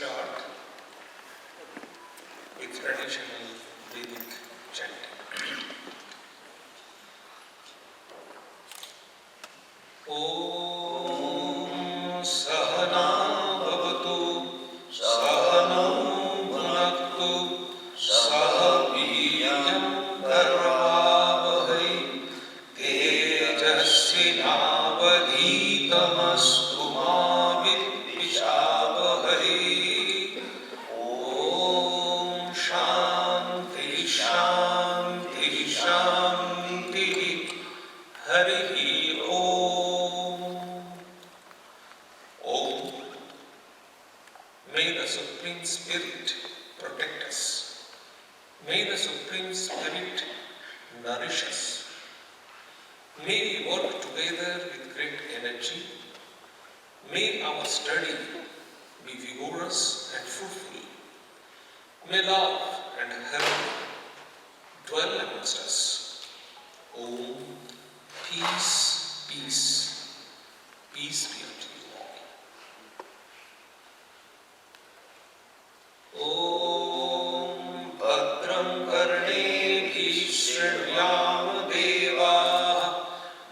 start with traditional Vedic chanting. Om Sahana Bhavatu Sahano Bhunaktu Sahaviryam Karvavahai Tejasvinavadhitamastu ma Vidvishavahai. Om Shanti Shanti Shanti Harihi Om. Om. May the Supreme Spirit protect us. May the Supreme Spirit nourish us. May we work together with great energy. May our study be vigorous and fruitful. May love and health dwell amongst us. Om. Peace, peace, peace be unto you all. Om Bhadram Karnebhi Shriyama Devaah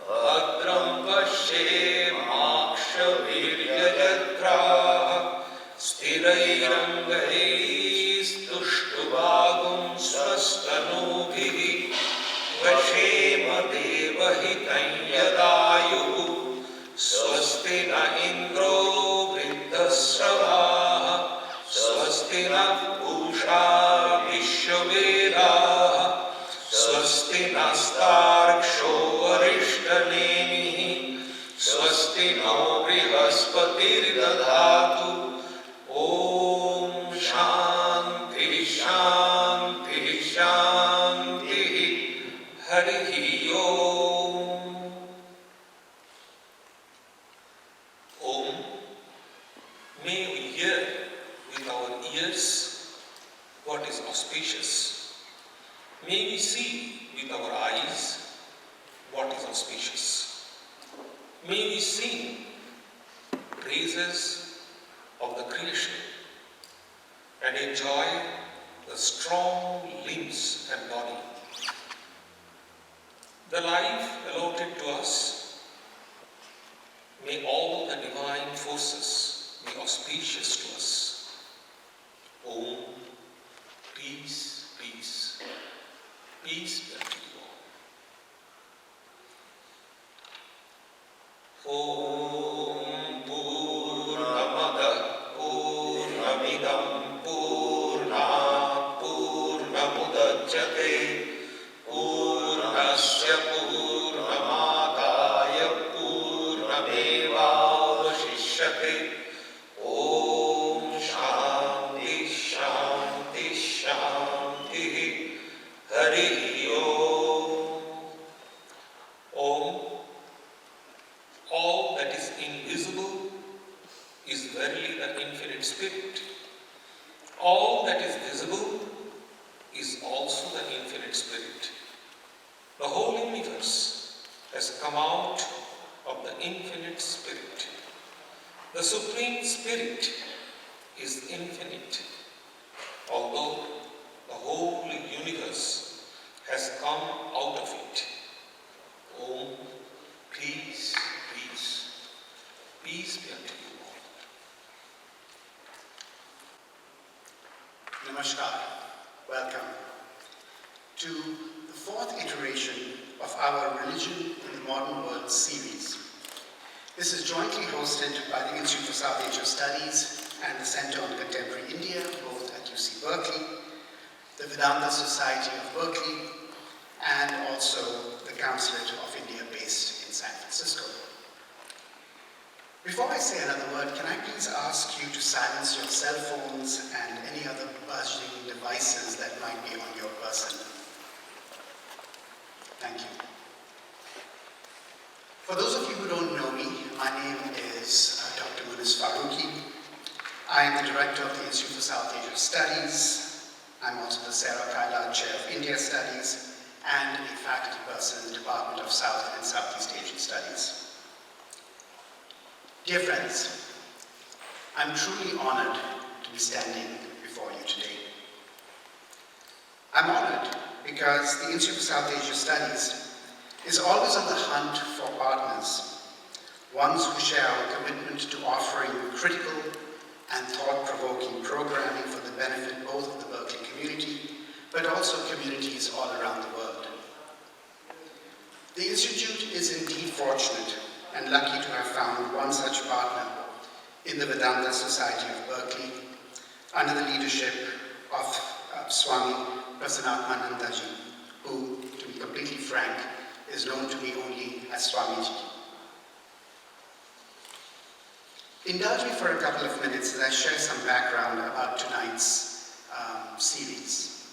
Bhadram Pashyemakshaviryajatraah Sthirairangareistushtuvaagum svastanubhihi Vashema Devahitam Yadayuhu Swasti na Indro Vriddhasravaah Swasti na Pusha Vishwavedaah Swasti nastarksho arishtanemihi Swasti no Brihaspatir dadhatu. Om Shanti Shanti Shanti Harihi Om. Om. May we hear with our ears what is auspicious. May we see with our eyes what is auspicious. May we sing praises of the creation and enjoy the strong limbs and body. The life allotted to us, may all the divine forces be auspicious to us. Om. Peace, peace, peace be unto you all. Om Purnamada Purnamidam Purnat Purnamudachyate Purnasya Purnamadaya Purnamevavashishyate. Om Shanti Shanti Shanti Harihi Om. Om. All that is invisible is verily the infinite spirit. All that is visible is also the infinite spirit. The whole universe has come out of the infinite spirit. The Supreme Spirit is infinite, although the whole universe has come out of it. Om. Peace, peace, peace be unto you all. Namaskar. Welcome to the fourth iteration of our Religion in the Modern World series. This is jointly hosted by the Institute for South Asia Studies and the Center on Contemporary India, both at UC Berkeley, the Vedanta Society of Berkeley, and also the Consulate of India based in San Francisco. Before I say another word, can I please ask you to silence your cell phones and any other buzzing devices that might be on your person? Thank you. For those of you who don't know me, my name is Dr. Munis Farooqi. I am the Director of the Institute for South Asia Studies. I'm also the Sarah Kailath Chair of India Studies and a faculty person in the Department of South and Southeast Asian Studies. Dear friends, I'm truly honored to to be standing before you today. I'm honored because the Institute for South Asia Studies is always on the hunt for partners, ones who share our commitment to offering critical and thought-provoking programming for the benefit both of the Berkeley community, but also communities all around the world. The Institute is indeed fortunate and lucky to have found one such partner in the Vedanta Society of Berkeley, under the leadership of Swami Prasanatmanandaji, who, to be completely frank, is known to me only as Swamiji. Indulge me for a couple of minutes as I share some background about tonight's series.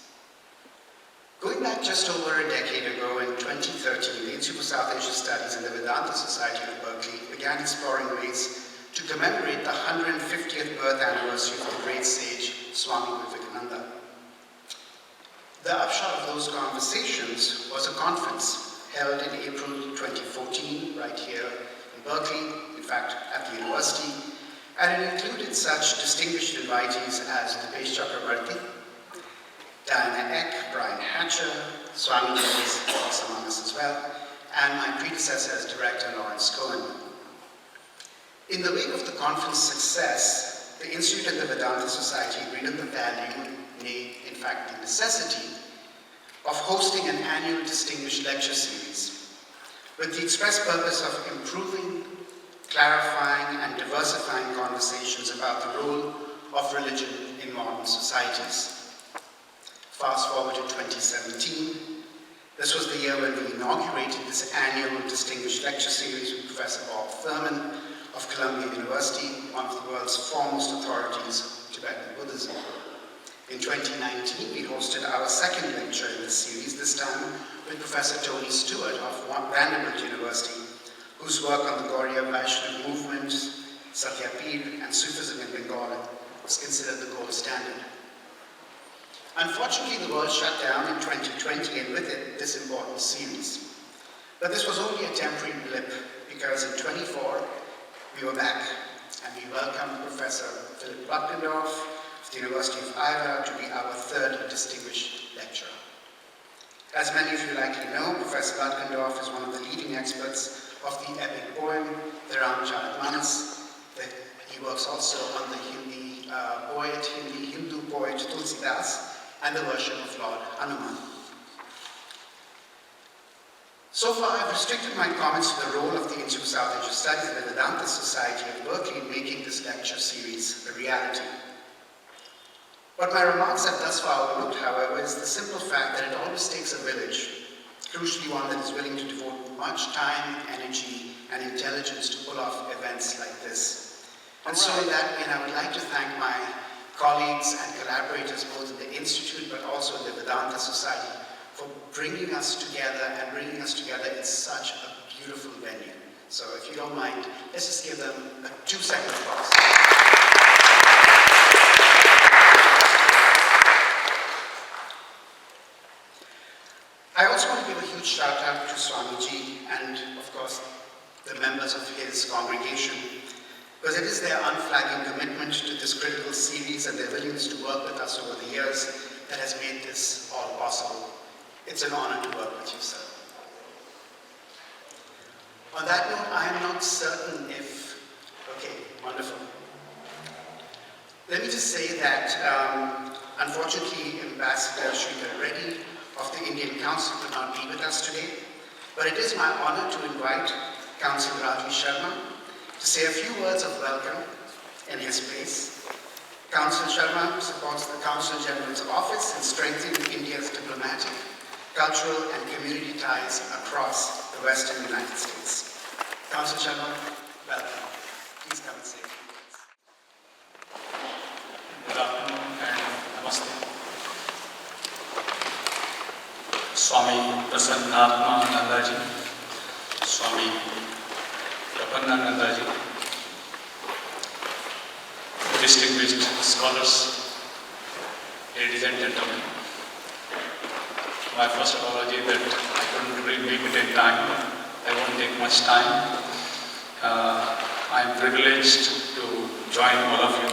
Going back just over a decade ago, in 2013, the Institute for South Asia Studies and the Vedanta Society of Berkeley began exploring ways to commemorate the 150th birth anniversary of the great sage Swami Vivekananda. The upshot of those conversations was a conference held in April 2014, right here in Berkeley, in fact, at the university, and it included such distinguished invitees as Dipesh Chakrabarti, Diana Eck, Brian Hatcher, Swami is also among us as well, and my predecessor as Director, Lawrence Cohen. In the wake of the conference success, the Institute and the Vedanta Society agreed on the value, nay, in fact, the necessity of hosting an annual distinguished lecture series with the express purpose of improving, clarifying, and diversifying conversations about the role of religion in modern societies. Fast forward to 2017. This was the year when we inaugurated this annual distinguished lecture series with Professor Bob Thurman of Columbia University, one of the world's foremost authorities on Tibetan Buddhism. In 2019, we hosted our second lecture in this series, this time with Professor Tony Stewart of Vanderbilt University, whose work on the Gaudiya Vaishnava movement, Satyapir, and Sufism in Bengal was considered the gold standard. Unfortunately, the world shut down in 2020, and with it, this important series. But this was only a temporary blip, because in 24, we were back, and we welcomed Professor Philip Buckendorf of the University of Iowa to be our third distinguished lecturer. As many of you likely know, Professor Buckendorf is one of the leading experts of the epic poem, the Ramcharitmanas. He works also on the Hindu poet Tulsidas, and the worship of Lord Hanuman. So far, I've restricted my comments to the role of the Institute for South Asia Studies and the Vedanta Society of Berkeley in making this lecture series a reality. What my remarks have thus far overlooked, however, is the simple fact that it always takes a village, crucially one that is willing to devote much time, energy, and intelligence to pull off events like this. And so in that vein, I would like to thank my colleagues and collaborators both in the Institute but also in the Vedanta Society for bringing us together in such a beautiful venue. So if you don't mind, let's just give them a 2-second applause. I also want to give a huge shout out to Swamiji and, of course, the members of his congregation, because it is their unflagging commitment to this critical series and their willingness to work with us over the years that has made this all possible. It's an honor to work with you, sir. On that note, I am not certain if... Okay, wonderful. Let me just say that, unfortunately, Ambassador Sridhar Reddy of the Indian Council could not be with us today, but it is my honor to invite Council Raji Sharma to say a few words of welcome in his place. Council Sharma supports the Consul General's office in strengthening India's diplomatic, cultural, and community ties across the Western United States. Council Sharma, welcome. Please come and say a few words. Good afternoon and namaste. Swami Prasanatmanandaji, Swami Vivekananda, distinguished scholars, ladies and gentlemen. My first apology that I couldn't really make it in time. I won't take much time. I'm privileged to join all of you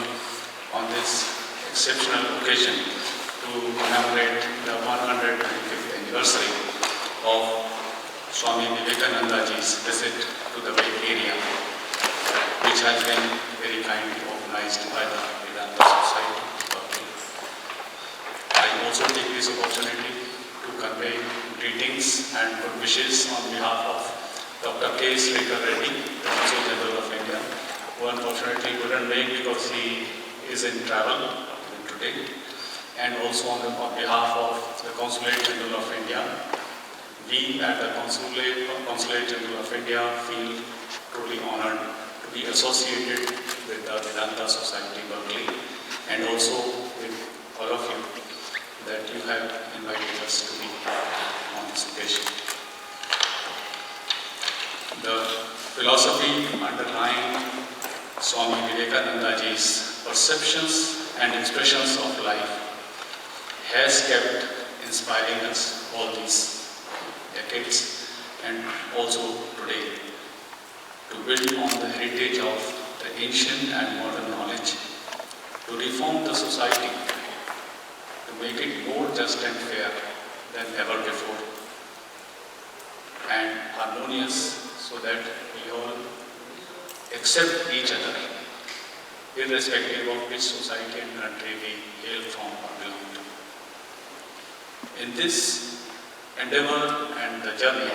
on this exceptional occasion to commemorate the 125th anniversary of Swami Vivekanandaji's visit to the Bay Area, which has been very kindly organized by the Vedanta Society, Berkeley. I also take this opportunity to convey greetings and good wishes on behalf of Dr. K. Srekhar Reddy, the Consul General of India, who unfortunately couldn't make because he is in travel today, and also on behalf of the Consulate General of India. We at the Consulate General of India feel truly honored to be associated with the Vedanta Society Berkeley, and also with all of you that you have invited us to be on this occasion. The philosophy underlying Swami Vivekanandaji's perceptions and expressions of life has kept inspiring us all these decades and also today to build on the heritage of the ancient and modern knowledge, to reform the society, to make it more just and fair than ever before, and harmonious so that we all accept each other, irrespective of which society and country we hail from or belong to. In this endeavor and the journey,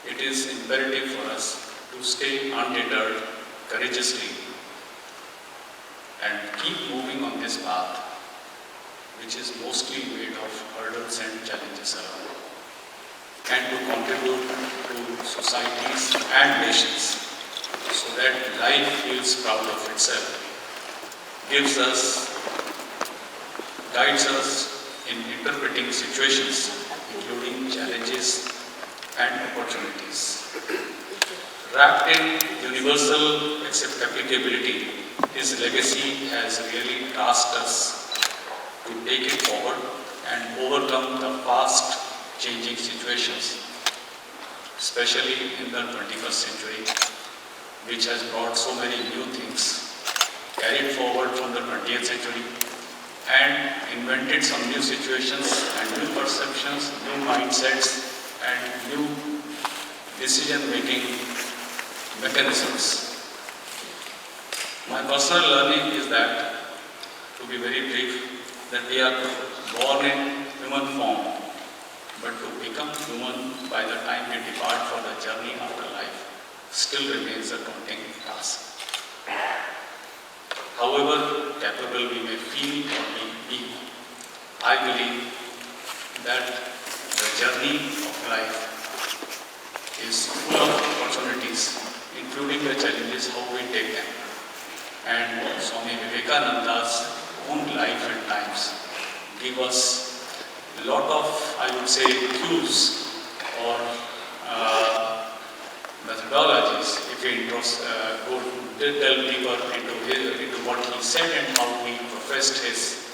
it is imperative for us to stay undeterred, courageously, and keep moving on this path, which is mostly made of hurdles and challenges alone, and to contribute to societies and nations so that life feels proud of itself, gives us, guides us in interpreting situations, including challenges and opportunities. Wrapped in universal applicability, his legacy has really tasked us to take it forward and overcome the fast changing situations, especially in the 21st century, which has brought so many new things, carried forward from the 20th century, and invented some new situations and new perceptions, new mindsets, and new decision-making mechanisms. My personal learning is that, to be very brief, that we are born in human form, but to become human by the time we depart for the journey after life still remains a daunting task. However capable we may feel or be, I believe that the journey of life is full of opportunities, including the challenges, how we take them. And Swami Vivekananda's own life and times give us a lot of, I would say, cues or methodologies if we go delve deeper into what he said and how he professed his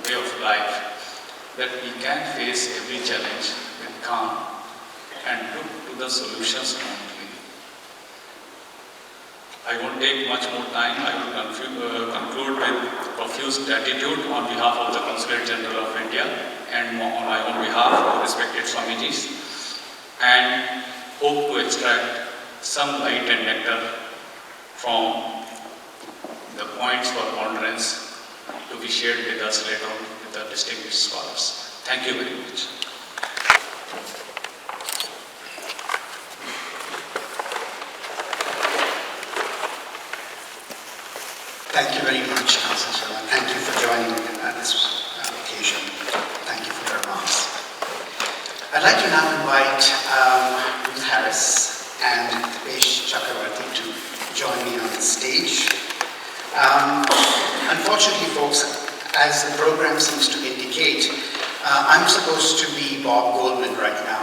way of life, that we can face every challenge with calm and look to the solutions promptly. I won't take much more time. I will conclude with profuse gratitude on behalf of the Consulate General of India and on my own behalf of respected Swamijis, and hope to extract some light and nectar from the points for ponderance to be shared with us later on with the distinguished scholars. Thank you very much. Thank you very much, Councillor Sharma. Thank you for joining this occasion. Thank you for your remarks. I'd like to now invite Ruth Harris and Dipesh Chakravarti to join me on the stage. Unfortunately, folks, as the program seems to indicate, I'm supposed to be Bob Goldman right now.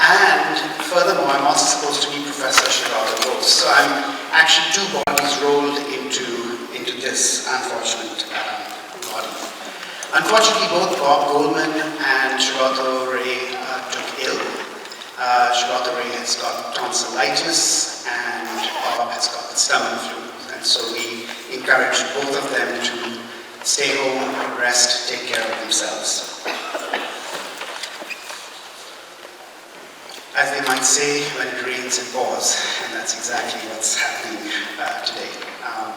And furthermore, I'm also supposed to be Professor Shirata Bose. So I'm actually two bodies rolled into this unfortunate body. Unfortunately, both Bob Goldman and Shirata Ray took ill. Shirata Ray has got tonsillitis and Bob has got the stomach flu. And And so we encourage both of them to stay home, rest, take care of themselves. As they might say, when it rains, it pours, and that's exactly what's happening today.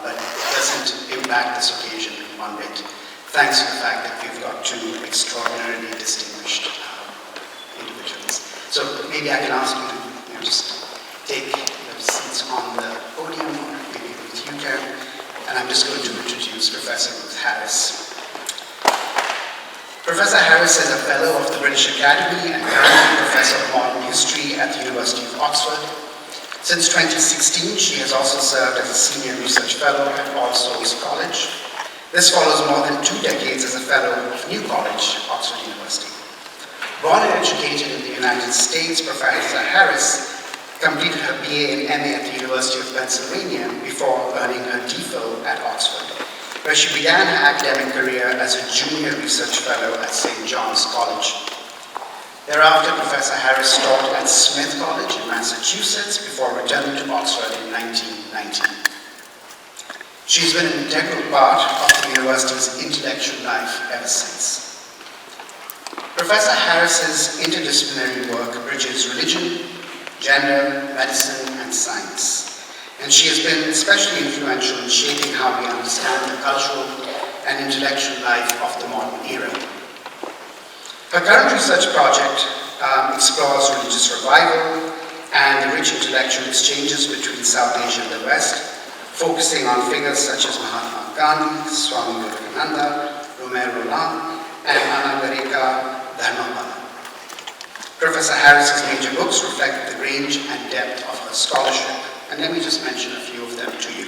But it doesn't impact this occasion one bit, thanks to the fact that we've got two extraordinarily distinguished individuals. So maybe I can ask you to just take your seats on the podium, or maybe with you, Karen, and I'm just going to introduce Professor Ruth Harris. Professor Harris is a Fellow of the British Academy and currently Professor of Modern History at the University of Oxford. Since 2016, she has also served as a Senior Research Fellow at All Souls College. This follows more than 2 decades as a Fellow of New College, Oxford University. Born and educated in the United States, Professor Harris completed her BA and MA at the University of Pennsylvania before earning her DPhil at Oxford, where she began her academic career as a Junior Research Fellow at St. John's College. Thereafter, Professor Harris taught at Smith College in Massachusetts before returning to Oxford in 1990. She's been an integral part of the university's intellectual life ever since. Professor Harris's interdisciplinary work bridges religion, gender, medicine, and science. And she has been especially influential in shaping how we understand the cultural and intellectual life of the modern era. Her current research project explores religious revival and the rich intellectual exchanges between South Asia and the West, focusing on figures such as Mahatma Gandhi, Swami Vivekananda, Romero Lam, and Anagarika Dharmapala. Professor Harris's major books reflect the range and depth of her scholarship, and let me just mention a few of them to you.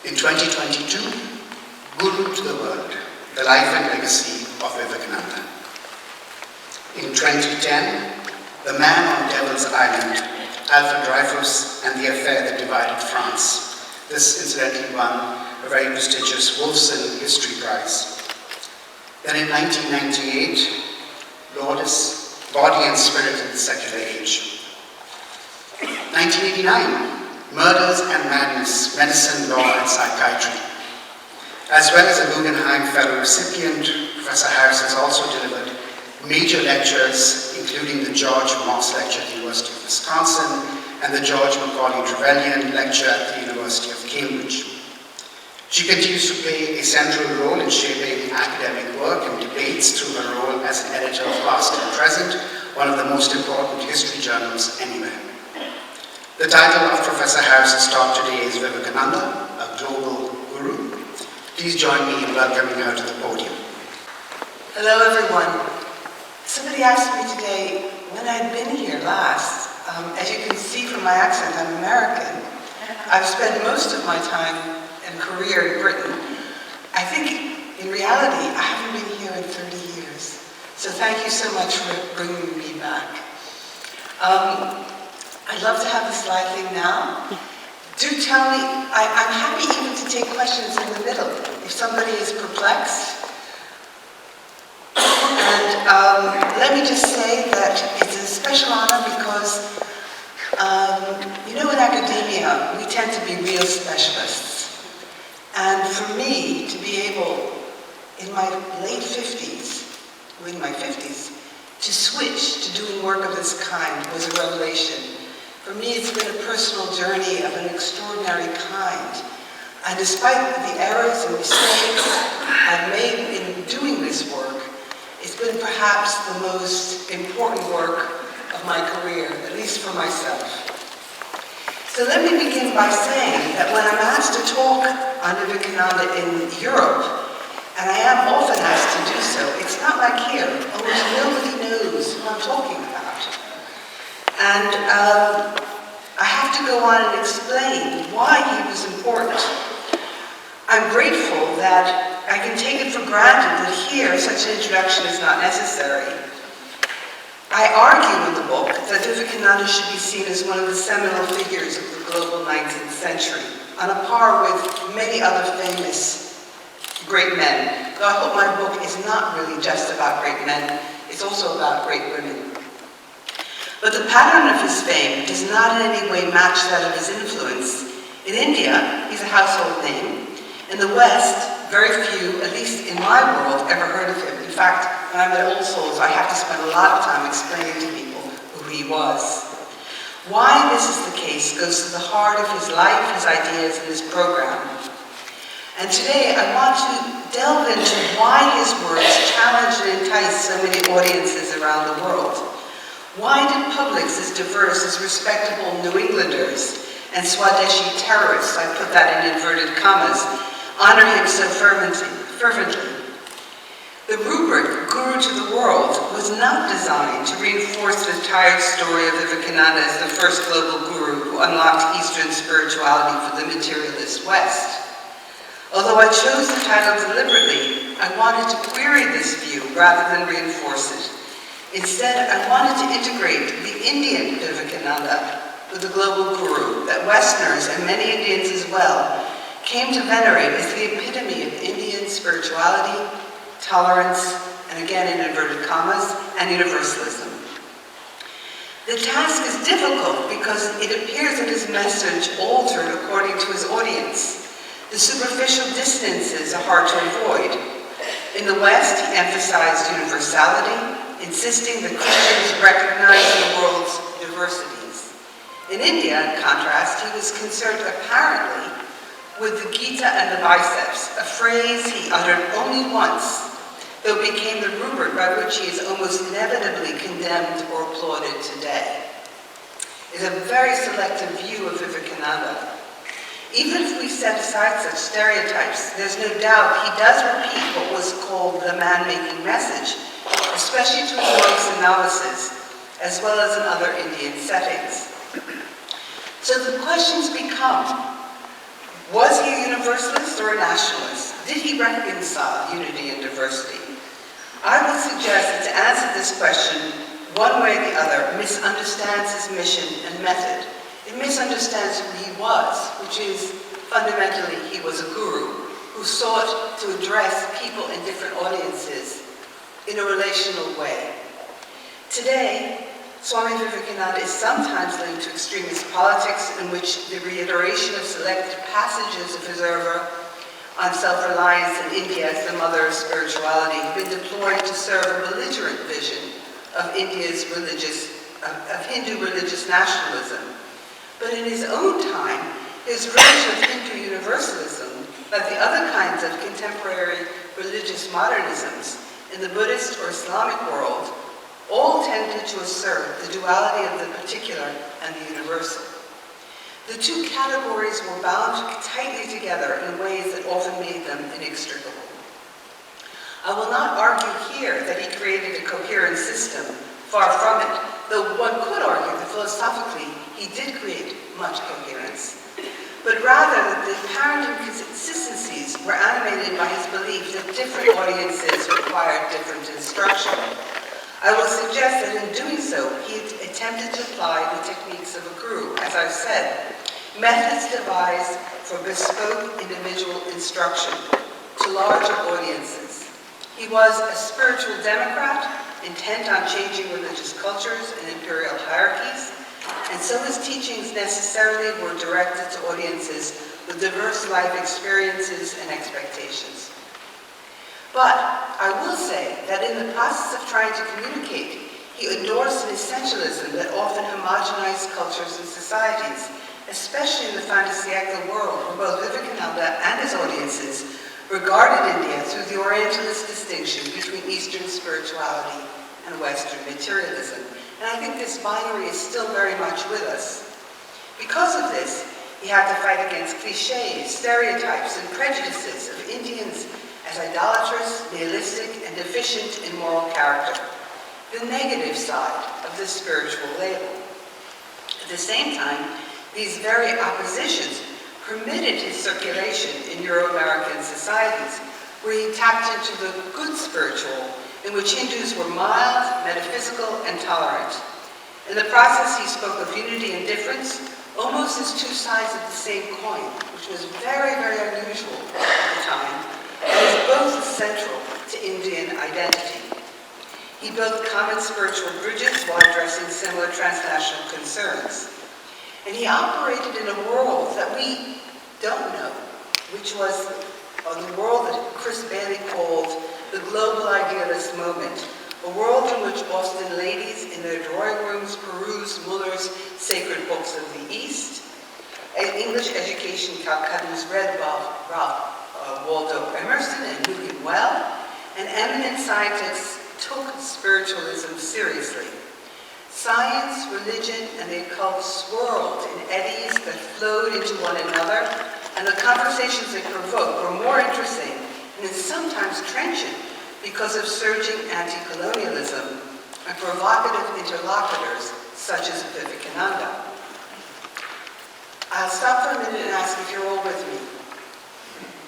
In 2022, Guru to the World, The Life and Legacy of Vivekananda. In 2010, The Man on Devil's Island, Alfred Dreyfus and the Affair That Divided France. This incidentally won a very prestigious Wolfson History Prize. Then in 1998, Lourdes, Body and Spirit in the Secular Age. 1989, Murders and Madness, Medicine, Law and Psychiatry. As well as a Guggenheim Fellow recipient, Professor Harris has also delivered major lectures, including the George Moss Lecture at the University of Wisconsin and the George Macaulay Trevelyan Lecture at the University of Cambridge. She continues to play a central role in shaping academic work and debates through her role as an editor of Past and Present, one of the most important history journals anywhere. The title of Professor Harris's talk today is Vivekananda, a Global Guru. Please join me in welcoming her to the podium. Hello, everyone. Somebody asked me today when I'd been here last. As you can see from my accent, I'm American. I've spent most of my time and career in Britain. I think, in reality, I haven't been here in 30 years. So thank you so much for bringing me back. I'd love to have the slide thing now. Do tell me, I'm happy even to take questions in the middle, if somebody is perplexed. And let me just say that it's a special honor because, you know, in academia, we tend to be real specialists. And for me to be able, in my late 50s, to switch to doing work of this kind was a revelation. For me, it's been a personal journey of an extraordinary kind. And despite the errors and mistakes I've made in doing this work, it's been perhaps the most important work of my career, at least for myself. So let me begin by saying that when I'm asked to talk on Vivekananda in Europe, and I am often asked to do so, it's not like here, almost nobody knows who I'm talking about. And I have to go on and explain why he was important. I'm grateful that I can take it for granted that here such an introduction is not necessary. I argue in the book that Vivekananda should be seen as one of the seminal figures of the global 19th century, on a par with many other famous great men. Though I hope my book is not really just about great men, it's also about great women. But the pattern of his fame does not in any way match that of his influence. In India, he's a household name. In the West, very few, at least in my world, ever heard of him. In fact, when I'm at All Souls, I have to spend a lot of time explaining to people who he was. Why this is the case goes to the heart of his life, his ideas, and his program. And today I want to delve into why his words challenge and entice so many audiences around the world. Why did publics as diverse as respectable New Englanders and Swadeshi terrorists, I put that in inverted commas, honor him so fervently? The rubric, Guru to the World, was not designed to reinforce the tired story of Vivekananda as the first global guru who unlocked Eastern spirituality for the materialist West. Although I chose the title deliberately, I wanted to query this view rather than reinforce it. Instead, I wanted to integrate the Indian Vivekananda with the global guru that Westerners, and many Indians as well, came to venerate as the epitome of Indian spirituality, tolerance, and again in inverted commas, and universalism. The task is difficult because it appears that his message altered according to his audience. The superficial dissonances are hard to avoid. In the West, he emphasized universality, insisting that Christians recognize the world's diversities. In India, in contrast, he was concerned apparently with the Gita and the biceps, a phrase he uttered only once, though it became the rubric by which he is almost inevitably condemned or applauded today. It's a very selective view of Vivekananda. Even if we set aside such stereotypes, there's no doubt he does repeat what was called the man-making message, especially to his monks and novices, as well as in other Indian settings. So the questions become, was he a universalist or a nationalist? Did he reconcile unity and diversity? I would suggest that to answer this question, one way or the other misunderstands his mission and method. It misunderstands who he was, which is fundamentally he was a guru who sought to address people in different audiences in a relational way. Today, Swami Vivekananda is sometimes linked to extremist politics in which the reiteration of selected passages of his oeuvre on self-reliance in India as the mother of spirituality have been deployed to serve a belligerent vision of Hindu religious nationalism. But in his own time, his version of Hindu universalism, like the other kinds of contemporary religious modernisms in the Buddhist or Islamic world, all tended to assert the duality of the particular and the universal. The two categories were bound tightly together in ways that often made them inextricable. I will not argue here that he created a coherent system, far from it, though one could argue that philosophically he did create much coherence, but rather that the apparent inconsistencies were animated by his belief that different audiences required different instruction. I will suggest that in doing so, he attempted to apply the techniques of a guru, as I've said, methods devised for bespoke individual instruction to larger audiences. He was a spiritual democrat, intent on changing religious cultures and imperial hierarchies, and so his teachings necessarily were directed to audiences with diverse life experiences and expectations. But I will say that in the process of trying to communicate, he endorsed an essentialism that often homogenized cultures and societies, especially in the fantasiacal world where both Vivekananda and his audiences regarded India through the Orientalist distinction between Eastern spirituality and Western materialism. And I think this binary is still very much with us. Because of this, he had to fight against cliches, stereotypes, and prejudices of Indians as idolatrous, nihilistic, and deficient in moral character, the negative side of the spiritual label. At the same time, these very oppositions permitted his circulation in Euro-American societies, where he tapped into the good spiritual, in which Hindus were mild, metaphysical, and tolerant. In the process, he spoke of unity and difference, almost as two sides of the same coin, which was very, very unusual at the time, and was both central to Indian identity. He built common spiritual bridges while addressing similar transnational concerns. And he operated in a world that we don't know, which was the world that Chris Bailey called the global idealist moment, a world in which Boston ladies in their drawing rooms peruse Muller's Sacred Books of the East, English education Calcutta's read Ralph Waldo Emerson and knew him well, and eminent scientists took spiritualism seriously. Science, religion, and the occult swirled in eddies that flowed into one another, and the conversations they provoked were more interesting and sometimes trenchant because of surging anti-colonialism and provocative interlocutors such as Vivekananda. I'll stop for a minute and ask if you're all with me.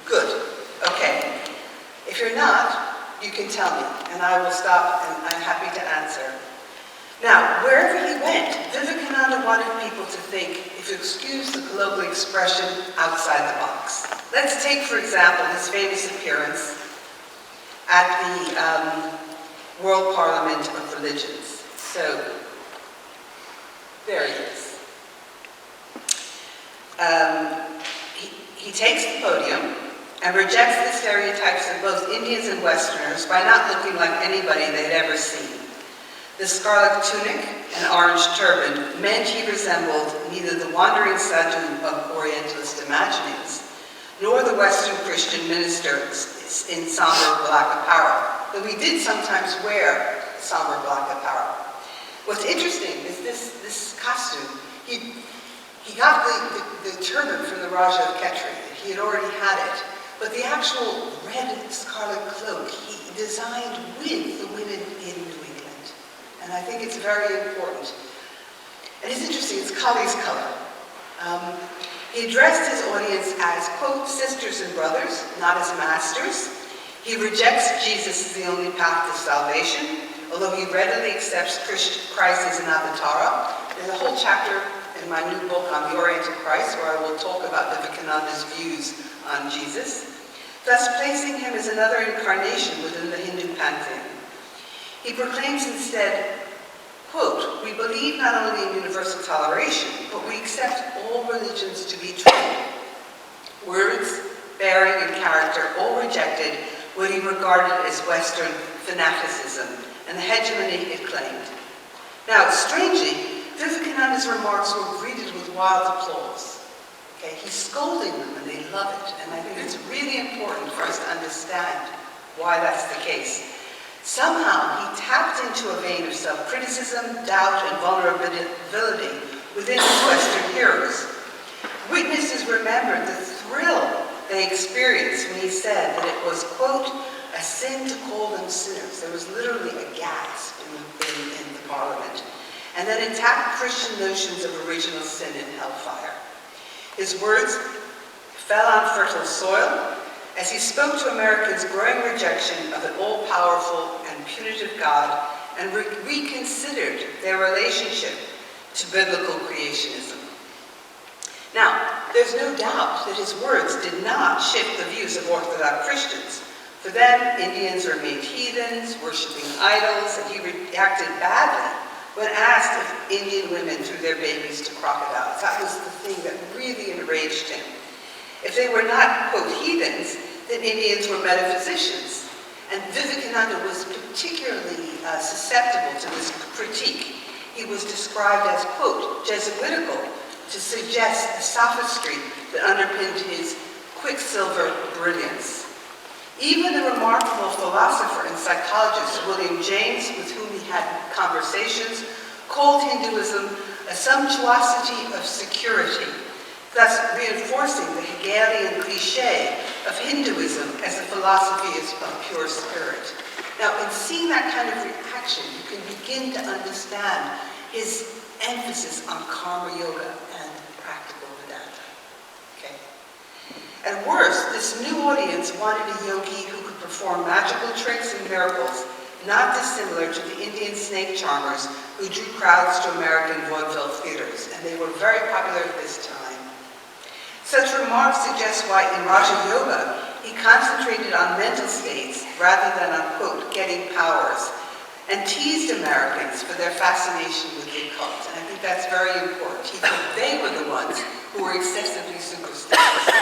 Good. Okay. If you're not, you can tell me, and I will stop, and I'm happy to answer. Now, wherever he went, Vivekananda wanted people to think, if you excuse the global expression, outside the box. Let's take, for example, his famous appearance at the World Parliament of Religions. So, there he is. He takes the podium and rejects the stereotypes of both Indians and Westerners by not looking like anybody they'd ever seen. The scarlet tunic and orange turban meant he resembled neither the wandering sadhu of Orientalist imaginings, nor the Western Christian ministers in somber black apparel, though he did sometimes wear somber black apparel. What's interesting is this costume. He got the turban from the Raja of Khetri. He had already had it. But the actual red scarlet cloak he designed with the women in New England. And I think it's very important. And it's interesting, it's Kali's color. He addressed his audience as, quote, sisters and brothers, not as masters. He rejects Jesus as the only path to salvation, although he readily accepts Christ as an avatar. There's a whole chapter in my new book on the Oriental Christ where I will talk about Vivekananda's views on Jesus, thus placing him as another incarnation within the Hindu pantheon. He proclaims instead, quote, we believe not only in universal toleration, but we accept all religions to be true. Words, bearing, and character all rejected what he regarded as Western fanaticism and the hegemony it claimed. Now, strangely, Vivekananda's remarks were greeted with wild applause. Okay, he's scolding them and they love it. And I think it's really important for us to understand why that's the case. Somehow he tapped into a vein of self-criticism, doubt, and vulnerability within his Western hearers. Witnesses remembered the thrill they experienced when he said that it was, quote, a sin to call them sinners. There was literally a gasp in the parliament. And then attacked Christian notions of original sin and hellfire. His words fell on fertile soil as he spoke to Americans' growing rejection of an all-powerful and punitive God and reconsidered their relationship to biblical creationism. Now, there's no doubt that his words did not shift the views of Orthodox Christians. For them, Indians remained heathens, worshipping idols, and he reacted badly when asked if Indian women threw their babies to crocodiles. That was the thing that really enraged him. If they were not, quote, heathens, then Indians were metaphysicians. And Vivekananda was particularly susceptible to this critique. He was described as, quote, Jesuitical, to suggest the sophistry that underpinned his quicksilver brilliance. Even the remarkable philosopher and psychologist William James, with whom he had conversations, called Hinduism a sumptuosity of security, thus reinforcing the Hegelian cliché of Hinduism as a philosophy of pure spirit. Now, in seeing that kind of reaction, you can begin to understand his emphasis on karma yoga and practical Vedanta. Okay? At worst, this new audience wanted a yogi who could perform magical tricks and miracles, not dissimilar to the Indian snake charmers who drew crowds to American vaudeville theaters, and they were very popular at this time. Such remarks suggest why in Raja Yoga he concentrated on mental states rather than on, quote, getting powers, and teased Americans for their fascination with the occult. And I think that's very important. He thought they were the ones who were excessively superstitious.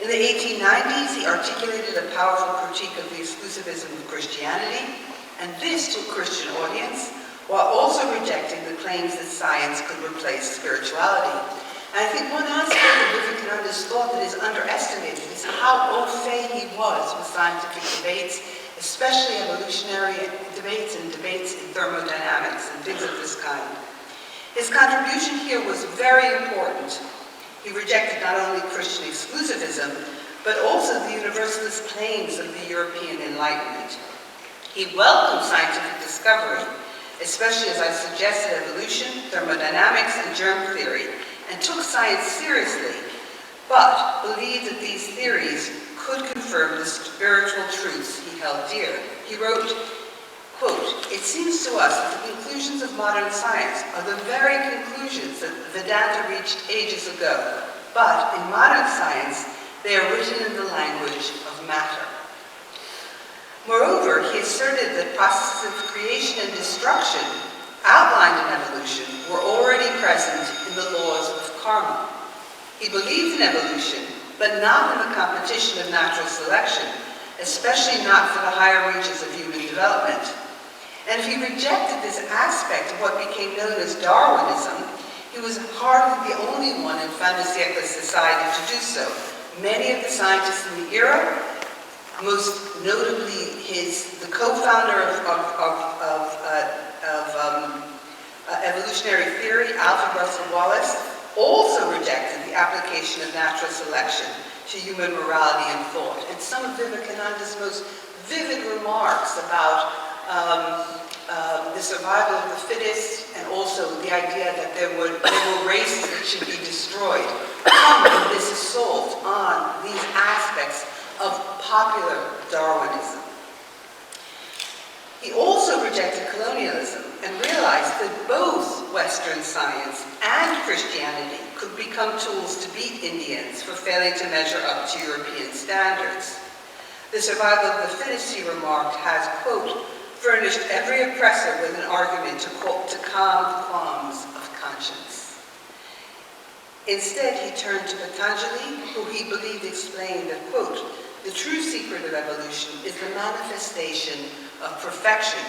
In the 1890s, he articulated a powerful critique of the exclusivism of Christianity, and this to a Christian audience, while also rejecting the claims that science could replace spirituality. And I think one aspect of Vivekananda's thought that is underestimated is how au fait he was with scientific debates, especially evolutionary debates and debates in thermodynamics and things of this kind. His contribution here was very important. He rejected not only Christian exclusivism, but also the universalist claims of the European Enlightenment. He welcomed scientific discovery, especially as I suggested evolution, thermodynamics, and germ theory, and took science seriously, but believed that these theories could confirm the spiritual truths he held dear. He wrote, quote, "It seems to us that the conclusions of modern science are the very conclusions that Vedanta reached ages ago, but in modern science, they are written in the language of matter." Moreover, he asserted that processes of creation and destruction outlined in evolution were already present in the laws of karma. He believed in evolution, but not in the competition of natural selection, especially not for the higher reaches of human development. And if he rejected this aspect of what became known as Darwinism, he was hardly the only one in fin de siècle society to do so. Many of the scientists in the era, most notably the co-founder of evolutionary theory, Alfred Russel Wallace, also rejected the application of natural selection to human morality and thought. And some of Vivekananda's most vivid remarks about the survival of the fittest and also the idea that there were races that should be destroyed come from this assault on these aspects of popular Darwinism. He also rejected colonialism and realized that both Western science and Christianity could become tools to beat Indians for failing to measure up to European standards. The survival of the fittest, he remarked, has, quote, "furnished every oppressor with an argument to calm the qualms of conscience." Instead, he turned to Patanjali, who he believed explained that, quote, "the true secret of evolution is the manifestation of perfection,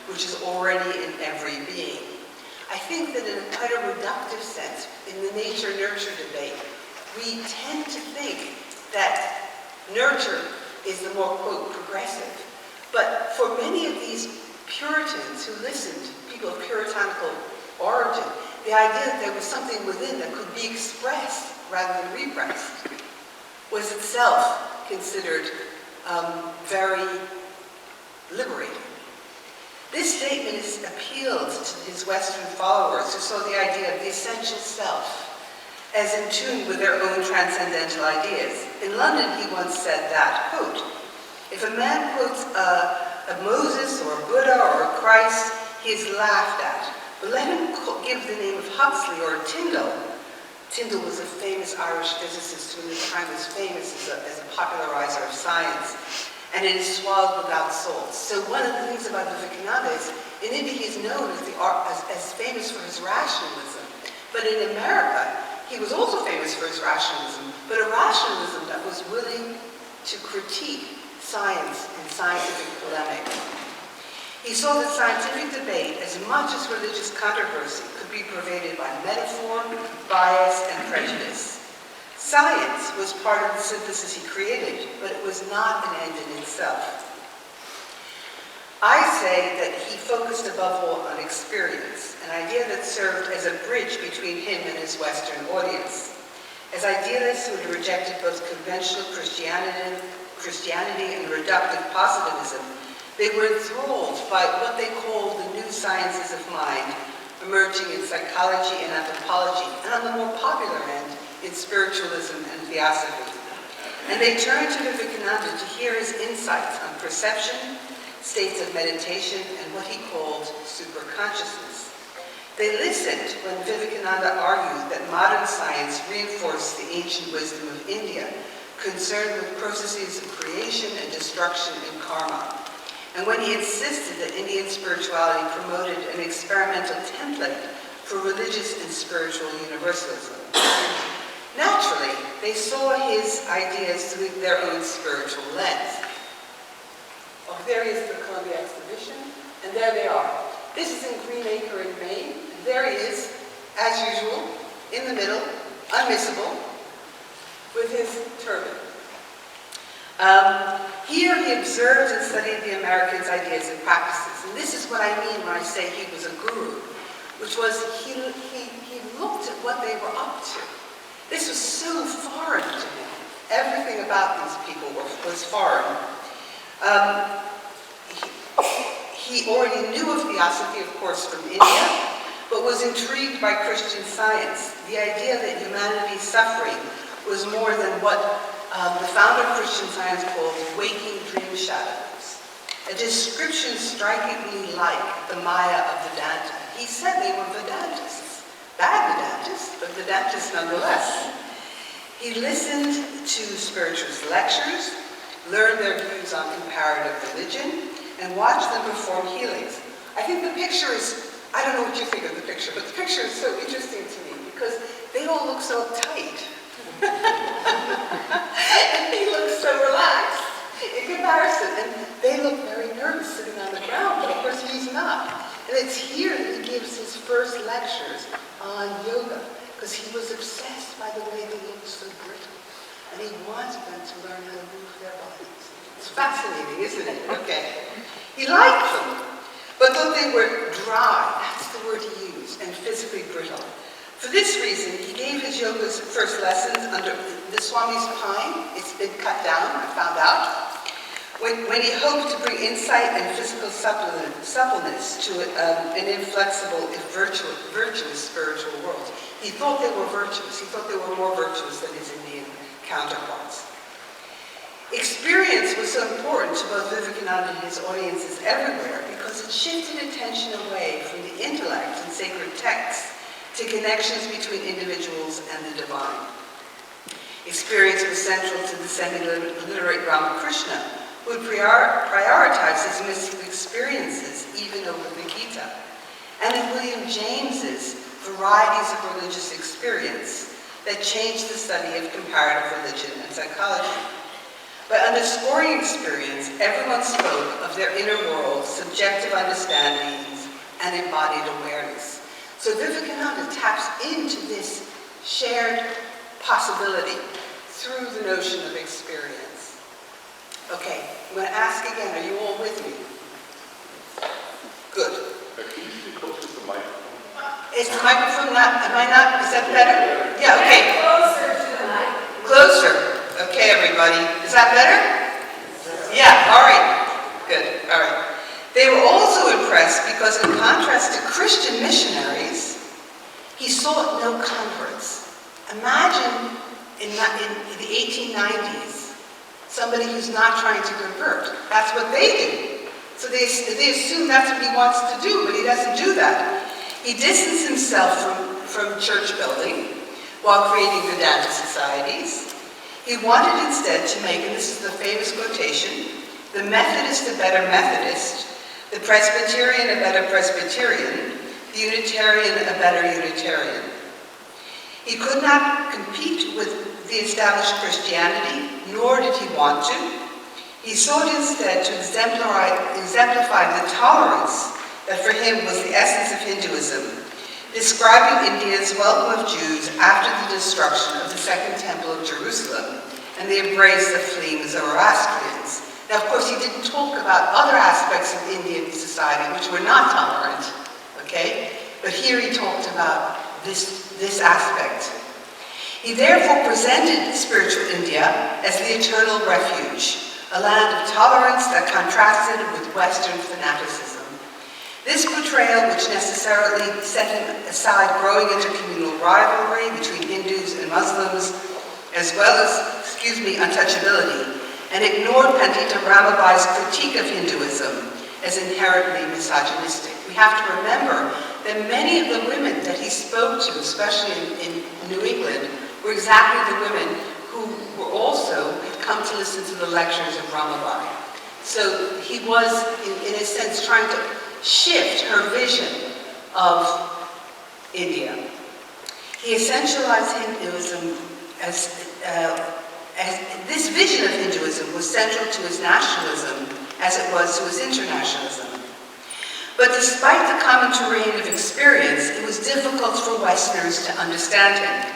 which is already in every being." I think that in a quite a reductive sense, in the nature-nurture debate, we tend to think that nurture is the more, quote, progressive. But for many of these Puritans who listened, people of puritanical origin, the idea that there was something within that could be expressed rather than repressed was itself considered very liberating. This statement has appealed to his Western followers who saw the idea of the essential self as in tune with their own transcendental ideas. In London, he once said that, quote, "If a man quotes a Moses or a Buddha or a Christ, he is laughed at. But let him give the name of Huxley or Tyndall." Tyndall was a famous Irish physicist who in his time was famous as a popularizer of science. And it is swallowed without salt. So one of the things about Vivekananda is, in India he is known as famous for his rationalism. But in America, he was also famous for his rationalism, but a rationalism that was willing to critique science and scientific polemic. He saw that scientific debate, as much as religious controversy, could be pervaded by metaphor, bias, and prejudice. Science was part of the synthesis he created, but it was not an end in itself. I say that he focused above all on experience, an idea that served as a bridge between him and his Western audience. As idealists who had rejected both conventional Christianity and reductive positivism, they were enthralled by what they called the new sciences of mind, emerging in psychology and anthropology, and on the more popular end, in spiritualism and theosophy. And they turned to Vivekananda to hear his insights on perception, states of meditation, and what he called superconsciousness. They listened when Vivekananda argued that modern science reinforced the ancient wisdom of India, concerned with processes of creation and destruction and karma. and when he insisted that Indian spirituality promoted an experimental template for religious and spiritual universalism. Naturally, they saw his ideas through their own spiritual lens. Oh, there is the Columbia exhibition, and there they are. This is in Green Acre in Maine, and there he is, as usual, in the middle, unmissable, with his turban. Here he observed and studied the Americans' ideas and practices, and this is what I mean when I say he was a guru, which was he looked at what they were up to. This was so foreign to him. Everything about these people was foreign. He already knew of Theosophy, of course, from India, but was intrigued by Christian Science. The idea that humanity's suffering was more than what the founder of Christian Science called waking dream shadows, a description strikingly like the Maya of Vedanta. He said they were Vedantists, bad Vedantists, but Vedantists nonetheless. He listened to spiritualist lectures, learned their views on comparative religion, and watched them perform healings. I think the picture is, I don't know what you think of the picture, but the picture is so interesting to me because they all look so uptight. And he looks so relaxed in comparison. And they look very nervous sitting on the ground, but of course he's not. And it's here that he gives his first lectures on yoga because he was obsessed by the way they looked so brittle. And he wanted them to learn how to move their bodies. It's fascinating, isn't it? Okay. He liked them, but thought they were dry, that's the word he used, and physically brittle. For this reason, he gave his yoga's first lessons under the Swami's pine. It's been cut down, I found out. When he hoped to bring insight and physical suppleness to an inflexible, if virtuous spiritual world. He thought they were virtuous. He thought they were more virtuous than his Indian counterparts. Experience was so important to both Vivekananda and his audiences everywhere because it shifted attention away from the intellect and sacred texts to connections between individuals and the divine. Experience was central to the semi-literate Ramakrishna, who would prioritize his mystical experiences even over the Gita, and in William James's varieties of religious experience that changed the study of comparative religion and psychology. By underscoring experience, everyone spoke of their inner world, subjective understandings, and embodied awareness. So Vivekananda taps into this shared possibility through the notion of experience. Okay, I'm going to ask again, are you all with me? Good. Is the microphone not, am I not, is that better? Yeah, okay. Closer to the mic. Closer. Okay, everybody. Is that better? Yeah, all right. Good, all right. They were also impressed because in contrast to Christian missionaries, he sought no converts. Imagine in the 1890s, somebody who's not trying to convert. That's what they do. So they assume that's what he wants to do, but he doesn't do that. He distanced himself from church building while creating Vedanta societies. He wanted instead to make, and this is the famous quotation, the Methodist a better Methodist, the Presbyterian a better Presbyterian, the Unitarian a better Unitarian. He could not compete with the established Christianity, nor did he want to. He sought instead to exemplify the tolerance that for him was the essence of Hinduism, describing India's welcome of Jews after the destruction of the Second Temple of Jerusalem and the embrace of fleeing Zoroastrians. Now, of course, he didn't talk about other aspects of Indian society which were not tolerant, okay? But here he talked about this aspect. He therefore presented spiritual India as the eternal refuge, a land of tolerance that contrasted with Western fanaticism. This portrayal, which necessarily set aside growing intercommunal rivalry between Hindus and Muslims, as well as, untouchability, and ignored Pandita Ramabai's critique of Hinduism as inherently misogynistic. We have to remember that many of the women that he spoke to, especially in New England, were exactly the women who were also had come to listen to the lectures of Ramabai. So he was, in a sense, trying to shift her vision of India. He essentialized Hinduism as this vision of Hinduism was central to his nationalism as it was to his internationalism. But despite the common terrain of experience, it was difficult for Westerners to understand him.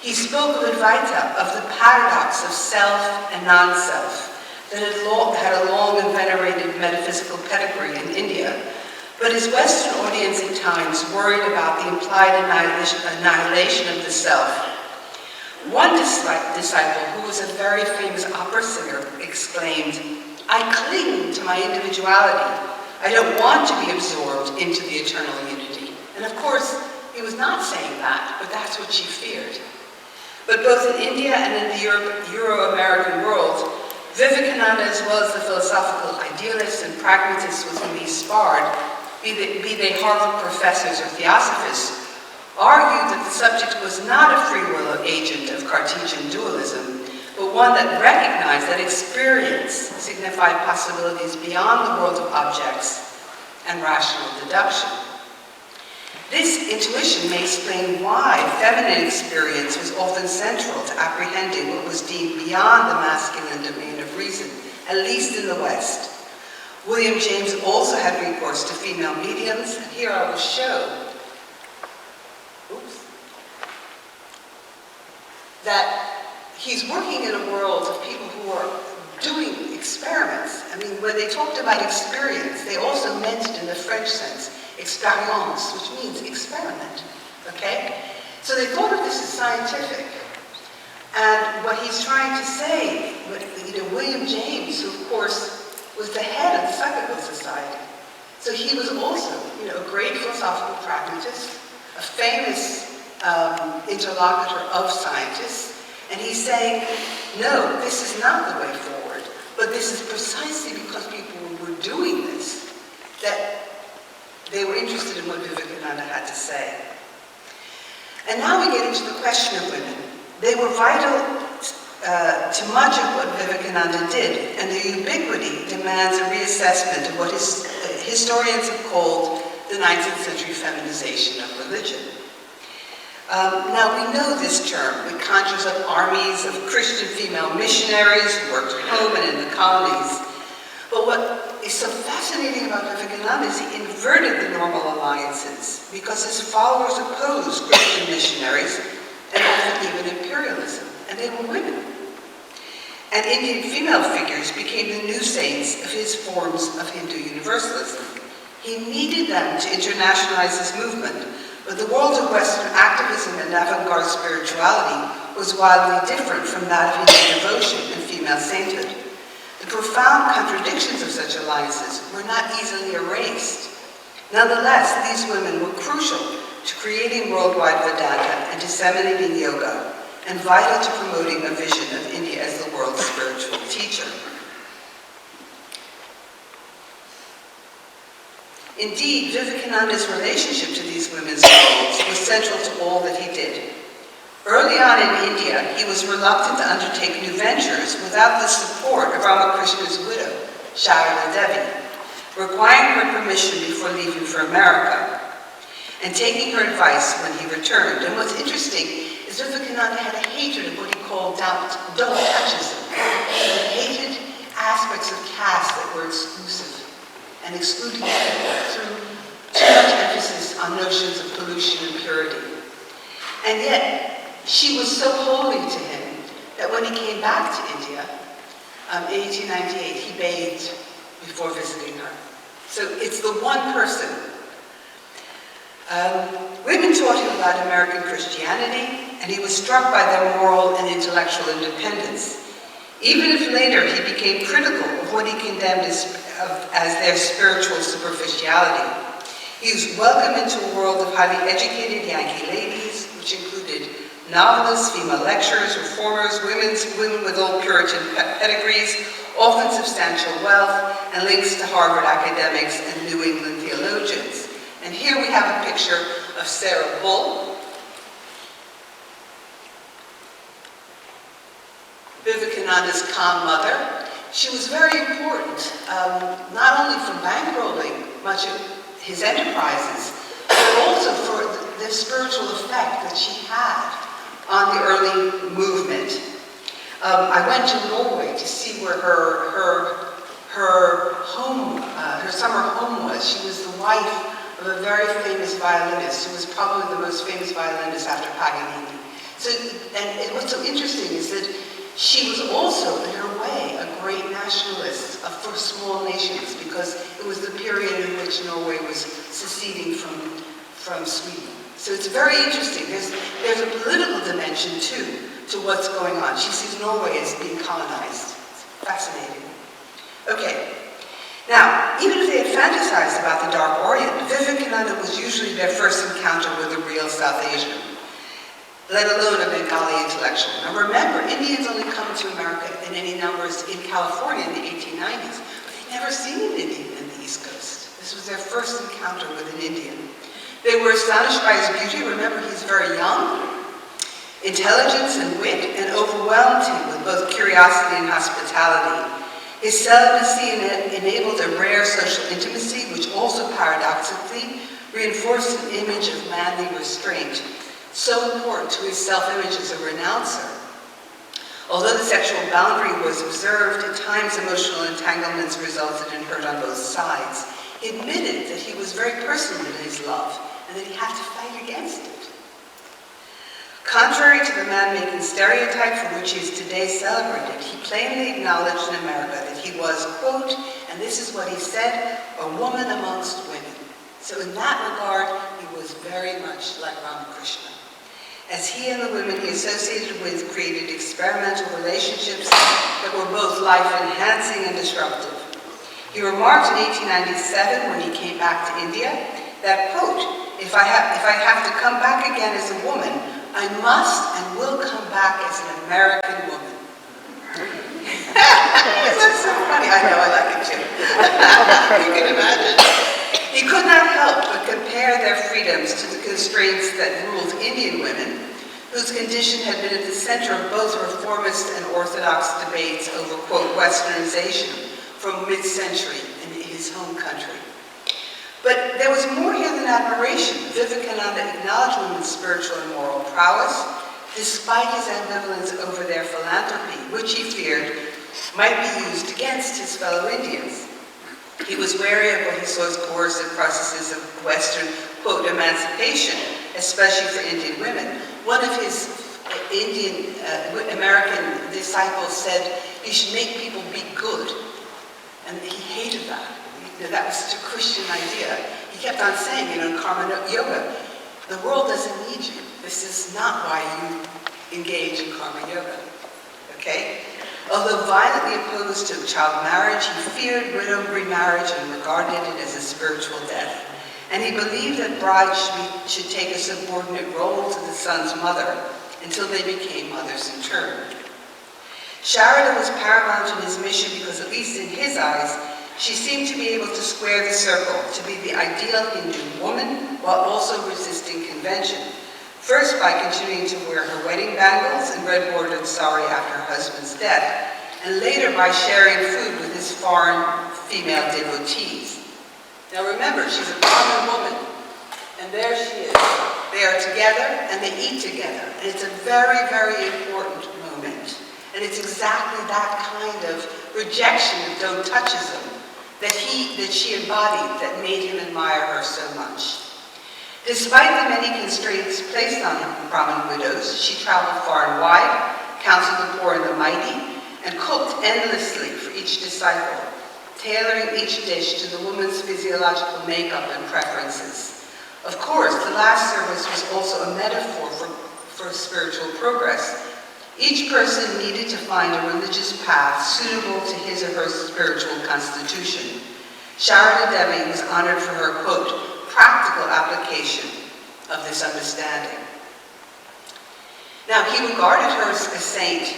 He spoke of Advaita, of the paradox of self and non-self, that had a long and venerated metaphysical pedigree in India. But his Western audience at times worried about the implied annihilation of the self. One disciple, who was a very famous opera singer, exclaimed, "I cling to my individuality. I don't want to be absorbed into the eternal unity." And of course, he was not saying that, but that's what she feared. But both in India and in the Euro-American world, Vivekananda, as well as the philosophical idealists and pragmatists with whom he sparred, be they Harvard professors or theosophists, argued that the subject was not a free will agent of Cartesian dualism, but one that recognized that experience signified possibilities beyond the world of objects and rational deduction. This intuition may explain why feminine experience was often central to apprehending what was deemed beyond the masculine domain of reason, at least in the West. William James also had recourse to female mediums, and here I will show that he's working in a world of people who are doing experiments. I mean, when they talked about experience, they also meant it in the French sense, expérience, which means experiment, okay? So they thought of this as scientific. And what he's trying to say, William James, who of course was the head of the Psychical Society, so he was also, a great philosophical pragmatist, a famous interlocutor of scientists, and he's saying, no, this is not the way forward, but this is precisely because people were doing this that they were interested in what Vivekananda had to say. And now we get into the question of women. They were vital to much of what Vivekananda did, and their ubiquity demands a reassessment of what historians have called the 19th century feminization of religion. Now we know this term. It conjures up armies of Christian female missionaries who worked at home and in the colonies. But what is so fascinating about Vivekananda is he inverted the normal alliances because his followers opposed Christian missionaries and often even imperialism, and they were women. And Indian female figures became the new saints of his forms of Hindu universalism. He needed them to internationalize his movement, but the world of Western activism and avant-garde spirituality was wildly different from that of Indian devotion and female sainthood. The profound contradictions of such alliances were not easily erased. Nonetheless, these women were crucial to creating worldwide Vedanta and disseminating yoga, and vital to promoting a vision of India as the world's spiritual teacher. Indeed, Vivekananda's relationship to these women's roles was central to all that he did. Early on in India, he was reluctant to undertake new ventures without the support of Ramakrishna's widow, Sharada Devi, requiring her permission before leaving for America, and taking her advice when he returned. And what's interesting is Vivekananda had a hatred of what he called don't touchism. He hated aspects of caste that were exclusive and excluding people through too much emphasis on notions of pollution and purity. And yet, she was so holy to him that when he came back to India in 1898, he bathed before visiting her. So it's the one person. Women taught him about American Christianity, and he was struck by their moral and intellectual independence. Even if later he became critical of what he condemned as their spiritual superficiality, he was welcomed into a world of highly educated Yankee ladies, which included novelists, female lecturers, reformers, women with old Puritan pedigrees, often substantial wealth, and links to Harvard academics and New England theologians. And here we have a picture of Sarah Bull, Vivekananda's calm mother. She was very important, not only for bankrolling much of his enterprises, but also for the spiritual effect that she had on the early movement. I went to Norway to see where her home, her summer home was. She was the wife of a very famous violinist, who was probably the most famous violinist after Paganini. So, and what's so interesting is that she was also, in her way, a great nationalist for small nations, because it was the period in which Norway was seceding from Sweden. So it's very interesting. There's a political dimension, too, to what's going on. She sees Norway as being colonized. It's fascinating. Okay. Now, even if they had fantasized about the Dark Orient, Vivekananda was usually their first encounter with a real South Asian, let alone a Bengali intellectual. Now remember, Indians only come to America in any numbers in California in the 1890s, but they'd never seen an Indian in the East Coast. This was their first encounter with an Indian. They were astonished by his beauty. Remember, he's very young, intelligence and wit, and overwhelmed him with both curiosity and hospitality. His celibacy enabled a rare social intimacy, which also paradoxically reinforced an image of manly restraint, so important to his self-image as a renouncer. Although the sexual boundary was observed, at times emotional entanglements resulted in hurt on both sides. He admitted that he was very personal in his love, and that he had to fight against it. Contrary to the man-making stereotype for which he is today celebrated, he plainly acknowledged in America that he was, quote, and this is what he said, a woman amongst women. So in that regard, he was very much like Ramakrishna. As he and the women he associated with created experimental relationships that were both life-enhancing and disruptive. He remarked in 1897, when he came back to India, that, quote, if I have to come back again as a woman, I must and will come back as an American woman. That's so funny. I know, I like it too. You can imagine. He could not help but compare their freedoms to the constraints that ruled Indian women, whose condition had been at the center of both reformist and orthodox debates over, quote, westernization from mid-century in his home country. But there was more here than admiration. Vivekananda acknowledged women's spiritual and moral prowess, despite his ambivalence over their philanthropy, which he feared might be used against his fellow Indians. He was wary of what he saw as coercive processes of Western, quote, emancipation, especially for Indian women. One of his Indian American disciples said, you should make people be good. And he hated that. That was such a Christian idea. He kept on saying, in Karma Yoga, the world doesn't need you. This is not why you engage in Karma Yoga. Okay? Although violently opposed to child marriage, he feared widow remarriage and regarded it as a spiritual death. And he believed that brides should take a subordinate role to the son's mother until they became mothers in turn. Sharada was paramount in his mission because, at least in his eyes, she seemed to be able to square the circle, to be the ideal Hindu woman, while also resisting convention. First, by continuing to wear her wedding bangles and red-bordered sari after her husband's death, and later by sharing food with his foreign female devotees. Now remember, she's a common woman, and there she is. They are together, and they eat together, and it's a very, very important moment. And it's exactly that kind of rejection of don't touchism that she embodied that made him admire her so much. Despite the many constraints placed on Brahmin widows, she traveled far and wide, counseled the poor and the mighty, and cooked endlessly for each disciple, tailoring each dish to the woman's physiological makeup and preferences. Of course, the last service was also a metaphor for spiritual progress. Each person needed to find a religious path suitable to his or her spiritual constitution. Sharada Devi was honored for her, quote, practical application of this understanding. Now, he regarded her as a saint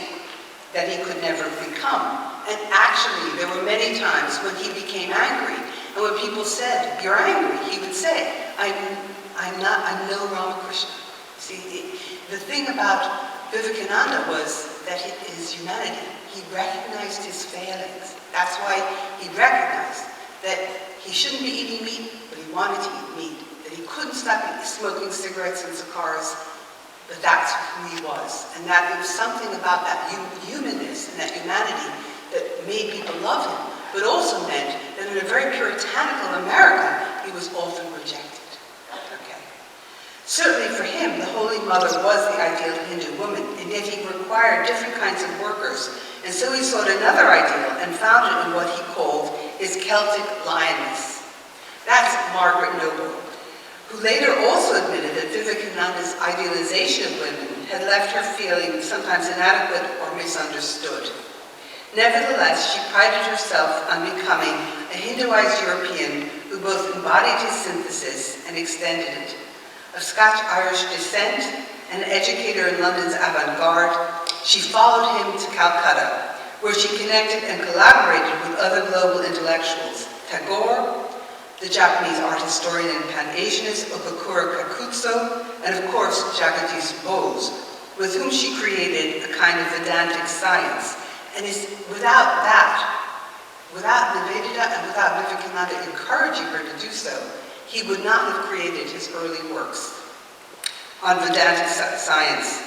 that he could never become. And actually, there were many times when he became angry. And when people said, you're angry, he would say, I'm no Ramakrishna. See, the thing about Vivekananda was that it is humanity. He recognized his failings. That's why he recognized that he shouldn't be eating meat, but he wanted to eat meat. That he couldn't stop smoking cigarettes and cigars, but that's who he was. And that there was something about that humanness and that humanity that made people love him, but also meant that in a very puritanical America, he was often rejected. Okay. Certainly for him, the Holy Mother was the ideal Hindu woman, and yet he required different kinds of workers. And so he sought another ideal and found it in what he called his Celtic lioness. That's Margaret Noble, who later also admitted that Vivekananda's idealization of women had left her feeling sometimes inadequate or misunderstood. Nevertheless, she prided herself on becoming a Hinduized European who both embodied his synthesis and extended it. Of Scotch-Irish descent and an educator in London's avant-garde, she followed him to Calcutta, where she connected and collaborated with other global intellectuals, Tagore, the Japanese art historian and Pan-Asianist Okakura Kakutsu, and of course Jagadish Bose, with whom she created a kind of Vedantic science. And without that, without Nivedita and without Vivekananda encouraging her to do so, he would not have created his early works on Vedantic science.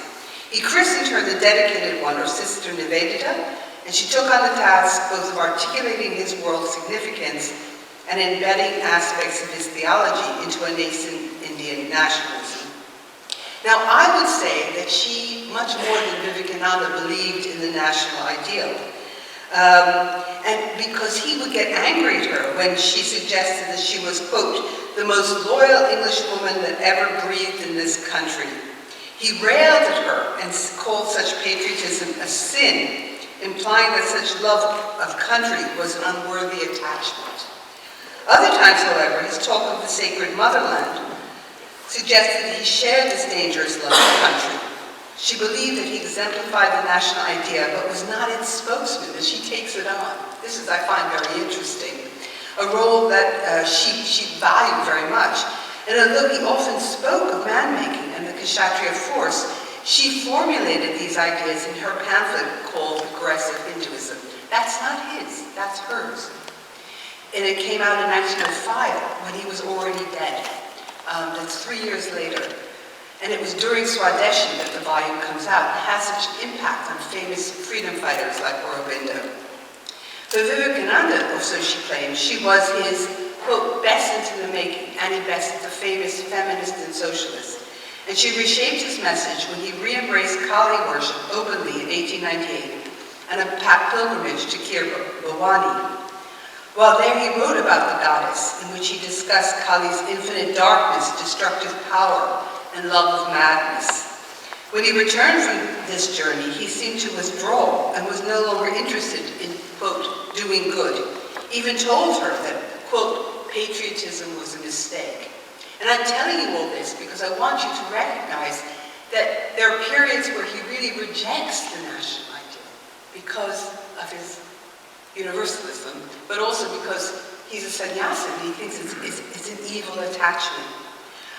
He christened her the dedicated one, or Sister Nivedita, and she took on the task both of articulating his world significance and embedding aspects of his theology into a nascent Indian nationalism. Now, I would say that she, much more than Vivekananda, believed in the national ideal. And because he would get angry at her when she suggested that she was, quote, the most loyal English woman that ever breathed in this country. He railed at her and called such patriotism a sin, implying that such love of country was an unworthy attachment. Other times, however, his talk of the sacred motherland suggested that he shared this dangerous love of country. She believed that he exemplified the national idea, but was not its spokesman, and she takes it on. This is, I find, very interesting. A role that she valued very much. And although he often spoke of man-making and the Kshatriya force, she formulated these ideas in her pamphlet called Aggressive Hinduism. That's not his, that's hers. And it came out in 1905 when he was already dead. That's 3 years later. And it was during Swadeshi that the volume comes out. It has such an impact on famous freedom fighters like Aurobindo. But Vivekananda, or so she claimed, she was his, quote, Besant in the making, Annie Besant, the famous feminist and socialist. And she reshaped his message when he re-embraced Kali worship openly in 1898 and a pilgrimage to Kir Bhavani. While there he wrote about the goddess, in which he discussed Kali's infinite darkness, destructive power, and love of madness. When he returned from this journey, he seemed to withdraw and was no longer interested in, quote, doing good. Even told her that, quote, patriotism was a mistake. And I'm telling you all this because I want you to recognize that there are periods where he really rejects the national ideal because of his universalism, but also because he's a sannyasi and he thinks it's an evil attachment.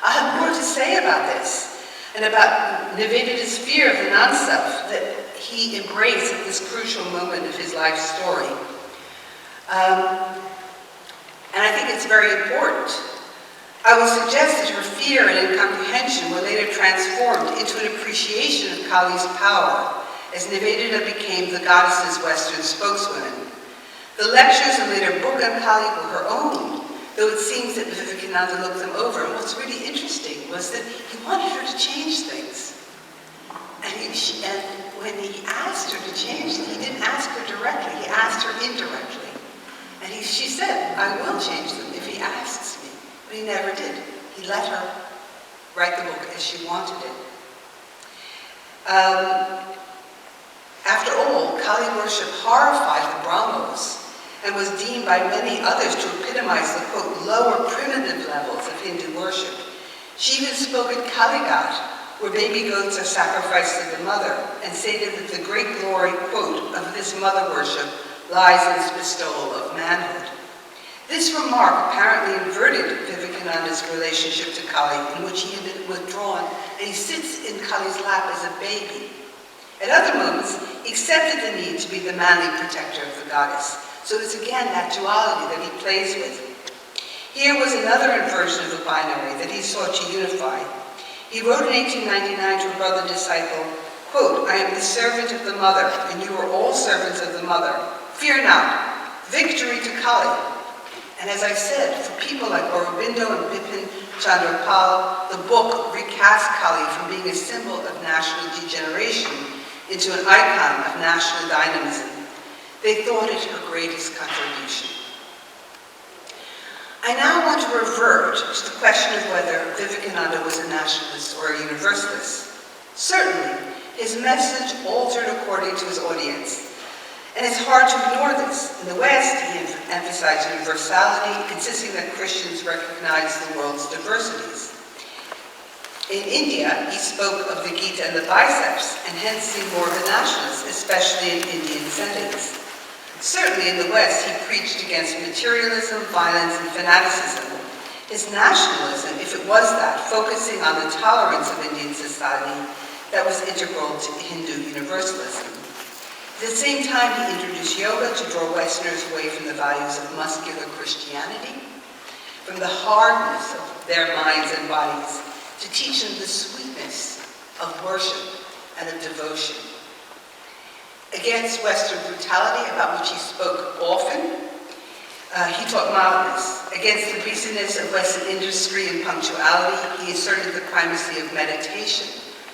I have more to say about this and about Nivedita's fear of the non-self that he embraced at this crucial moment of his life story. And I think it's very important. I will suggest that her fear and incomprehension were later transformed into an appreciation of Kali's power as Nivedita became the goddess's Western spokeswoman. The lectures and later book on Kali were her own, though it seems that Vivekananda looked them over. And what's really interesting was that he wanted her to change things. And when he asked her to change them, he didn't ask her directly, he asked her indirectly. And she said, I will change them if he asks me. But he never did. He let her write the book as she wanted it. After all, Kali worship horrified the Brahmos and was deemed by many others to epitomize the, quote, lower primitive levels of Hindu worship. She even spoke at Kaligat, where baby goats are sacrificed to the mother, and stated that the great glory, quote, of this mother worship lies in its bestowal of manhood. This remark apparently inverted Vivekananda's relationship to Kali, in which he had been withdrawn, and he sits in Kali's lap as a baby, At other moments, he accepted the need to be the manly protector of the goddess. So it's again that duality that he plays with. Here was another inversion of the binary that he sought to unify. He wrote in 1899 to a brother disciple, quote, "I am the servant of the mother, and you are all servants of the mother. Fear not, victory to Kali." And as I said, for people like Aurobindo and Bipin Chandra Pal, the book recast Kali from being a symbol of national degeneration into an icon of national dynamism. They thought it her greatest contribution. I now want to revert to the question of whether Vivekananda was a nationalist or a universalist. Certainly, his message altered according to his audience. And it's hard to ignore this. In the West, he emphasized universality, insisting that Christians recognize the world's diversities. In India, he spoke of the Gita and the biceps, and hence seemed more of a nationalist, especially in Indian settings. Certainly in the West, he preached against materialism, violence, and fanaticism. His nationalism, if it was that, focusing on the tolerance of Indian society, that was integral to Hindu universalism. At the same time, he introduced yoga to draw Westerners away from the values of muscular Christianity, from the hardness of their minds and bodies, to teach them the sweetness of worship and of devotion. Against Western brutality, about which he spoke often, he taught mildness. Against the busyness of Western industry and punctuality, he asserted the primacy of meditation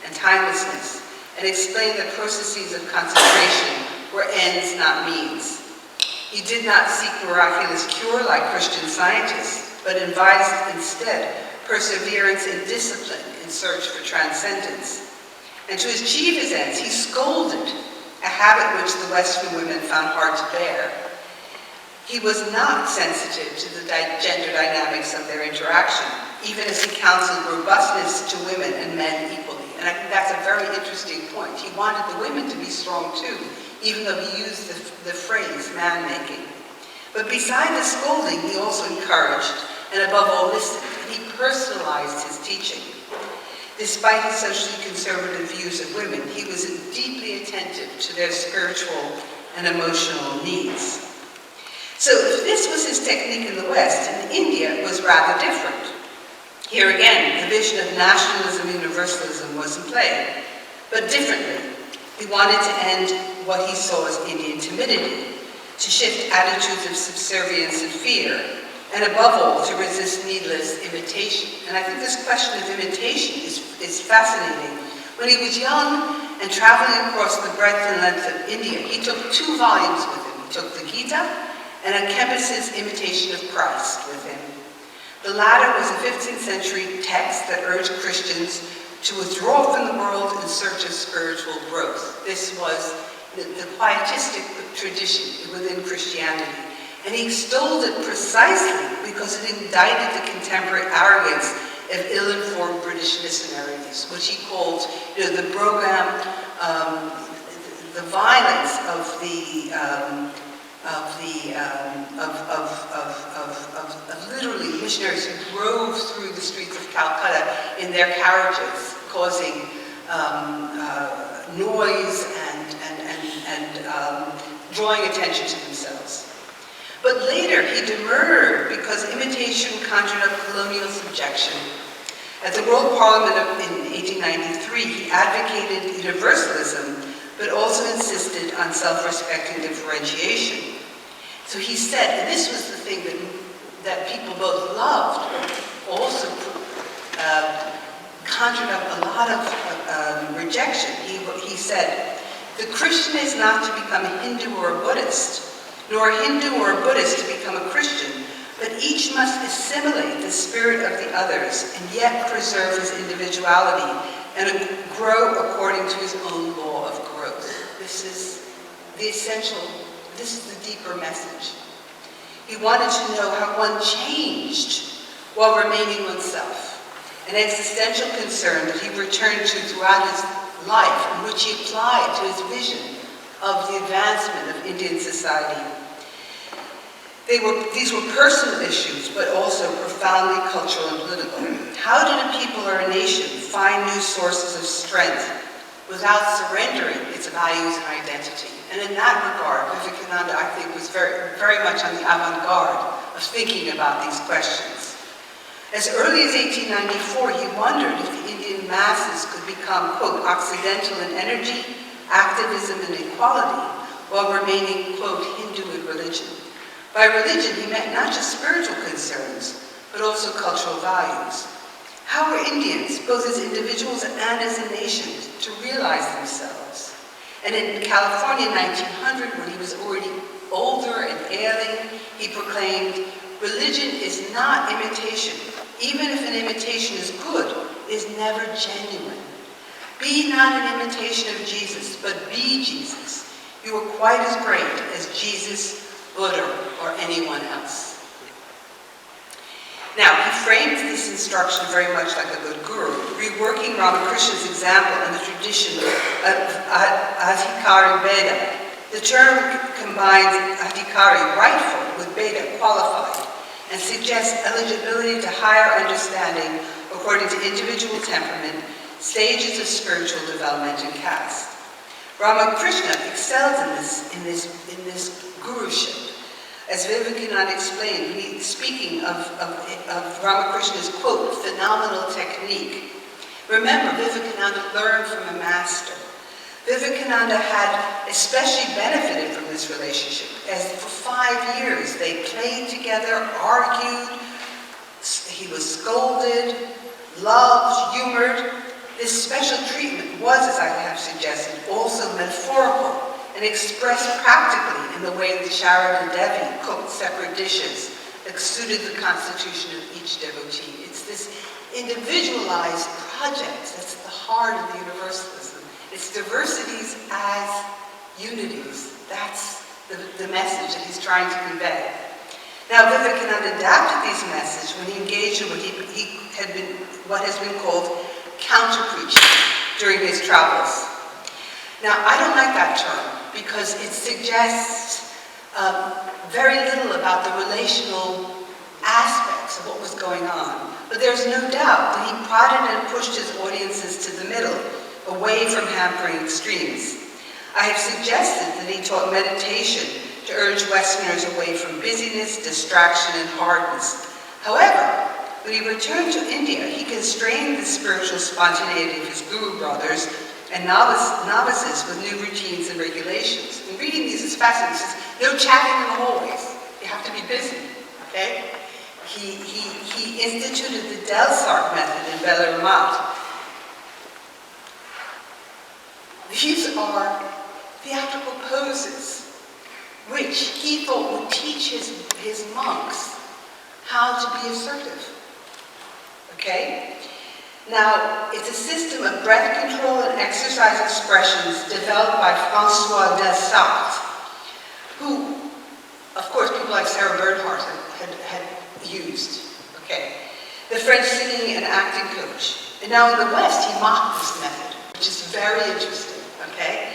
and timelessness, and explained that processes of concentration were ends, not means. He did not seek miraculous cure like Christian scientists, but advised instead perseverance and discipline in search for transcendence. And to achieve his ends, he scolded, a habit which the Western women found hard to bear. He was not sensitive to the gender dynamics of their interaction, even as he counseled robustness to women and men equally. And I think that's a very interesting point. He wanted the women to be strong too, even though he used the phrase man-making. But beside the scolding, he also encouraged, and above all listened, and he personalized his teaching. Despite his socially conservative views of women, he was deeply attentive to their spiritual and emotional needs. So if this was his technique in the West, in India it was rather different. Here again, the vision of nationalism and universalism was in play, but differently. He wanted to end what he saw as Indian timidity, to shift attitudes of subservience and fear, and above all, to resist needless imitation. And I think this question of imitation is fascinating. When he was young and traveling across the breadth and length of India, he took 2 volumes with him. He took the Gita and a Kempis' Imitation of Christ with him. The latter was a 15th century text that urged Christians to withdraw from the world in search of spiritual growth. This was the pietistic tradition within Christianity. And he extolled it precisely because it indicted the contemporary arrogance of ill-informed British missionaries, which he called, the program, the violence of literally missionaries who drove through the streets of Calcutta in their carriages, causing noise and drawing attention to themselves. But later he demurred because imitation conjured up colonial subjection. At the World Parliament in 1893, he advocated universalism, but also insisted on self-respecting differentiation. So he said, and this was the thing that people both loved, but also conjured up a lot of rejection. He said, the Christian is not to become a Hindu or a Buddhist, nor a Hindu or a Buddhist to become a Christian, but each must assimilate the spirit of the others and yet preserve his individuality and grow according to his own law of growth. This is the essential, this is the deeper message. He wanted to know how one changed while remaining oneself, an existential concern that he returned to throughout his life, and which he applied to his vision of the advancement of Indian society. These were personal issues, but also profoundly cultural and political. How did a people or a nation find new sources of strength without surrendering its values and identity. And in that regard, Vivekananda, I think, was very, very much on the avant-garde of thinking about these questions. As early as 1894, he wondered if the Indian masses could become, quote, Occidental in energy, activism, and equality, while remaining, quote, Hindu in religion. By religion, he meant not just spiritual concerns, but also cultural values. How were Indians, both as individuals and as a nation, to realize themselves? And in California in 1900, when he was already older and ailing, he proclaimed, religion is not imitation. Even if an imitation is good, it is never genuine. Be not an imitation of Jesus, but be Jesus. You are quite as great as Jesus, Buddha, or anyone else. Now, he framed this instruction very much like a good guru, reworking Ramakrishna's example in the tradition of Adhikari Veda. The term combines Adhikari, rightful, with Veda, qualified, and suggests eligibility to higher understanding according to individual temperament, stages of spiritual development, and caste. Ramakrishna excels in this guruship. As Vivekananda explained, speaking of Ramakrishna's, quote, phenomenal technique. Remember, Vivekananda learned from a master. Vivekananda had especially benefited from this relationship, as for 5 years they played together, argued, he was scolded, loved, humored. This special treatment was, as I have suggested, also metaphorical, and expressed practically in the way that Sharada Devi cooked separate dishes that suited the constitution of each devotee. It's this individualized project that's at the heart of the universalism. It's diversities as unities. That's the message that he's trying to convey. Now, Vivekananda adapted these messages when he engaged in what has been called counter-preaching during his travels. Now, I don't like that term because it suggests very little about the relational aspects of what was going on. But there's no doubt that he prodded and pushed his audiences to the middle, away from hampering extremes. I have suggested that he taught meditation to urge Westerners away from busyness, distraction, and hardness. However, when he returned to India, he constrained the spiritual spontaneity of his guru brothers and novices with new routines and regulations. And reading these is fascinating. It says, no chatting in the hallways. You have to be busy, okay? He instituted the Delsart method in Belo Ramat. These are theatrical poses, which he thought would teach his monks how to be assertive, okay? Now, it's a system of breath control and exercise expressions developed by François Delsart, who, of course, people like Sarah Bernhardt had used, okay? The French singing and acting coach. And now in the West, he mocked this method, which is very interesting, okay?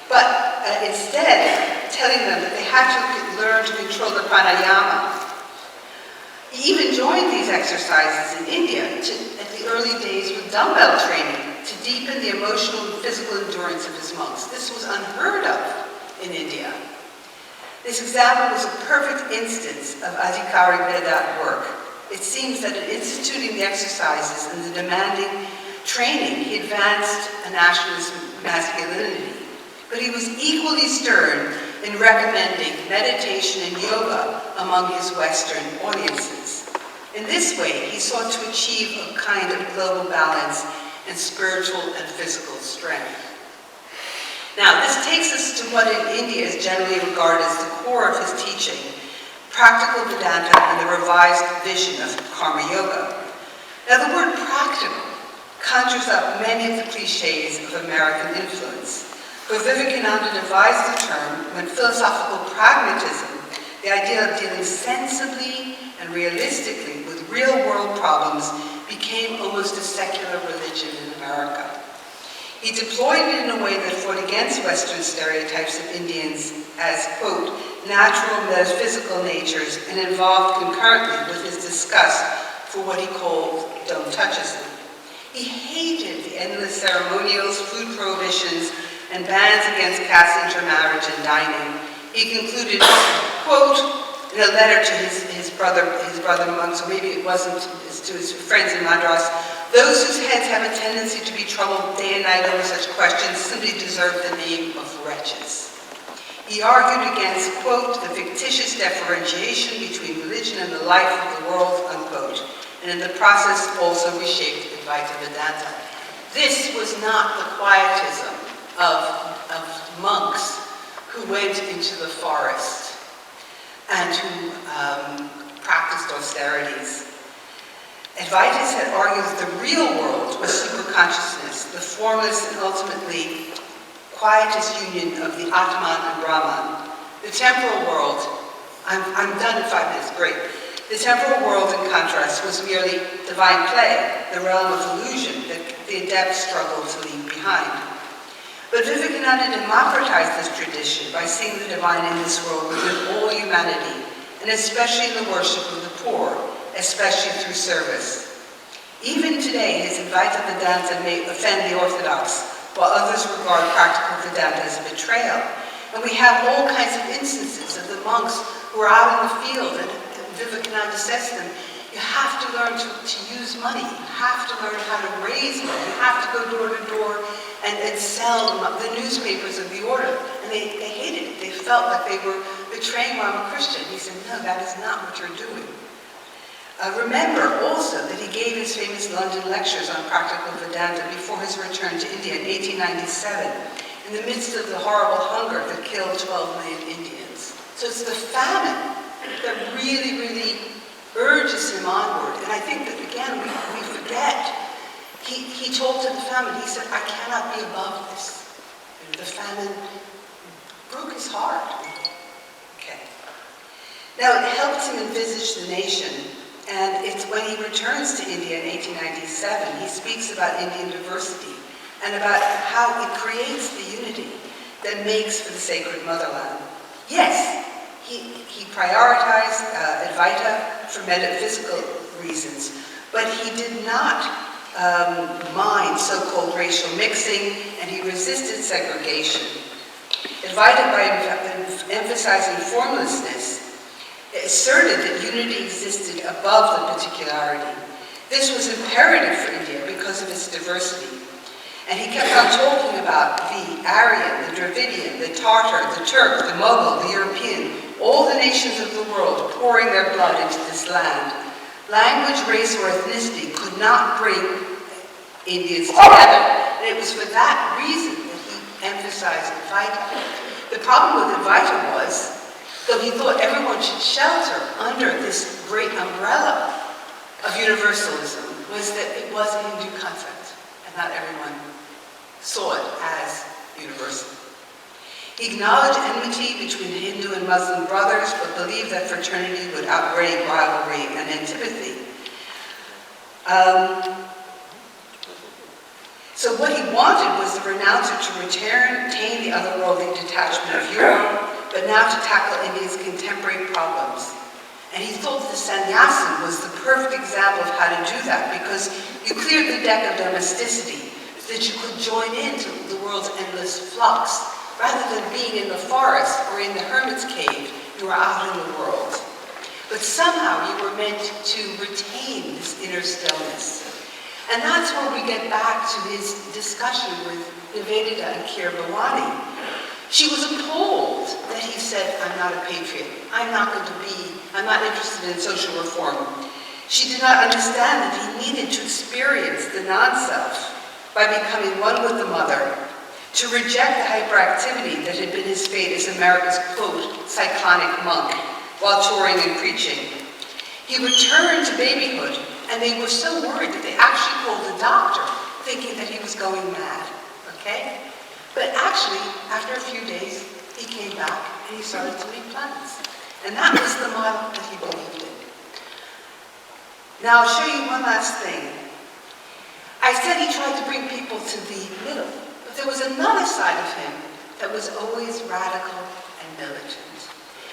But instead, telling them that they had to learn to control the pranayama. He even joined these exercises in India at the early days with dumbbell training to deepen the emotional and physical endurance of his monks. This was unheard of in India. This example was a perfect instance of Adhikari Veda work. It seems that in instituting the exercises and the demanding training, he advanced a nationalist masculinity. But he was equally stern in recommending meditation and yoga among his Western audiences. In this way, he sought to achieve a kind of global balance and spiritual and physical strength. Now, this takes us to what in India is generally regarded as the core of his teaching, practical Vedanta and the revised vision of Karma Yoga. Now, the word practical conjures up many of the cliches of American influence. But Vivekananda devised the term when philosophical pragmatism, the idea of dealing sensibly and realistically with real-world problems, became almost a secular religion in America. He deployed it in a way that fought against Western stereotypes of Indians as, quote, natural metaphysical natures, and involved concurrently with his disgust for what he called don't touchism. He hated the endless ceremonials, food prohibitions, and bans against caste intermarriage and dining. He concluded, quote, in a letter to his brother monks, or maybe it wasn't, to his friends in Madras, those whose heads have a tendency to be troubled day and night over such questions simply deserve the name of wretches. He argued against, quote, the fictitious differentiation between religion and the life of the world, unquote, and in the process also reshaped Advaita Vedanta. This was not the quietism of monks who went into the forest and who practiced austerities. Advaitas had argued that the real world was superconsciousness, the formless and ultimately quietist union of the Atman and Brahman. The temporal world, I'm done in 5 minutes, great. The temporal world, in contrast, was merely divine play, the realm of illusion that the adept struggled to leave behind. But Vivekananda democratized this tradition by seeing the divine in this world within all humanity, and especially in the worship of the poor, especially through service. Even today, his Advaita Vedanta may offend the orthodox, while others regard practical Vedanta as a betrayal. And we have all kinds of instances of the monks who are out in the field, and Vivekananda says to them, you have to learn to use money. You have to learn how to raise money. You have to go door to door and sell the newspapers of the order. And they hated it. They felt that they were betraying Ramakrishna. He said, no, that is not what you're doing. Remember also that he gave his famous London lectures on practical Vedanta before his return to India in 1897, in the midst of the horrible hunger that killed 12 million Indians. So it's the famine that really, really urges him onward. And I think that, again, we forget. He told to the famine, he said, I cannot be above this. And the famine broke his heart. Okay. Now, it helped him envisage the nation. And it's when he returns to India in 1897, he speaks about Indian diversity and about how it creates the unity that makes for the sacred motherland. Yes, he prioritized Advaita for metaphysical reasons, but he did not mind so-called racial mixing, and he resisted segregation. Advaita, by emphasizing formlessness, asserted that unity existed above the particularity. This was imperative for India because of its diversity. And he kept on talking about the Aryan, the Dravidian, the Tartar, the Turk, the Mughal, the European, all the nations of the world pouring their blood into this land. Language, race, or ethnicity could not bring Indians together. And it was for that reason that he emphasized Advaita. The problem with Advaita was, though he thought everyone should shelter under this great umbrella of universalism, was that it was a Hindu concept, and not everyone saw it as universal. He acknowledged enmity between Hindu and Muslim brothers, but believed that fraternity would outweigh rivalry and antipathy. So what he wanted was the renouncer to retain the otherworldly detachment of Europe, but now to tackle India's contemporary problems. And he thought the sannyasin was the perfect example of how to do that, because you cleared the deck of domesticity so that you could join into the world's endless flux. Rather than being in the forest or in the hermit's cave, you were out in the world. But somehow you were meant to retain this inner stillness. And that's where we get back to his discussion with Nivedita and Kir Bhawani. She was appalled that he said, I'm not a patriot. I'm not interested in social reform. She did not understand that he needed to experience the non-self by becoming one with the mother, to reject the hyperactivity that had been his fate as America's, quote, cyclonic monk while touring and preaching. He returned to babyhood, and they were so worried that they actually called the doctor, thinking that he was going mad, okay? But actually, after a few days, he came back and he started to make plans. And that was the model that he believed in. Now, I'll show you one last thing. I said he tried to bring people to the middle, but there was another side of him that was always radical and militant.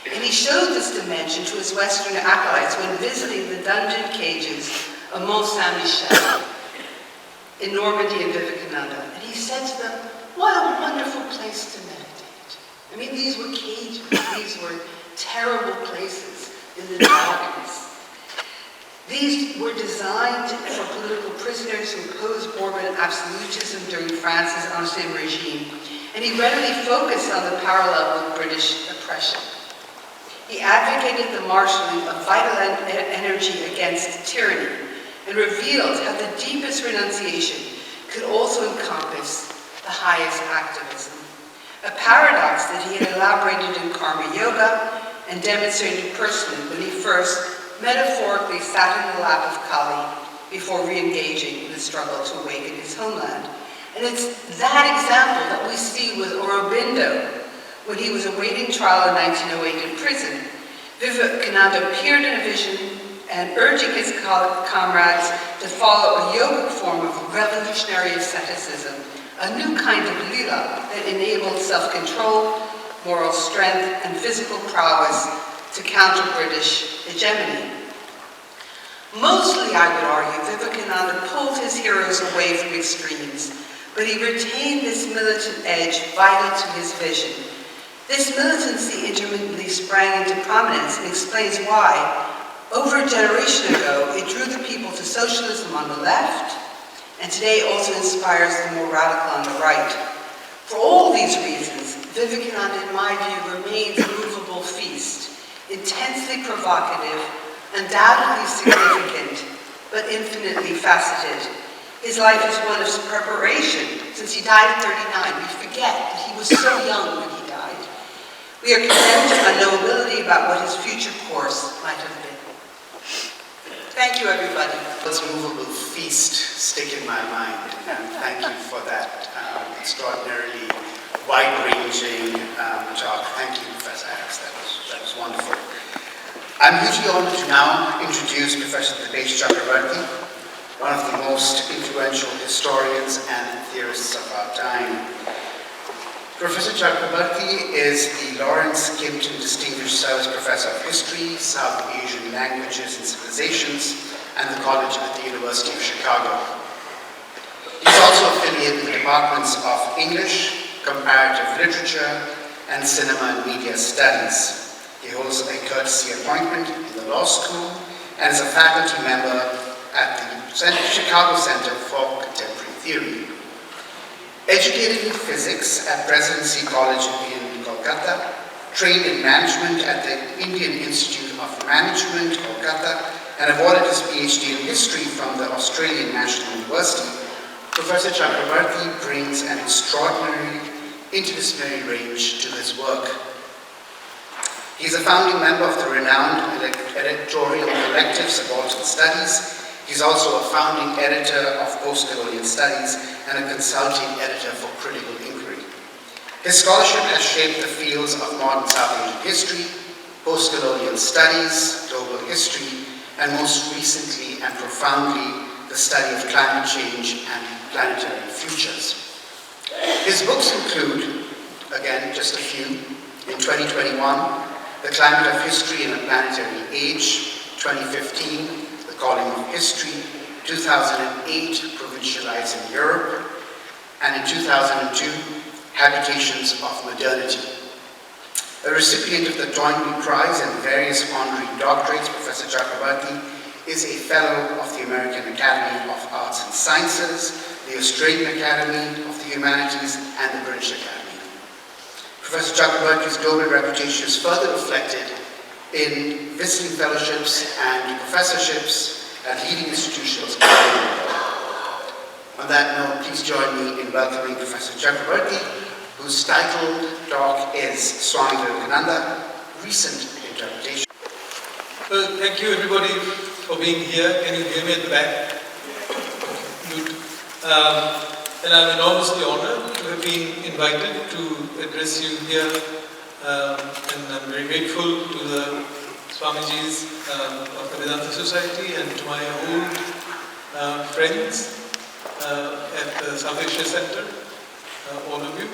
And he showed this dimension to his Western acolytes when visiting the dungeon cages of Mont Saint-Michel. in Normandy and Vivekananda, and he said to them, what a wonderful place to meditate. I mean, these were cages, these were terrible places in the darkness. These were designed for political prisoners who opposed Bourbon absolutism during France's Ancien regime, and he readily focused on the parallel with British oppression. He advocated the marshalling of vital energy against tyranny and revealed how the deepest renunciation could also encompass the highest activism, a paradox that he had elaborated in Karma Yoga and demonstrated personally when he first metaphorically sat in the lap of Kali before re-engaging in the struggle to awaken his homeland. And it's that example that we see with Aurobindo when he was awaiting trial in 1908 in prison. Vivekananda appeared in a vision and urging his comrades to follow a yogic form of revolutionary asceticism, a new kind of lila that enabled self-control, moral strength, and physical prowess to counter British hegemony. Mostly, I would argue, Vivekananda pulled his heroes away from extremes, but he retained this militant edge vital to his vision. This militancy intermittently sprang into prominence and explains why, over a generation ago, it drew the people to socialism on the left, and today also inspires the more radical on the right. For all these reasons, Vivekananda, in my view, remains a movable feast, intensely provocative, undoubtedly significant, but infinitely faceted. His life is one of preparation, since he died at 39. We forget that he was so young when he died. We are condemned to unknowability about what his future course might have been. Thank you, everybody. This movable feast stick in my mind, and thank you for that extraordinarily wide-ranging talk. Thank you, Professor Harris. That was wonderful. I'm hugely honored to now introduce Professor Dipesh Chakrabarty, one of the most influential historians and theorists of our time. Professor Chakrabarty is the Lawrence Kimpton Distinguished Service Professor of History, South Asian Languages and Civilizations, and the College at the University of Chicago. He's also affiliated with the departments of English, Comparative Literature, and Cinema and Media Studies. He holds a courtesy appointment in the law school and is a faculty member at the Chicago Center for Contemporary Theory. Educated in physics at Presidency College in Kolkata, trained in management at the Indian Institute of Management, Kolkata, and awarded his PhD in history from the Australian National University, Professor Chakrabarty brings an extraordinary interdisciplinary range to his work. He is a founding member of the renowned editorial collective Subaltern Studies. He's also a founding editor of Post-Colonial Studies and a consulting editor for Critical Inquiry. His scholarship has shaped the fields of modern South Asian history, post-colonial studies, global history, and most recently and profoundly, the study of climate change and planetary futures. His books include, again, just a few, in 2021, The Climate of History in a Planetary Age, 2015, The Calling of History, 2008, Provincializing Europe, and in 2002, Habitations of Modernity. A recipient of the Toynbee Prize and various honorary doctorates, Professor Chakrabarty is a Fellow of the American Academy of Arts and Sciences, the Australian Academy of the Humanities, and the British Academy. Professor Chakrabarty's global reputation is further reflected in visiting fellowships and professorships at leading institutions. On that note, please join me in welcoming Professor Chakrabarty, whose titled talk is Swami Vivekananda, Recent Interpretation. Well, thank you everybody for being here. Can you hear me at the back? Good. And I'm enormously honored to have been invited to address you here, and I'm very grateful to the Swamijis of the Vedanta Society and to my old friends at the South Asia Center, all of you,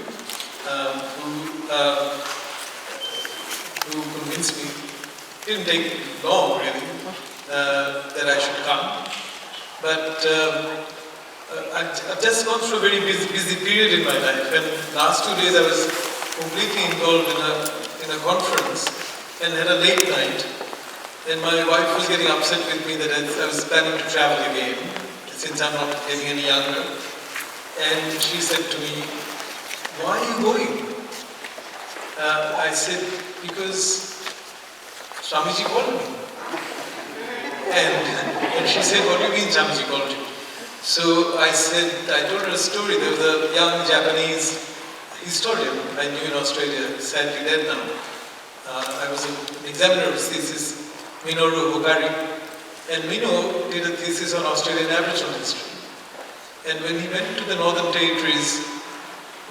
who convinced me. It didn't take long really that I should come, but I've just gone through a very busy period in my life, and last 2 days I was completely involved in a conference and had a late night. And my wife was getting upset with me that I was planning to travel again, since I'm not getting any younger. And she said to me, "Why are you going?" I said, "Because Swamiji called me." And she said, "What do you mean Swamiji called you?" So I told her a story. There was a young Japanese historian I knew in Australia, sadly dead now. I was an examiner of his thesis, Minoru Hokari. And Mino did a thesis on Australian Aboriginal history. And when he went to the Northern Territories,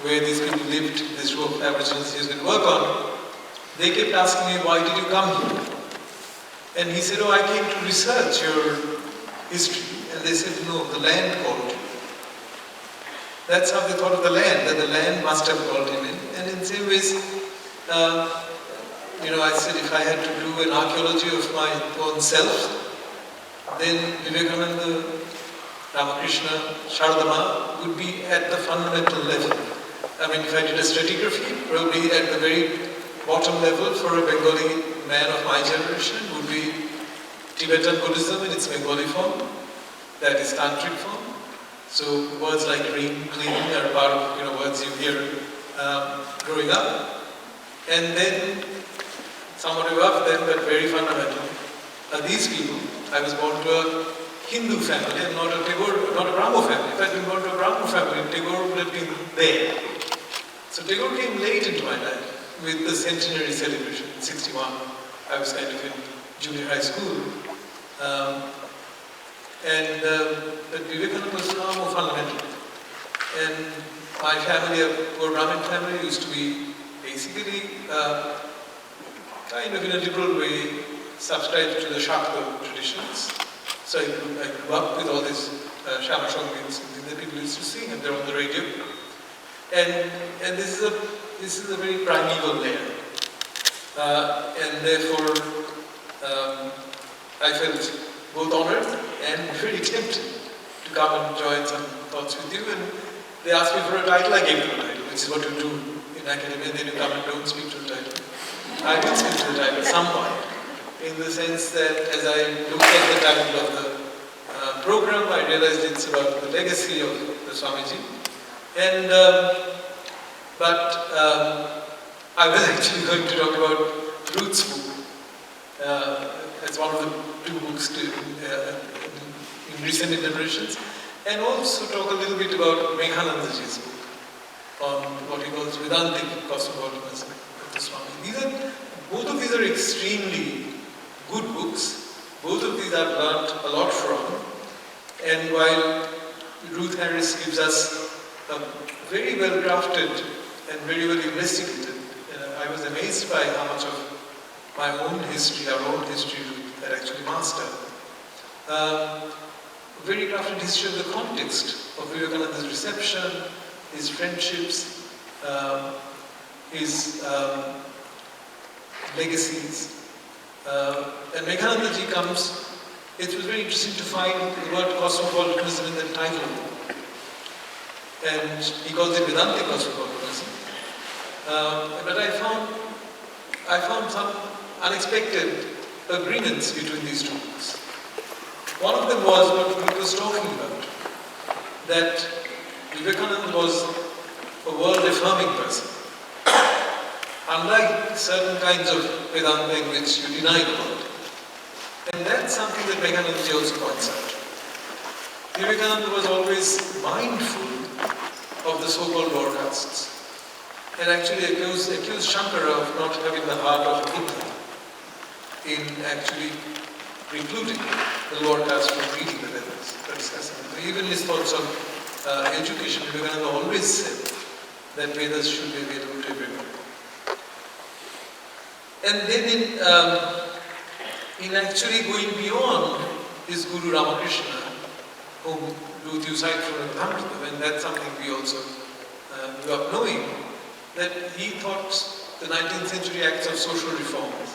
where these people lived, this group of Aboriginals he was going to work on, they kept asking me, "Why did you come here?" And he said, "Oh, I came to research your history." And they said, "No, the land called you." That's how they thought of the land, that the land must have called him in. And in the same ways, I said if I had to do an archaeology of my own self, then Vivekananda, Ramakrishna, Sharadama would be at the fundamental level. I mean, if I did a stratigraphy, probably at the very bottom level for a Bengali man of my generation would be Tibetan Buddhism in its Bengali form, that is tantric form. So words like green, clean are part of words you hear growing up. And then somewhat above them, but very fundamental, are these people. I was born to a Hindu family and not a Brahmo family. If I had been born to a Brahmo family, Tagore would have been there. So Tagore came late into my life with the centenary celebration in 61. I was kind of in junior high school. But Vivekananda was far more fundamental. And my family, a poor Brahmin family, used to be basically kind of in a liberal way subscribed to the Shakta traditions. So I grew up with all these Shama Shongins that people used to sing, and they're on the radio. And this is a very primeval layer. And therefore, I felt both honored and very tempted to come and join some thoughts with you. And they asked me for a title, I gave them a title, which is what you do in academia. Then you come and don't speak to the title. I will speak to the title somewhat, in the sense that as I looked at the title of the program, I realized it's about the legacy of the Swamiji. And I was actually going to talk about Ruth's book. It's one of the two books in recent iterations, and also talk a little bit about Vivekanandaji's book on what he calls Vedantic cosmopolitanism of the Swami. Both of these are extremely good books. Both of these I've learned a lot from. And while Ruth Harris gives us a very well crafted and very well investigated, I was amazed by how much of my own history, our own history, had actually mastered. Very crafted history of the context of Vivekananda's reception, his friendships, his legacies. And Vivekanandaji comes, it was very interesting to find the word cosmopolitanism in the title. And he calls it Vedanta cosmopolitanism. But I found some unexpected agreements between these two books. One of them was what Ruth was talking about, that Vivekananda was a world-affirming person. Unlike certain kinds of Vedanta in which you deny the world. And that's something that Vivekananda also points out. Vivekananda was always mindful of the so-called lower castes, and actually accused Shankara of not having the heart of Buddha in actually precluding the lower caste from reading the Vedas, for discussing them. Even his thoughts on education, Vivekananda always said that Vedas should be available to everyone. And then in actually going beyond his Guru Ramakrishna, whom Ruth you cite from Vedanta, and that's something we also grew up knowing, that he thought the 19th century acts of social reforms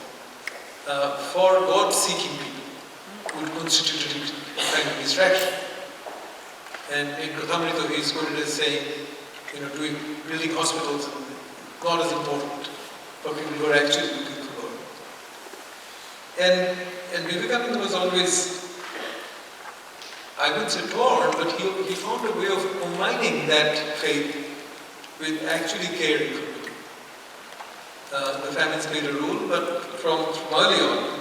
for God-seeking people would constitute a kind of distraction. And in Kathamrita he is quoted as saying, building hospitals, God is important for people who are actually looking for God. And Vivekananda was always, I wouldn't say torn, but he found a way of combining that faith with actually caring for people. The famines played a role, but from early on,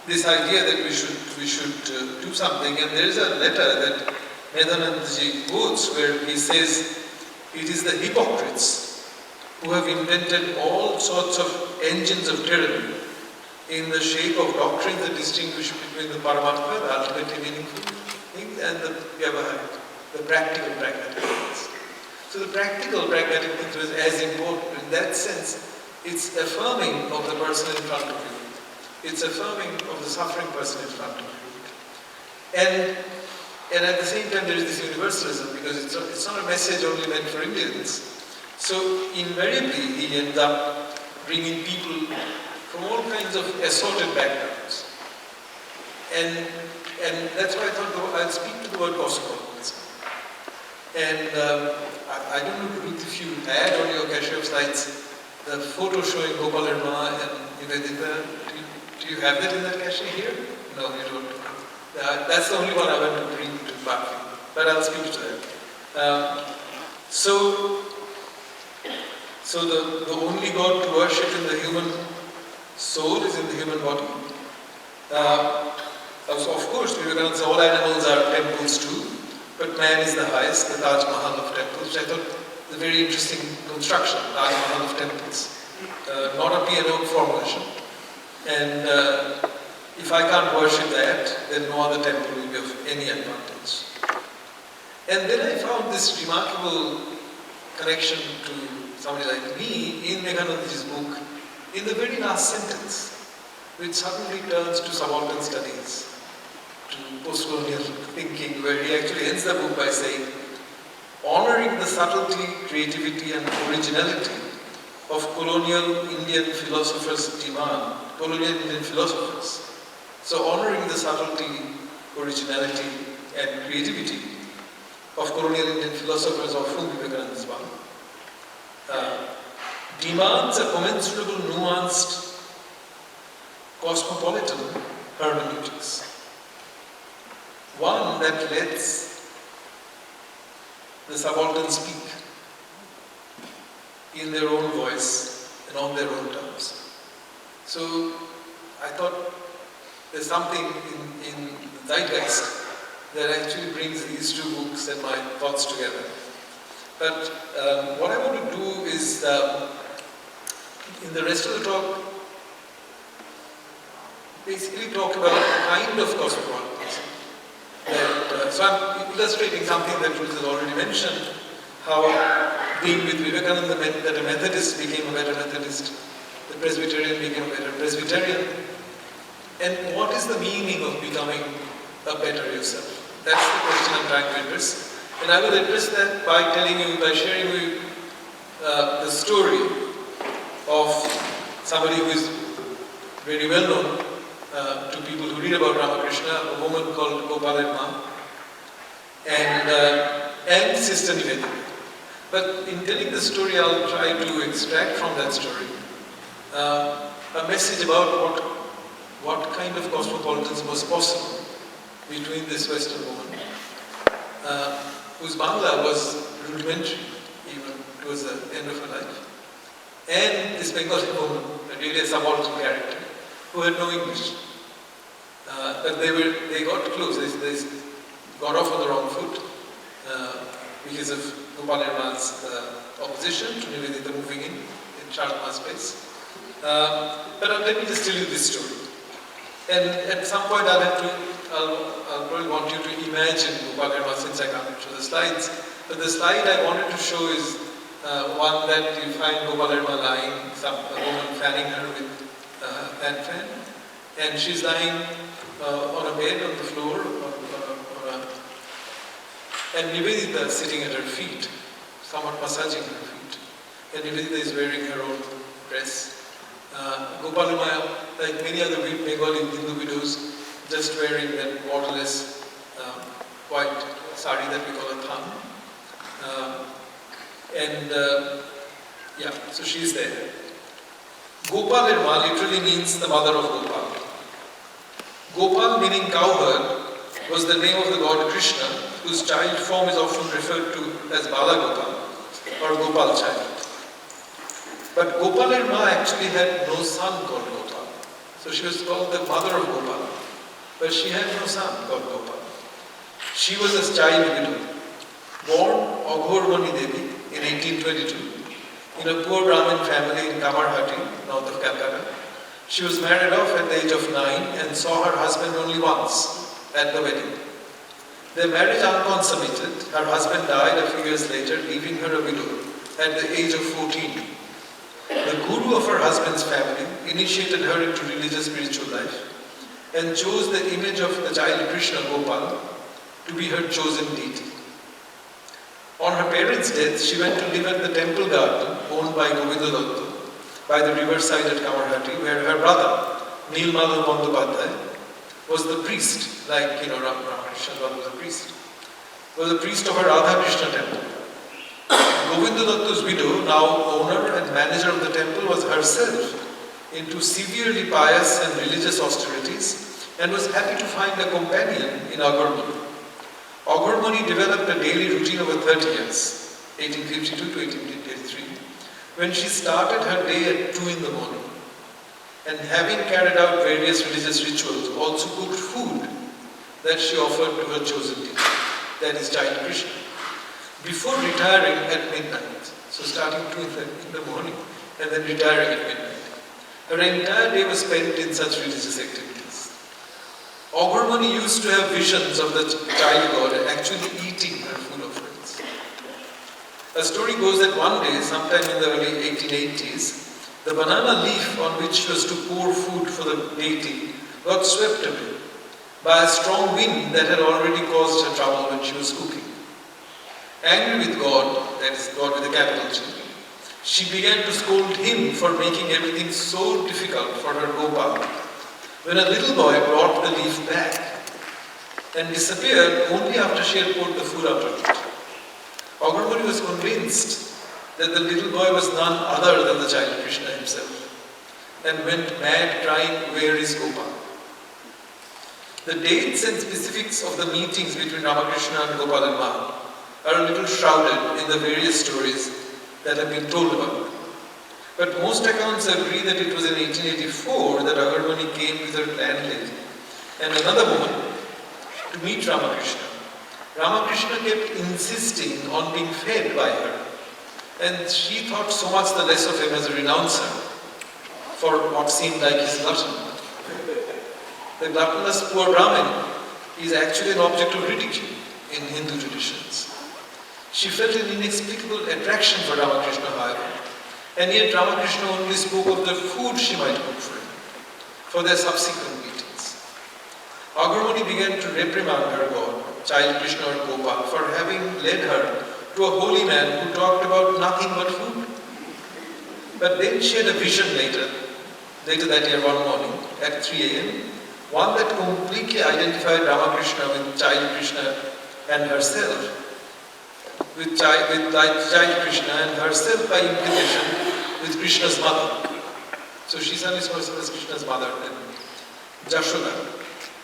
this idea that we should do something, and there is a letter that Vedanta quotes where he says, it is the hypocrites who have invented all sorts of engines of tyranny in the shape of doctrines that distinguish between the Paramatma, the ultimately meaningful thing, and the Vyavaharic, the practical pragmatic things. So the practical pragmatic thing was as important. In that sense, it's affirming of the person in front of you. It's affirming of the suffering person in front of you. And at the same time, there is this universalism, because it's not a message only meant for Indians. So invariably, he ends up bringing people from all kinds of assorted backgrounds. And that's why I thought I'll speak to the word cosmopolitanism. And I don't know, Ruth, if you had on your Cashew slides the photo showing Gopal Verma and Nivedita. Do you have that in that cache here? No, you don't. That's the only one I want to bring to Berkeley, but I'll speak to that. So the only God to worship in the human soul is in the human body. So of course, Vivekananda says all animals are temples too, but man is the highest, the Taj Mahal of temples, which I thought was a very interesting construction, Taj Mahal of temples. Not a piano formation. And if I can't worship that, then no other temple will be of any advantage. And then I found this remarkable connection to somebody like me in Vivekananda's book, in the very last sentence, which suddenly turns to subaltern studies, to post-colonial thinking, where he actually ends the book by saying, honoring the subtlety, creativity and originality of colonial Indian philosophers' demand, colonial Indian philosophers. So honoring the subtlety, originality and creativity of colonial Indian philosophers, of whom Vivekananda is one, demands a commensurable, nuanced, cosmopolitan hermeneutics. One that lets the subaltern speak in their own voice and on their own terms. So I thought there's something in the zeitgeist that actually brings these two books and my thoughts together. But what I want to do is, in the rest of the talk, basically talk about a kind of cosmopolitanism. So I'm illustrating something that Ruth has already mentioned, how being with Vivekananda meant that a Methodist became a better Methodist, the Presbyterian became a better Presbyterian. And what is the meaning of becoming a better yourself? That's the question I'm trying to address. And I will address that by sharing with you the story of somebody who is very well known to people who read about Ramakrishna, a woman called Gopal Verma, and Sister Nivedita. But in telling the story, I'll try to extract from that story a message about what kind of cosmopolitanism was possible between this Western woman, whose Bangla was rudimentary even towards the end of her life, and this Bengali woman, really a subaltern character, who had no English. But they got close, they got off on the wrong foot because of Gopal Verma's opposition to Nivedita moving in Charlemagne space. But let me just tell you this story. And at some point I'll probably want you to imagine Gopal Verma, since I can't show the slides. But the slide I wanted to show is one that you find Gopal Verma lying, a woman fanning her with hand fan. And she's lying on a bed on the floor, and Nivedita sitting at her feet, somewhat massaging her feet. And Nivedita is wearing her own dress. Gopal Verma, like many other Bengali Hindu widows, just wearing that borderless white sari that we call a thang. So she's there. Gopal Irma literally means the mother of Gopal. Gopal, meaning cowherd, was the name of the god Krishna, whose child form is often referred to as Bala Gopal or Gopal child. But Gopal Irma actually had no son called Gopal. So she was called the mother of Gopal. But she had no son called Gopal. She was a child widow, born Aghormani Devi in 1822 in a poor Brahmin family in Kamarhati, north of Calcutta. She was married off at the age of 9 and saw her husband only once at the wedding. Their marriage unconsummated, her husband died a few years later, leaving her a widow at the age of 14. The guru of her husband's family initiated her into religious spiritual life and chose the image of the child Krishna Gopal to be her chosen deity. On her parents' death, she went to live at the temple garden owned by Govinda by the riverside at Kamarhati, where her brother, Nilmadhav Bandyopadhyay, was the priest, like Ramakrishna was a priest. Was the priest of her Radha Krishna temple. Govinda Datta's widow, now owner and manager of the temple, was herself into severely pious and religious austerities and was happy to find a companion in Aghormani. Aghormani developed a daily routine over 30 years, 1852 to 1883, when she started her day at 2 in the morning and, having carried out various religious rituals, also cooked food that she offered to her chosen deity, that is child Krishna, before retiring at midnight. So starting 2 in the morning and then retiring at midnight. Her entire day was spent in such religious activities. Aghormani used to have visions of the child god actually eating her food offerings. A story goes that one day, sometime in the early 1880s, the banana leaf on which she was to pour food for the deity got swept away by a strong wind that had already caused her trouble when she was cooking. Angry with God, that is God with a capital G, she began to scold him for making everything so difficult for her Gopal, when a little boy brought the leaf back and disappeared only after she had poured the food out of it. Aghormani was convinced that the little boy was none other than the child Krishna himself and went mad crying, "Where is Gopal?" The dates and specifics of the meetings between Ramakrishna and Gopal Irma are a little shrouded in the various stories that have been told about. But most accounts agree that it was in 1884 that Aghormani came with her landlady and another woman to meet Ramakrishna. Ramakrishna kept insisting on being fed by her, and she thought so much the less of him as a renouncer for what seemed like his glutton. The gluttonous poor Brahmin is actually an object of ridicule in Hindu traditions. She felt an inexplicable attraction for Ramakrishna, however, and yet Ramakrishna only spoke of the food she might cook for him, for their subsequent meetings. Aghormani began to reprimand her god, child Krishna or Gopal, for having led her to a holy man who talked about nothing but food. But then she had a vision later that year one morning at 3 a.m., one that completely identified Ramakrishna with child Krishna and herself, with child Krishna and herself by implication with Krishna's mother. So she saw herself as Krishna's mother and Jashoda,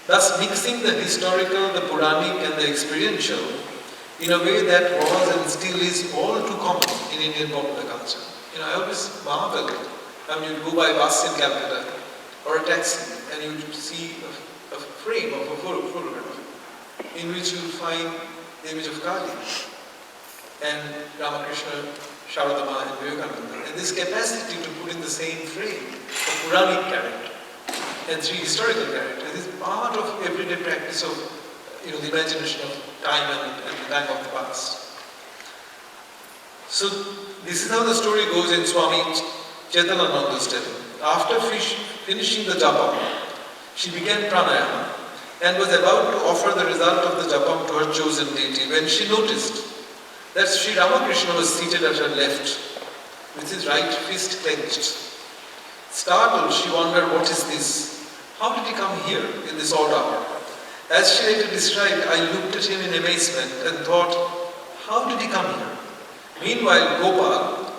thus mixing the historical, the Puranic and the experiential in a way that was and still is all too common in Indian popular culture. I always marvel when you go by bus in Calcutta or a taxi and you see a frame of a photograph in which you will find the image of Kali and Ramakrishna, Sharadama and Vivekananda. And this capacity to put in the same frame a Puranic character and 3 historical characters is part of everyday practice of the imagination of time and the time of the past. So this is how the story goes in Swami Chaitananda's temple. After finishing the japam, she began pranayama and was about to offer the result of the japam to her chosen deity when she noticed that Sri Ramakrishna was seated at her left with his right fist clenched. Startled, she wondered, what is this? How did he come here in this odd hour? As she later described, I looked at him in amazement and thought, how did he come here? Meanwhile, Gopal,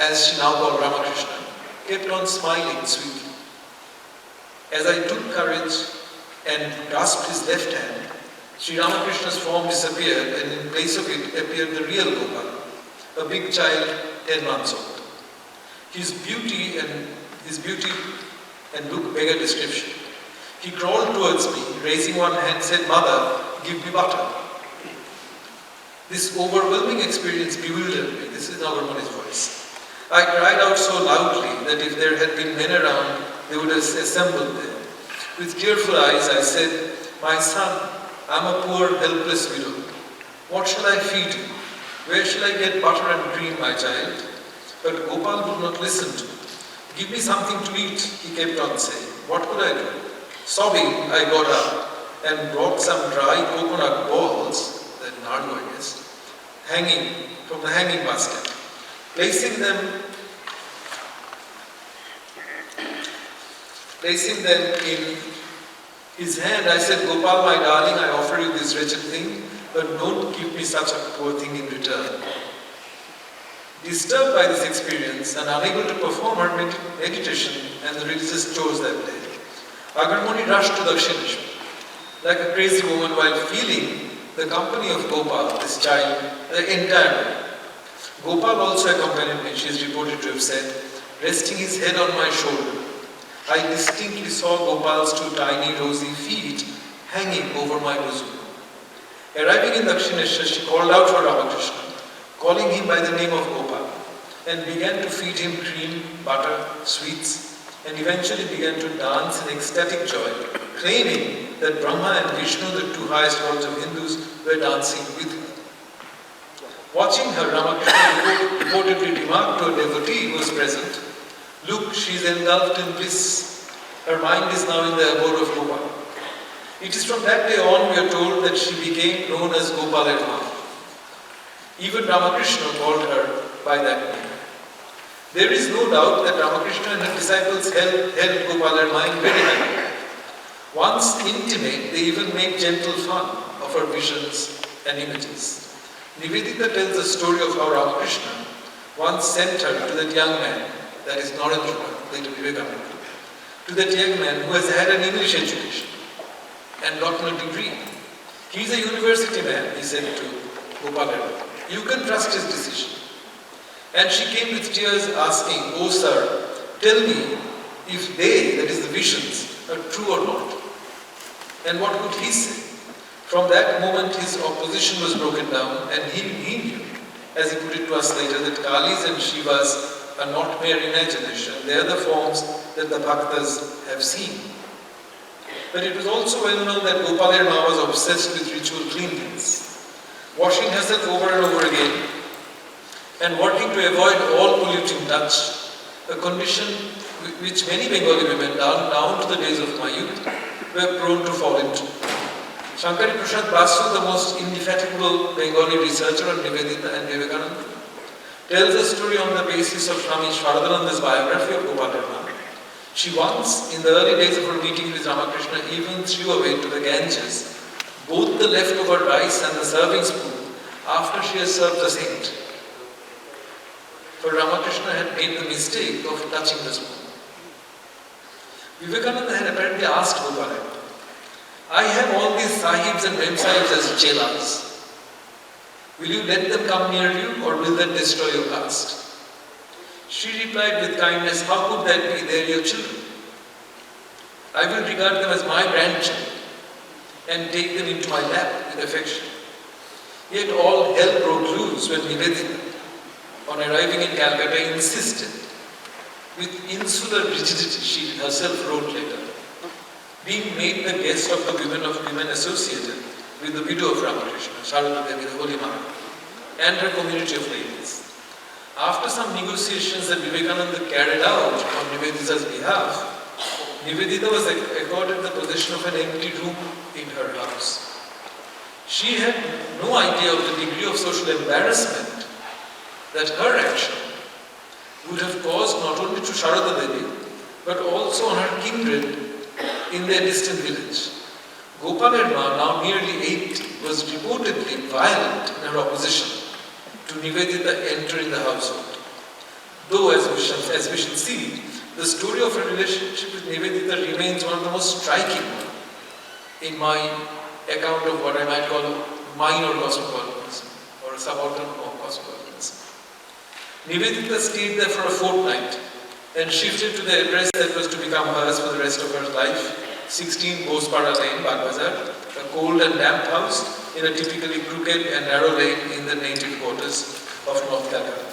as she now called Ramakrishna, kept on smiling sweetly. As I took courage and grasped his left hand, Sri Ramakrishna's form disappeared and in place of it appeared the real Gopal, a big child 10 months old. His beauty and look beg a description. He crawled towards me, raising one hand, said, "Mother, give me butter." This overwhelming experience bewildered me. This is Nagarmuni's voice. I cried out so loudly that if there had been men around, they would have assembled there. With tearful eyes, I said, "My son, I'm a poor, helpless widow. What shall I feed you? Where shall I get butter and cream, my child?" But Gopal would not listen to me. "Give me something to eat," he kept on saying. What could I do? Sobbing, I got up and brought some dry coconut balls, that nardu, I guess, hanging from the hanging basket. Placing them in his hand, I said, "Gopal, my darling, I offer you this wretched thing, but don't give me such a poor thing in return." Disturbed by this experience and unable to perform her meditation and the religious chores that day, Nagarmuni rushed to Dakshineshwar like a crazy woman while feeling the company of Gopal, this child, the entire day. Gopal also accompanied me, she is reported to have said, resting his head on my shoulder. I distinctly saw Gopal's two tiny rosy feet hanging over my bosom. Arriving in Dakshineshwar, she called out for Ramakrishna, calling him by the name of Gopal, and began to feed him cream, butter, sweets, and eventually began to dance in ecstatic joy, claiming that Brahma and Vishnu, the two highest gods of Hindus, were dancing with her. Watching her, Ramakrishna reportedly remarked to a devotee who was present, "Look, she is engulfed in bliss. Her mind is now in the abode of Gopal." It is from that day on, we are told, that she became known as Gopalar Ma. Even Ramakrishna called her by that name. There is no doubt that Ramakrishna and her disciples held Gopalar Ma in very high regard. Once intimate, they even made gentle fun of her visions and images. Nivedita tells the story of how Ramakrishna once sent her to that young man, that is Narendra, later Vivekananda, to that young man who has had an English education and gotten a degree. He is a university man, he said to Gopalar. You can trust his decision. And she came with tears asking, "Oh sir, tell me if they, that is the visions, are true or not." And what could he say? From that moment his opposition was broken down, and he knew, as he put it to us later, that Kalis and Shivas are not mere imagination. They are the forms that the Bhaktas have seen. But it was also well known that Gopalar Ma was obsessed with ritual cleanliness, washing herself over and over again, and working to avoid all polluting touch, a condition which many Bengali women down to the days of my youth were prone to fall into. Shankari Prasad Basu, the most indefatigable Bengali researcher on Nivedita and Vivekananda, tells a story on the basis of Swami Sharadananda's biography of Gopalar Ma. She once, in the early days of her meeting with Ramakrishna, even threw away to the Ganges both the leftover rice and the serving spoon after she had served the saint. For Ramakrishna had made the mistake of touching the spoon. Vivekananda had apparently asked Gopalar, "I have all these sahibs and mem sahibs as chelas. Will you let them come near you, or will that destroy your caste?" She replied with kindness, "How could that be? They are your children. I will regard them as my grandchildren and take them into my lap with affection." Yet all hell broke loose when Nivedita, on arriving in Calcutta, insisted, with insular rigidity, she herself wrote later, being made the guest of the women associated with the widow of Ramakrishna, Sharada Devi, the Holy Mother, and her community of ladies. After some negotiations that Vivekananda carried out on Nivedita's behalf, Nivedita was accorded the possession of an empty room in her house. She had no idea of the degree of social embarrassment that her action would have caused not only to Sharada Devi, but also on her kindred in their distant village. Gopalarma, now nearly 80, was reportedly violent in her opposition to Nivedita entering the household. Though, as we shall see, the story of her relationship with Nivedita remains one of the most striking in my account of what I might call minor cosmopolitanism or subaltern cosmopolitanism. Nivedita stayed there for a fortnight and shifted to the address that was to become hers for the rest of her life, 16 Bospara Lane, Bagbazar, a cold and damp house in a typically crooked and narrow lane in the native quarters of North Calcutta.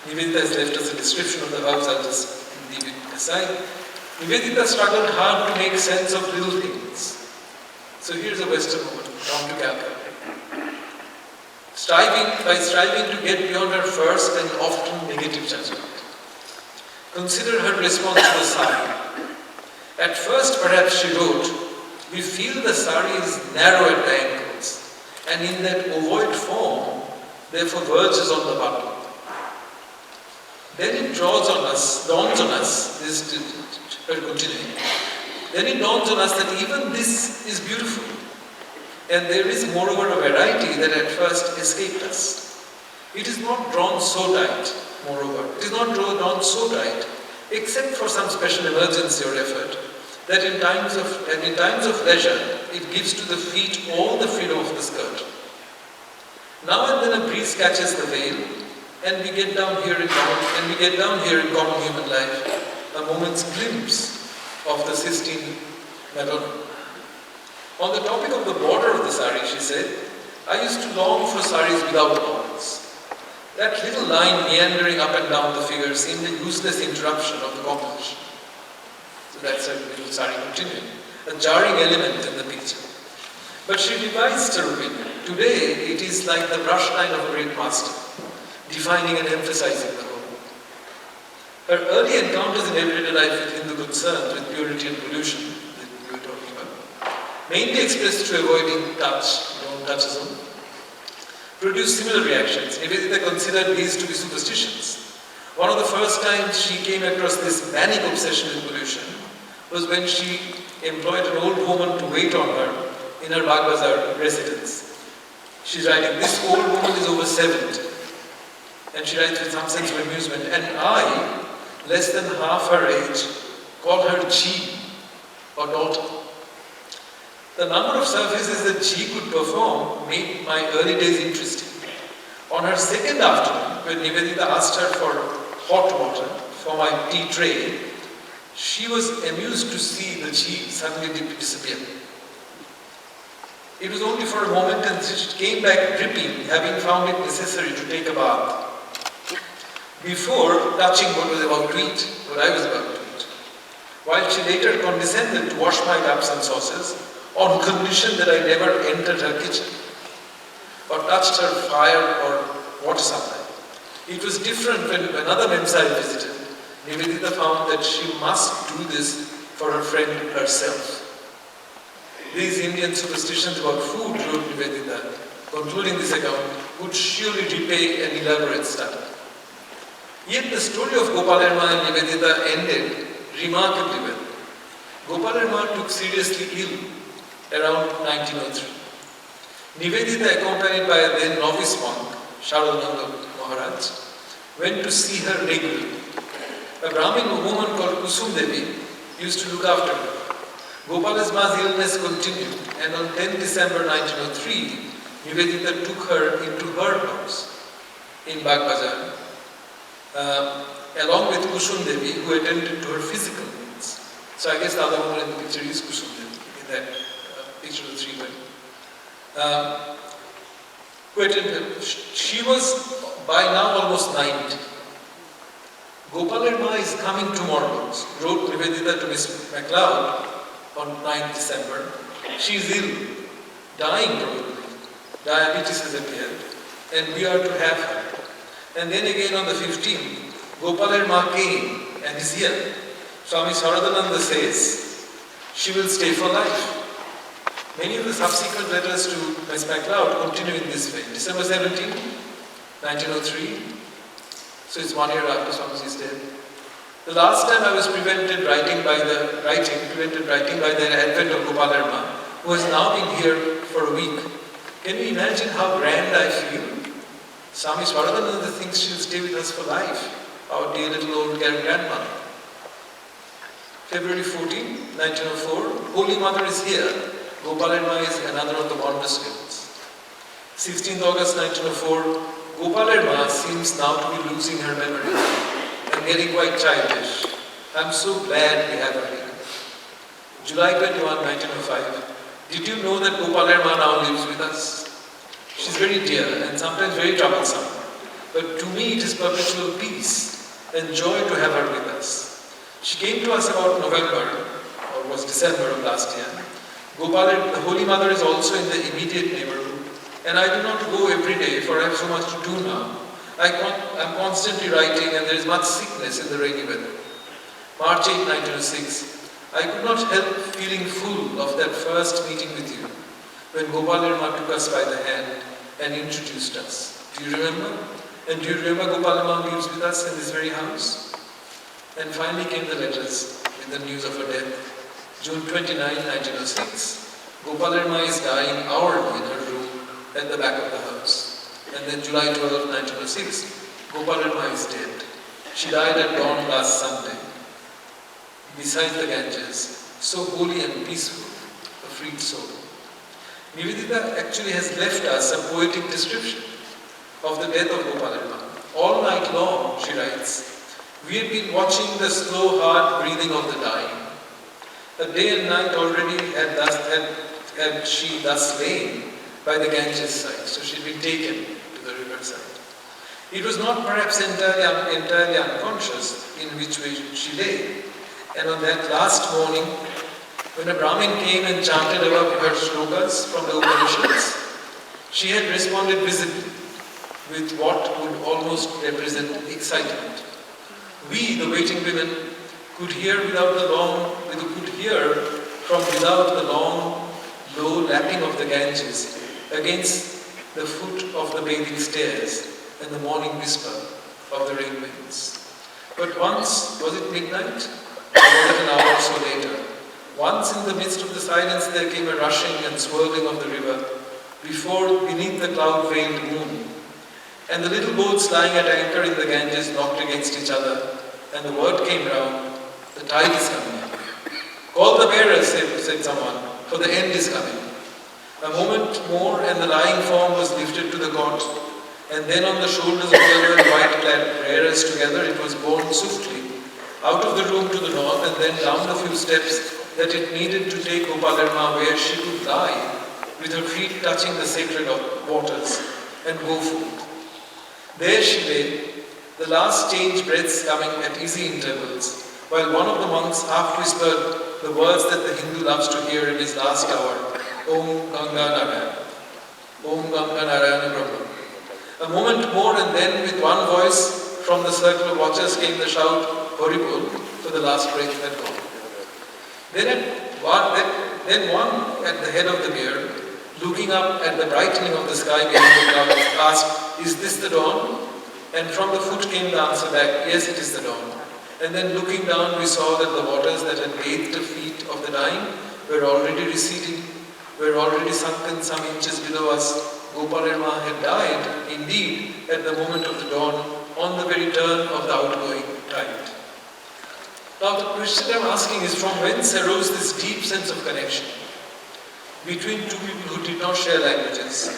Nivedita has left us a description of the house, I'll just leave it aside. Nivedita struggled hard to make sense of little things. So here's a Western woman, down to Calcutta. Striving to get beyond her first and often negative judgment. Consider her response to the sari. At first, perhaps she wrote, we feel the sari is narrow at the ankles, and in that ovoid form, therefore verges on the bottom. Then it dawns on us, then it dawns on us that even this is beautiful. And there is moreover a variety that at first escaped us. It is not drawn so tight, moreover. It is not drawn so tight, except for some special emergency or effort, that in times of leisure, it gives to the feet all the freedom of the skirt. Now and then a breeze catches the veil, and we get down here in common human life, a moment's glimpse of the Sistine Madonna. On the topic of the border of the sari, she said, I used to long for saris without borders. That little line meandering up and down the figure seemed a useless interruption of the composition. So that's a little sari continuing, a jarring element in the picture. But she revised her opinion. Today, it is like the brush line of a great master, defining and emphasizing the whole. Her early encounters in everyday life with Hindu concerns, with purity and pollution, that we were talking about, mainly expressed through avoiding touchism, produced similar reactions. Nivedita considered these to be superstitions. One of the first times she came across this manic obsession with pollution was when she employed an old woman to wait on her in her Bagbazar residence. She's writing, this old woman is over 70. And she writes with some sense of amusement, and I, less than half her age, call her Chi, or daughter. The number of services that Chi could perform made my early days interesting. On her second afternoon, when Nivedita asked her for hot water for my tea tray, she was amused to see the Chi suddenly disappear. It was only for a moment, and she came back dripping, having found it necessary to take a bath, before touching what I was about to eat. While she later condescended to wash my cups and saucers, on condition that I never entered her kitchen, or touched her fire or water supply. It was different when another memsai visited. Nivedita found that she must do this for her friend herself. These Indian superstitions about food, wrote Nivedita, concluding this account, would surely repay an elaborate study. Yet the story of Gopalarma and Nivedita ended remarkably well. Gopalarma took seriously ill around 1903. Nivedita, accompanied by a then novice monk, Sharananda Maharaj, went to see her regularly. A Brahmin woman called Kusum Devi used to look after her. Gopalarma's illness continued, and on 10 December 1903, Nivedita took her into her house in Bagbazar, along with Kusum Devi, who attended to her physical needs. So I guess the other woman in the picture is Kusum Devi, in that picture of the three women. Who attended. She was by now almost 90. Gopalarma is coming tomorrow, wrote Nivedita to Miss MacLeod on 9th December. She is ill, dying probably. Diabetes has appeared, and we are to have her. And then again on the 15th, Gopalarma came and is here. Swami Saradananda says, she will stay for life. Many of the subsequent letters to Miss MacLeod continue in this way. December 17, 1903, so it's 1 year after Swamiji's death. The last time I was prevented writing by the advent of Gopalarma, who has now been here for a week. Can you imagine how grand I feel? Swami Swaradananda thinks she'll stay with us for life, our dear little old grandmother. February 14, 1904, Holy Mother is here. Gopalarma is another of the wondrous hymns. 16th August 1904, Gopalarma seems now to be losing her memory and getting quite childish. I'm so glad we have her here. July 21, 1905, did you know that Gopalarma now lives with us? She's very dear and sometimes very troublesome, but to me it is perpetual peace and joy to have her with us. She came to us about November, or was December of last year. The Holy Mother is also in the immediate neighborhood, and I do not go every day, for I have so much to do now. I'm constantly writing, and there is much sickness in the rainy weather. March 8, 1906, I could not help feeling full of that first meeting with you, when Gopalarma took us by the hand and introduced us. Do you remember? And do you remember Gopalarma lives with us in this very house? And finally came the letters with the news of her death. June 29, 1906, Gopalarma is dying hourly in her room at the back of the house. And then July 12, 1906, Gopalarma is dead. She died at dawn last Sunday, beside the Ganges, so holy and peaceful, a freed soul. Nivedita actually has left us a poetic description of the death of Gopalarma. All night long, she writes, we had been watching the slow, hard breathing of the dying. A day and night already had she thus lain by the Ganges side, so she had been taken to the riverside. It was not perhaps entirely unconscious in which way she lay. And on that last morning, when a Brahmin came and chanted above her shlokas from the Upanishads, she had responded visibly with what would almost represent excitement. We, the waiting women, could hear from without the long, low lapping of the Ganges against the foot of the bathing stairs and the morning whisper of the rain winds. But once, was it midnight? Or was it an hour or so later? Once in the midst of the silence there came a rushing and swirling of the river beneath the cloud-veiled moon. And the little boats lying at anchor in the Ganges knocked against each other, and the word came round, the tide is coming. Call the bearers, said someone, for the end is coming. A moment more and the lying form was lifted to the cot, and then on the shoulders of yellow and white-clad bearers together it was borne swiftly out of the room to the north and then down the few steps that it needed to take Gopalarma where she could lie, with her feet touching the sacred waters, and go forth. There she lay, the last change breaths coming at easy intervals, while one of the monks half whispered the words that the Hindu loves to hear in his last hour, Om Ganga Narayana, Om Ganga Narayana Brahma. A moment more and then with one voice from the circle of watchers came the shout, Horibol, for the last breath had gone. Then one at the head of the bier, looking up at the brightening of the sky behind the clouds, asked, is this the dawn? And from the foot came the answer back, yes, it is the dawn. And then looking down, we saw that the waters that had bathed the feet of the dying were already receding, were already sunken some inches below us. Gopalarma had died, indeed, at the moment of the dawn, on the very turn of the outgoing tide. Now the question I'm asking is, from whence arose this deep sense of connection between two people who did not share languages,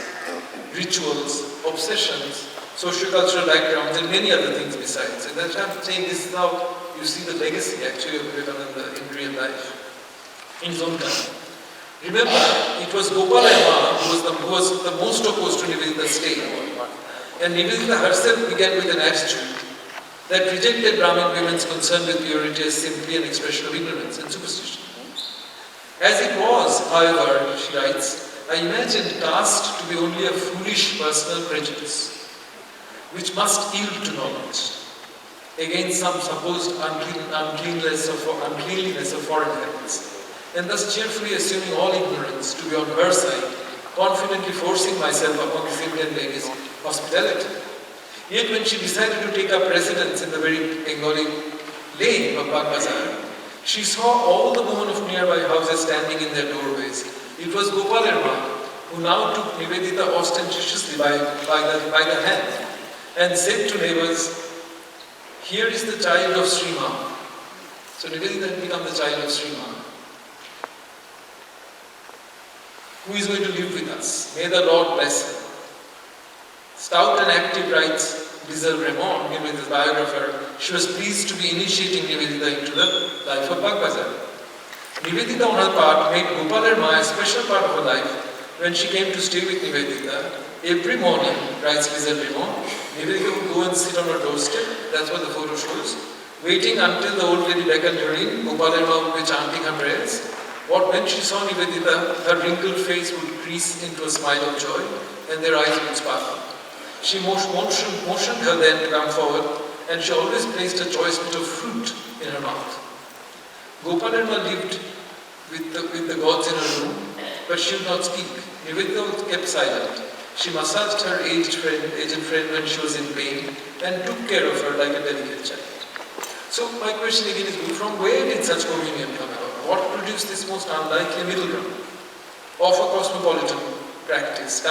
rituals, obsessions, socio-cultural backgrounds, and many other things besides. And that's why I'm saying this is how you see the legacy actually of Vivekananda in real life, in his own time. Remember, it was Gopalarma who was the most opposed to Nivedita's stay. And Nivedita herself began with an attitude that rejected Brahmin women's concern with purity as simply an expression of ignorance and superstition. As it was, however, she writes, I imagined caste to be only a foolish personal prejudice, which must yield to knowledge against some supposed uncleanliness of foreign habits, and thus cheerfully assuming all ignorance to be on her side, confidently forcing myself upon this Indian lady's hospitality. Yet when she decided to take up residence in the very Bengali lane of Bagh she saw all the women of nearby houses standing in their doorways. It was Gopalarma who now took Nivedita ostentatiously by the hand and said to neighbors, "Here is the child of Sri Ma." So Nivedita had become the child of Sri Ma, who is going to live with us. May the Lord bless her. Stout and active, writes Lizel Raymond, Nivedita's biographer, she was pleased to be initiating Nivedita into the life of Bagh. Nivedita on her part made Gopalarma a special part of her life when she came to stay with Nivedita. Every morning, writes Lizel Raymond, Nivedita would go and sit on her doorstep, that's what the photo shows, waiting until the old lady beckoned her in. Gopalarma would be chanting her prayers. When she saw Nivedita, her wrinkled face would crease into a smile of joy and their eyes would sparkle. She motioned her then to come forward, and she always placed a choice bit of fruit in her mouth. Gopalarma lived with the gods in her room, but she would not speak. Nivedita kept silent. She massaged her aged friend when she was in pain and took care of her like a delicate child. So my question again is, from where did such communion come about? What produced this most unlikely middle ground of a cosmopolitan practice,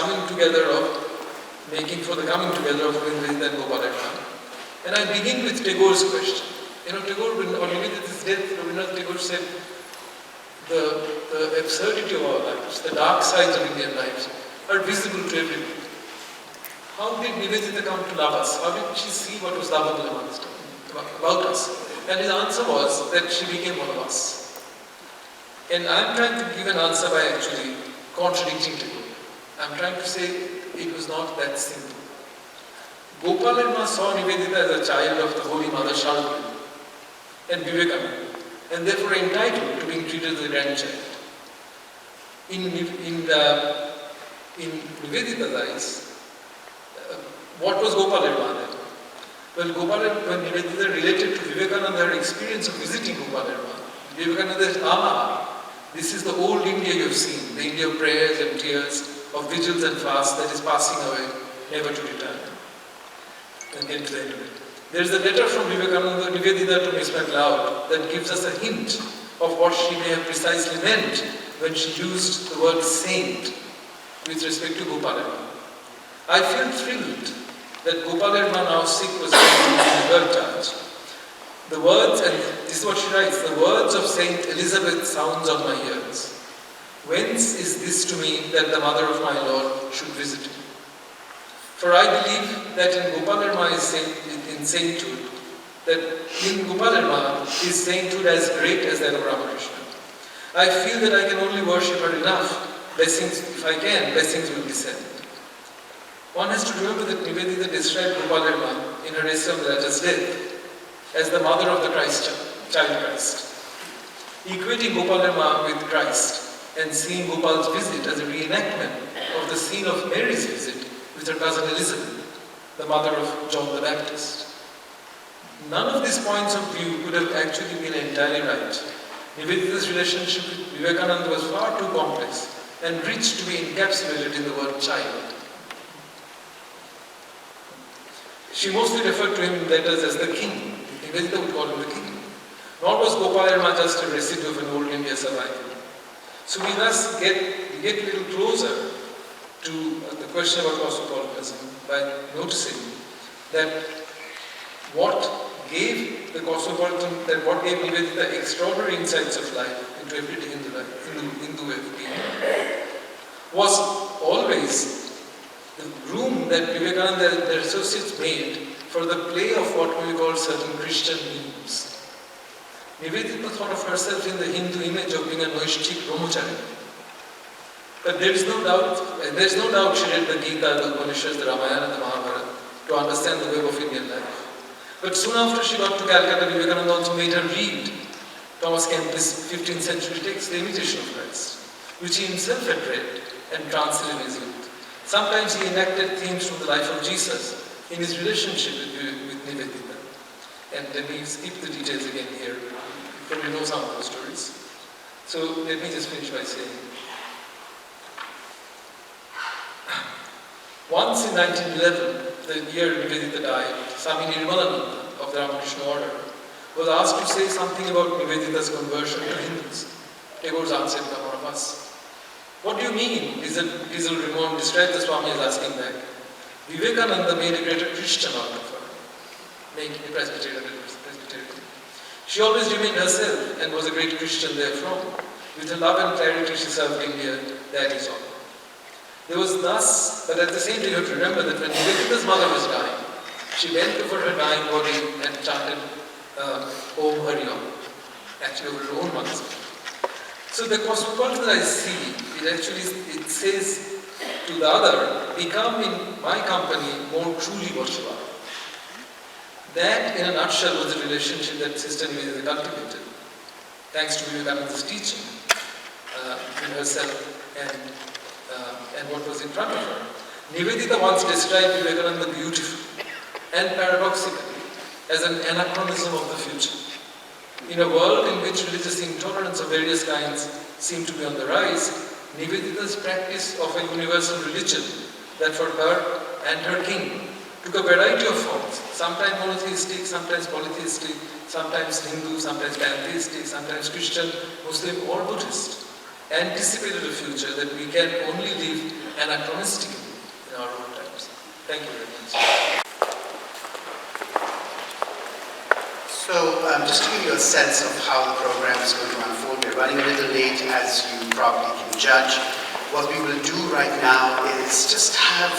making for the coming together of Nivedita and Gopalarma? And I begin with Tagore's question. Tagore, on Nivedita's death, Rabindranath Tagore said, the absurdity of our lives, the dark sides of Indian lives, are visible to everyone. How did Nivedita come to love us? How did she see what was lovable about us? And his answer was that she became one of us. And I'm trying to give an answer by actually contradicting Tagore. I'm trying to say it was not that simple. Gopalarma saw Nivedita as a child of the Holy Mother Sharda and Vivekananda, and therefore entitled to being treated as a grandchild. In Nivedita's eyes, what was Gopalarma then? Well, when Nivedita related to Vivekananda her experience of visiting Gopalarma, Vivekananda said, this is the old India you have seen, the India of prayers and tears, of vigils and fasts that is passing away, never to return. And get to the end of it. There is a letter from Vivekananda Nivedita to Miss MacLeod that gives us a hint of what she may have precisely meant when she used the word saint with respect to Gopalarma. I feel thrilled that Gopalarma, now sick, was going to be in her charge. The words, and this is what she writes, the words of Saint Elizabeth sounds on my ears. Whence is this to me that the mother of my Lord should visit me? For I believe that in Gopalarma is sainthood, that in Gopalarma is sainthood as great as that of Ramakrishna. I feel that I can only worship her enough. Blessings, if I can, blessings will descend. One has to remember that Nivedita described Gopalarma in her essay on the latter's death as the mother of the child Christ, equating Gopalarma with Christ and seeing Gopal's visit as a reenactment of the scene of Mary's visit with her cousin Elizabeth, the mother of John the Baptist. None of these points of view could have actually been entirely right. Nivedita's relationship with Vivekananda was far too complex and rich to be encapsulated in the word child. She mostly referred to him in letters as the king. Nivedita would call him the king. Nor was Gopalarma just a residue of an old India survival. So we thus get a little closer to the question about cosmopolitanism by noticing that what gave Nivedita extraordinary insights of life into everyday Hindu way of being was always the room that Vivekananda and their associates made for the play of what we call certain Christian memes. Nivedita thought of herself in the Hindu image of being a Noishchik brahmachari. But there is no doubt she read the Gita, the Upanishads, the Ramayana, the Mahabharata to understand the web of Indian life. But soon after she got to Calcutta, Vivekananda also made her read Thomas Kempis' 15th century text, The Imitation of Christ, which he himself had read and translated in his youth. Sometimes he enacted themes from the life of Jesus in his relationship with Nivedita. And let me skip the details again here. You probably know some of those stories. So let me just finish by saying, once in 1911, the year Nivedita died, Swami Nirmalananda of the Ramakrishna order was asked to say something about Nivedita's conversion to Hindus. Tagore's answer, "Come one of us." "What do you mean?" Diesel Ramon described the Swami as asking back. "Vivekananda made a greater Christian out of her, making a Presbyterian. She always remained herself and was a great Christian therefrom. With her love and clarity she served India, that is all." There was thus, but at the same time you have to remember that when Nivedita's mother was dying, she bent over her dying body and chanted Om Hari Om, actually over her own mother's body. So the cosmopolitan I see, it says to the other, "Become in my company more truly what you are." That, in a nutshell, was the relationship that Sister Nivedita cultivated, thanks to Vivekananda's teaching between herself and what was in front of her. Nivedita once described Vivekananda beautifully and paradoxically as an anachronism of the future. In a world in which religious intolerance of various kinds seemed to be on the rise, Nivedita's practice of a universal religion that for her and her king took a variety of forms, sometimes monotheistic, sometimes polytheistic, sometimes Hindu, sometimes pantheistic, sometimes Christian, Muslim or Buddhist, anticipated a future that we can only live anachronistically in our own times. Thank you very much. So, just to give you a sense of how the program is going to unfold, we're running a little late, as you probably can judge. What we will do right now is just have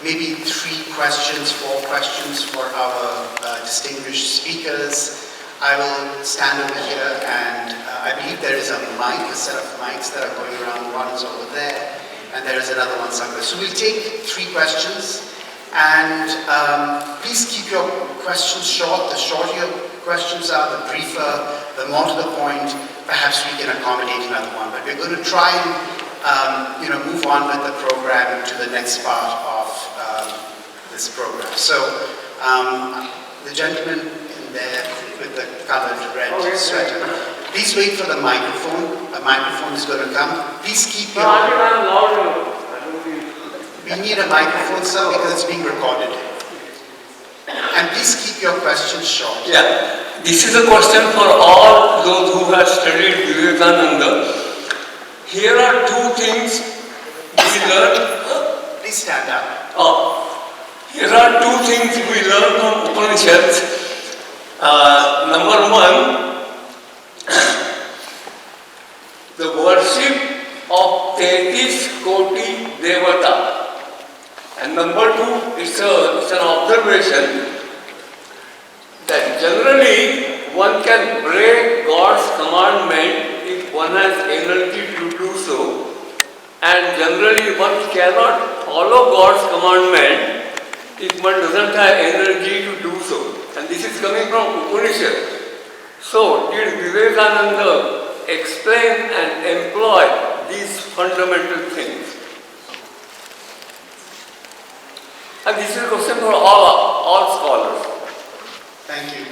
maybe 3 questions, 4 questions for our distinguished speakers. I will stand over here and I believe there is a mic, a set of mics that are going around. One is over there and there is another one somewhere. So we'll take 3 questions and please keep your questions short. The shorter your questions are, the briefer, the more to the point. Perhaps we can accommodate another one, but we're going to try and move on with the program to the next part of this program. So the gentleman in there with the colored red sweater, please wait for the microphone. A microphone is going to come. Please keep your... We need a microphone, sir, because it's being recorded. And please keep your questions short. Yeah, this is a question for all those who have studied Vivekananda. Here are 2 things we learn. Please stand up. Here are 2 things we learn from Upanishads. Number 1, the worship of 33 Koti Devata. And number 2, it's an observation that generally one can break God's commandment if one has energy to do so, and generally one cannot follow God's commandment if one doesn't have energy to do so. And this is coming from Upanishad. So, did Vivekananda explain and employ these fundamental things? And this is a question for all scholars. Thank you.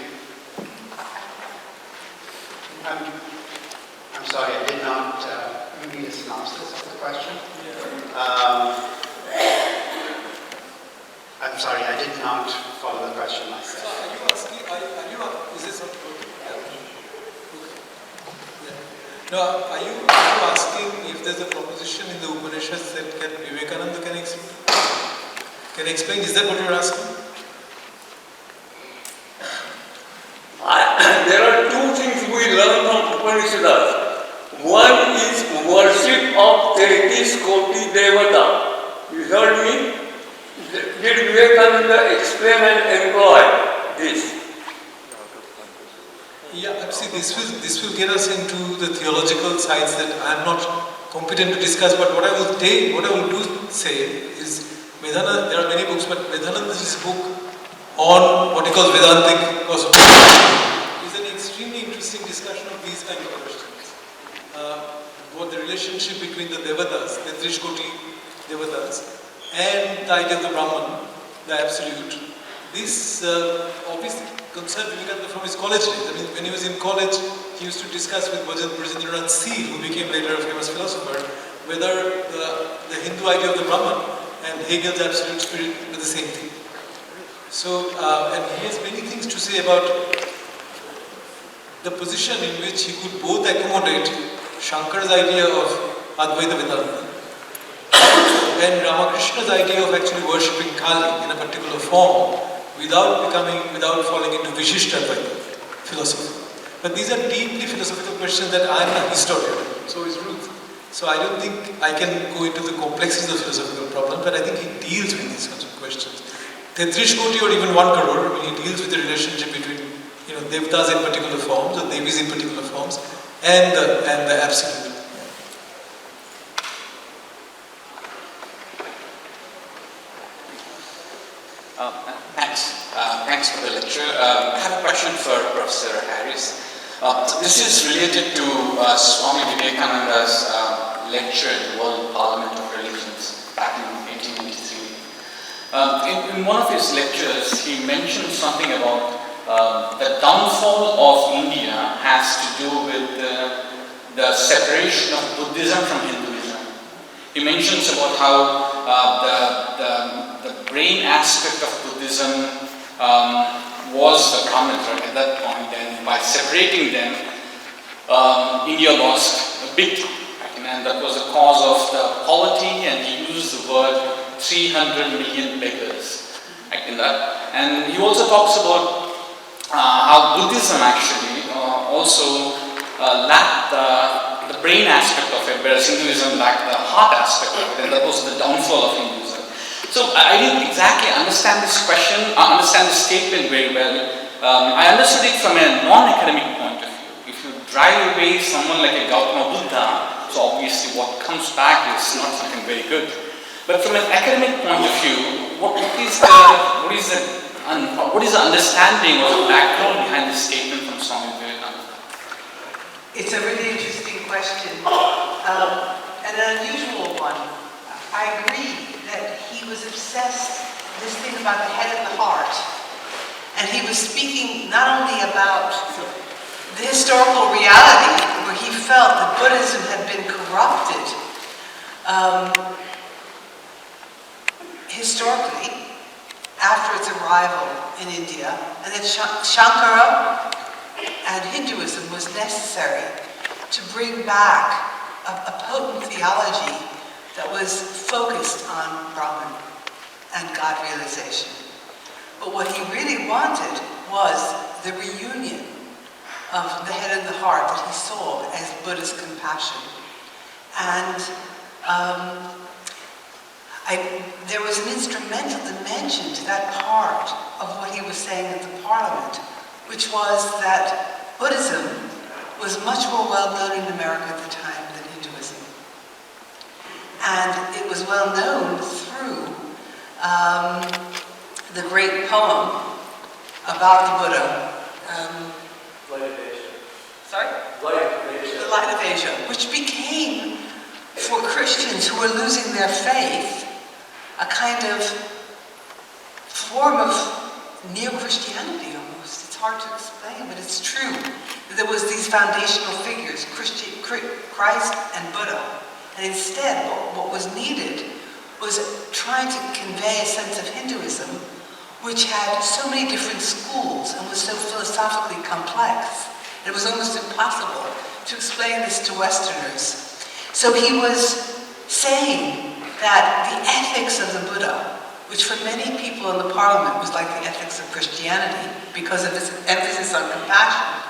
I'm sorry, I did not read a synopsis of the question. I'm sorry, I did not follow the question myself. Are you asking, is this something? No, are you asking if there's a proposition in the Upanishads that Vivekananda can explain? Is that what you're asking? There are 2 things we learn from Upanishads. One is worship of 33 Koti Devata. You heard me? Did Vivekananda explain and employ this? Yeah, see, this will get us into the theological sides that I am not competent to discuss. But what I will say is, Vedanta. There are many books, but Vedananda's book on what he calls Vedantic cosmology is an extremely interesting discussion of these kind of questions. What the relationship between the Devatas, the Trishkoti Devatas, and the idea of the Brahman, the Absolute. This obviously concerned Vivekananda from his college days. I mean, when he was in college, he used to discuss with Brajendranath Seal, who became later a famous philosopher, whether the Hindu idea of the Brahman and Hegel's Absolute Spirit were the same thing. So, and he has many things to say about the position in which he could both accommodate Shankara's idea of Advaita Vedanta and Ramakrishna's idea of actually worshipping Kali in a particular form without falling into Vishishtadvaita philosophy. But these are deeply philosophical questions that I am a historian, so is Ruth. So I don't think I can go into the complexities of philosophical problems, but I think he deals with these kinds of questions. Tetrish Koti or even 1 crore, I mean, he deals with the relationship between Devtas in particular forms or Devis in particular forms and the absolute. Thanks for the lecture. I have a question for Professor Harris. This is related to Swami Vivekananda's lecture at the World Parliament of Religions back in 1883. In one of his lectures, he mentioned something about the downfall of India has to do with the separation of Buddhism from Hinduism. He mentions about how the brain aspect of Buddhism was the Brahman at that point, and by separating them, India lost a big time, and that was the cause of the poverty, and he used the word 300 million beggars, in that. And he also talks about how Buddhism actually also lacked the brain aspect of it, whereas Hinduism lacked the heart aspect of it, and that was the downfall of Hinduism. So I didn't exactly understand this statement very well. I understood it from a non-academic point of view. If you drive away someone like a Gautama Buddha, so obviously what comes back is not something very good. But from an academic point of view, what is the understanding or the background behind this statement from Swami Vivekananda? It's a really interesting question, and an unusual one. I agree that he was obsessed with this thing about the head and the heart. And he was speaking not only about the historical reality, where he felt that Buddhism had been corrupted historically after its arrival in India, and that Shankara and Hinduism was necessary to bring back a potent theology that was focused on Brahman and God realization. But what he really wanted was the reunion of the head and the heart that he saw as Buddha's compassion. And there was an instrumental dimension to that part of what he was saying at the Parliament, which was that Buddhism was much more well known in America at the time than Hinduism. And it was well known through the great poem about the Buddha. Light of Asia. Sorry? Light of Asia. The Light of Asia, which became, for Christians who were losing their faith, a kind of form of neo-Christianity almost. It's hard to explain, but it's true. There was these foundational figures, Christ and Buddha. And instead, what was needed was trying to convey a sense of Hinduism, which had so many different schools and was so philosophically complex. It was almost impossible to explain this to Westerners. So he was saying that the ethics of the Buddha, which for many people in the Parliament was like the ethics of Christianity because of its emphasis on compassion.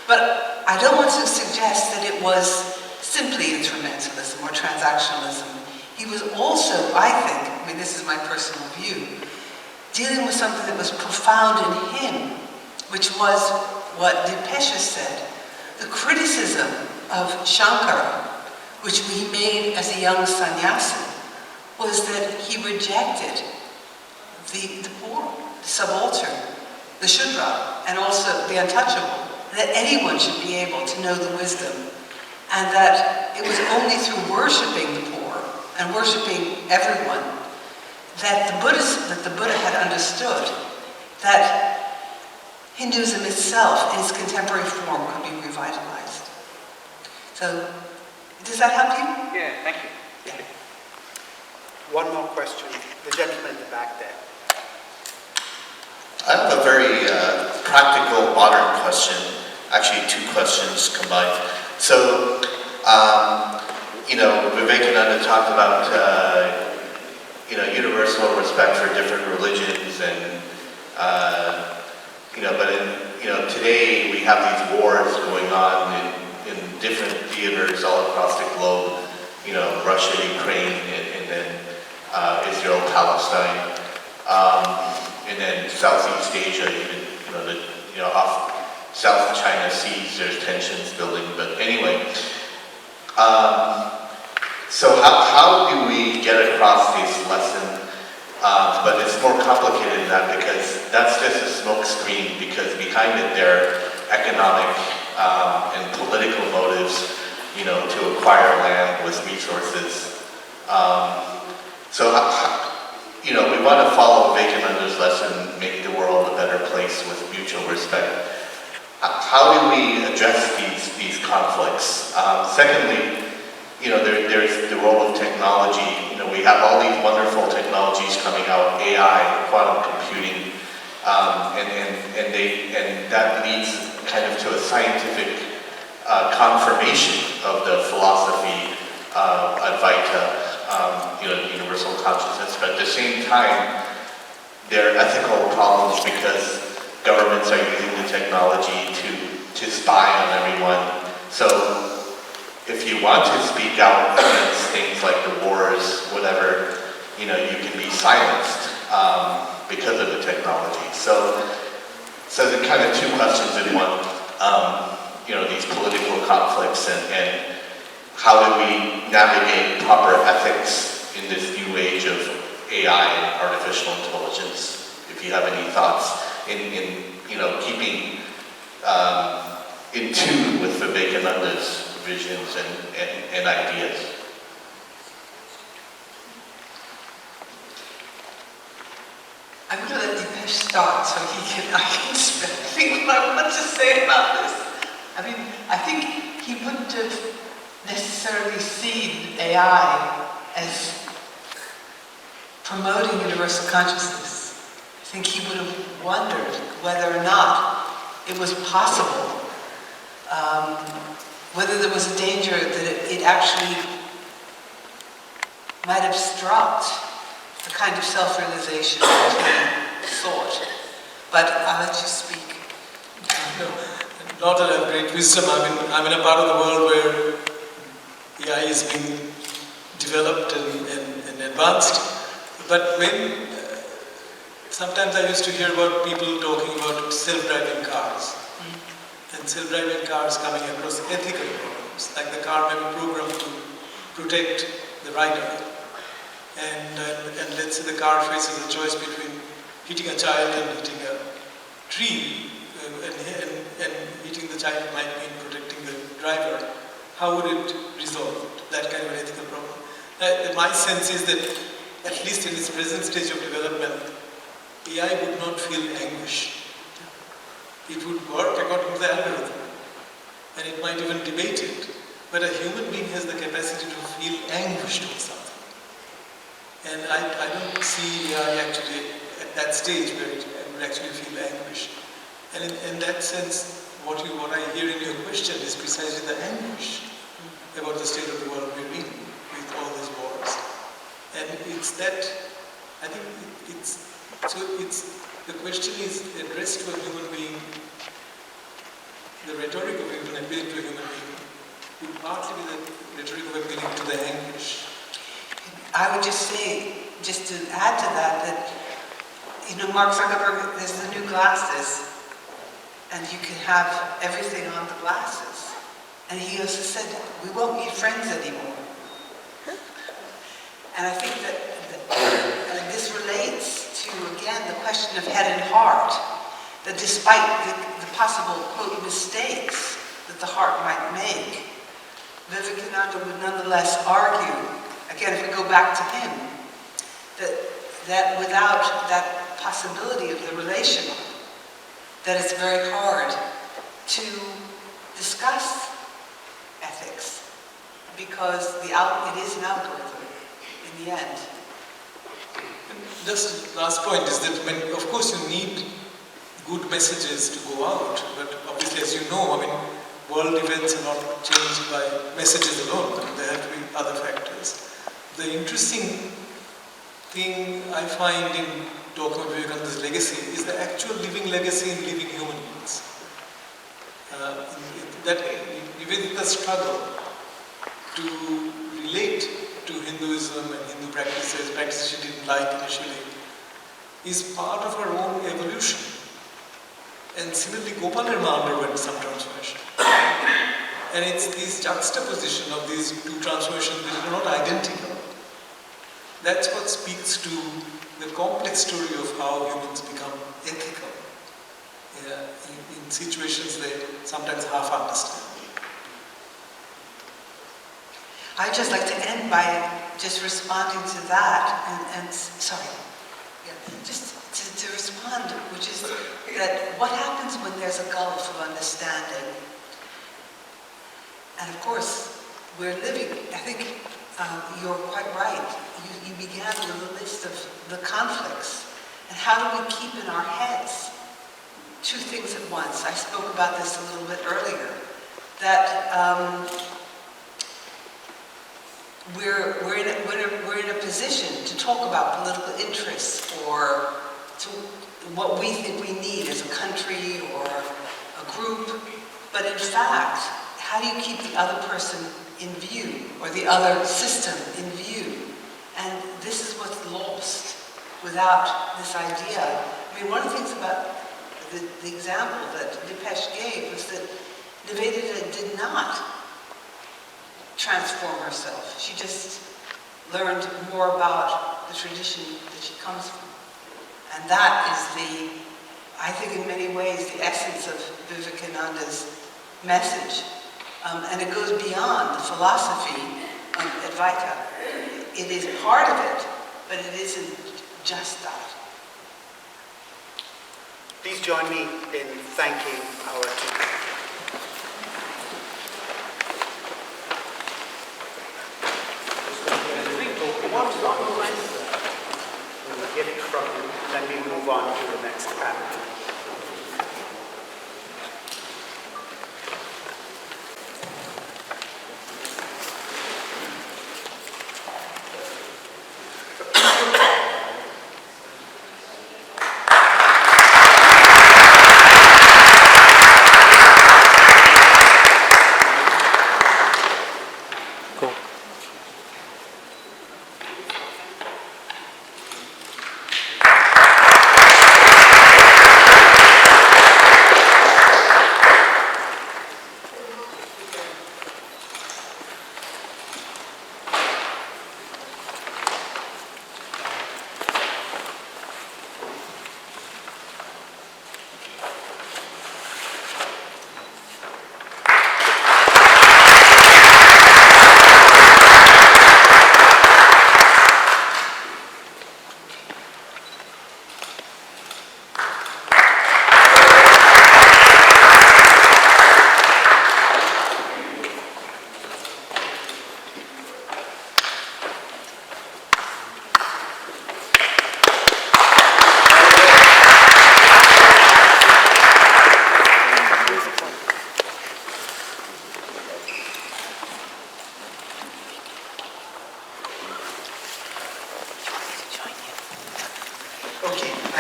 But I don't want to suggest that it was simply instrumentalism or transactionalism. He was also, I think, this is my personal view, dealing with something that was profound in him, which was what Dipesha said. The criticism of Shankara, which he made as a young sannyasi, was that he rejected the poor, the subaltern, the Shudra, and also the untouchable, that anyone should be able to know the wisdom, and that it was only through worshipping the poor and worshipping everyone that the Buddha had understood that Hinduism itself in its contemporary form could be revitalized. So, does that help you? Yeah, thank you. Yeah. One more question. The gentleman in the back there. I have a very practical, modern question. actually two questions combined. So, Vivekananda talked about, universal respect for different religions and, today we have these wars going on in different theaters all across the globe, Russia, Ukraine, and then Israel, Palestine, and then Southeast Asia, even, off South China Seas, there's tensions building, but anyway. So how do we get across this lesson? But it's more complicated than that because that's just a smoke screen, because behind it there are economic and political motives, to acquire land with resources. We want to follow Vivekananda's lesson, make the world a better place with mutual respect. How do we address these conflicts? Secondly, there's the role of technology. We have all these wonderful technologies coming out, AI, quantum computing, and that leads kind of to a scientific confirmation of the philosophy of Advaita, universal consciousness. But at the same time, there are ethical problems because governments are using the technology to spy on everyone. So if you want to speak out against things like the wars, whatever, you can be silenced because of the technology. So the kind of two questions in one, these political conflicts and how do we navigate proper ethics in this new age of AI and artificial intelligence? If you have any thoughts in keeping in tune with Vivekananda's visions and ideas. I'm going to let Dipesh start so I can think what I want to say about this. I think he wouldn't have necessarily seen AI as promoting universal consciousness. I think he would have wondered whether or not it was possible, whether there was a danger that it actually might obstruct the kind of self-realization that he sought. But I'll let you speak. Not that I have great wisdom. I'm in a part of the world where AI is being developed and advanced. But when sometimes I used to hear about people talking about self-driving cars. And self-driving cars coming across ethical problems, like the car may be programmed to protect the rider. And let's say the car faces a choice between hitting a child and hitting a tree, and hitting the child might mean protecting the driver. How would it resolve that kind of an ethical problem? My sense is that, at least in its present stage of development, AI would not feel anguish. It would work according to the algorithm, and it might even debate it. But a human being has the capacity to feel anguish towards something. And I don't see AI actually at that stage where it would actually feel anguish. And in that sense, what I hear in your question is precisely the anguish about the state of the world we're in with all these wars. And it's that, I think the question is addressed to a human being. The rhetoric of even appealing to a human being would partly be the rhetoric of appealing to the anguish. I would just say, just to add to that Mark Zuckerberg, there's the new glasses, and you can have everything on the glasses. And he also said, we won't need friends anymore. And I think that this relates to, again, the question of head and heart, that despite the possible, quote, mistakes that the heart might make, Vivekananda would nonetheless argue, again, if we go back to him, that without that possibility of the relational, that it's very hard to discuss ethics, because it is an algorithm in the end. Just last point is that, of course you need good messages to go out, but obviously, as you know, I mean, world events are not changed by messages alone. I mean, there have to be other factors. The interesting thing I find in talking about Vivekananda's legacy is the actual living legacy in living human beings. That Nivedita's struggle to relate to Hinduism and Hindu practices she didn't like initially, is part of her own evolution. And similarly, Gopal Nirma underwent some transformation. And it's this juxtaposition of these two transformations which are not identical. That's what speaks to the complex story of how humans become ethical in situations they sometimes half understand. I'd just like to end by just responding to that just to respond, which is that what happens when there's a gulf of understanding? And of course, we're living, I think you're quite right. You began with a list of the conflicts. And how do we keep in our heads two things at once? I spoke about this a little bit earlier, that we're in a position to talk about political interests or to what we think we need as a country or a group, but in fact, how do you keep the other person in view or the other system in view? And this is what's lost without this idea. I mean, one of the things about the example that Dipesh gave was that Nivedita did not transform herself. She just learned more about the tradition that she comes from. And that is I think in many ways, the essence of Vivekananda's message. And it goes beyond the philosophy of Advaita. It is part of it, but it isn't just that. Please join me in thanking our team. We'll get it from you, then we move on to the next panel.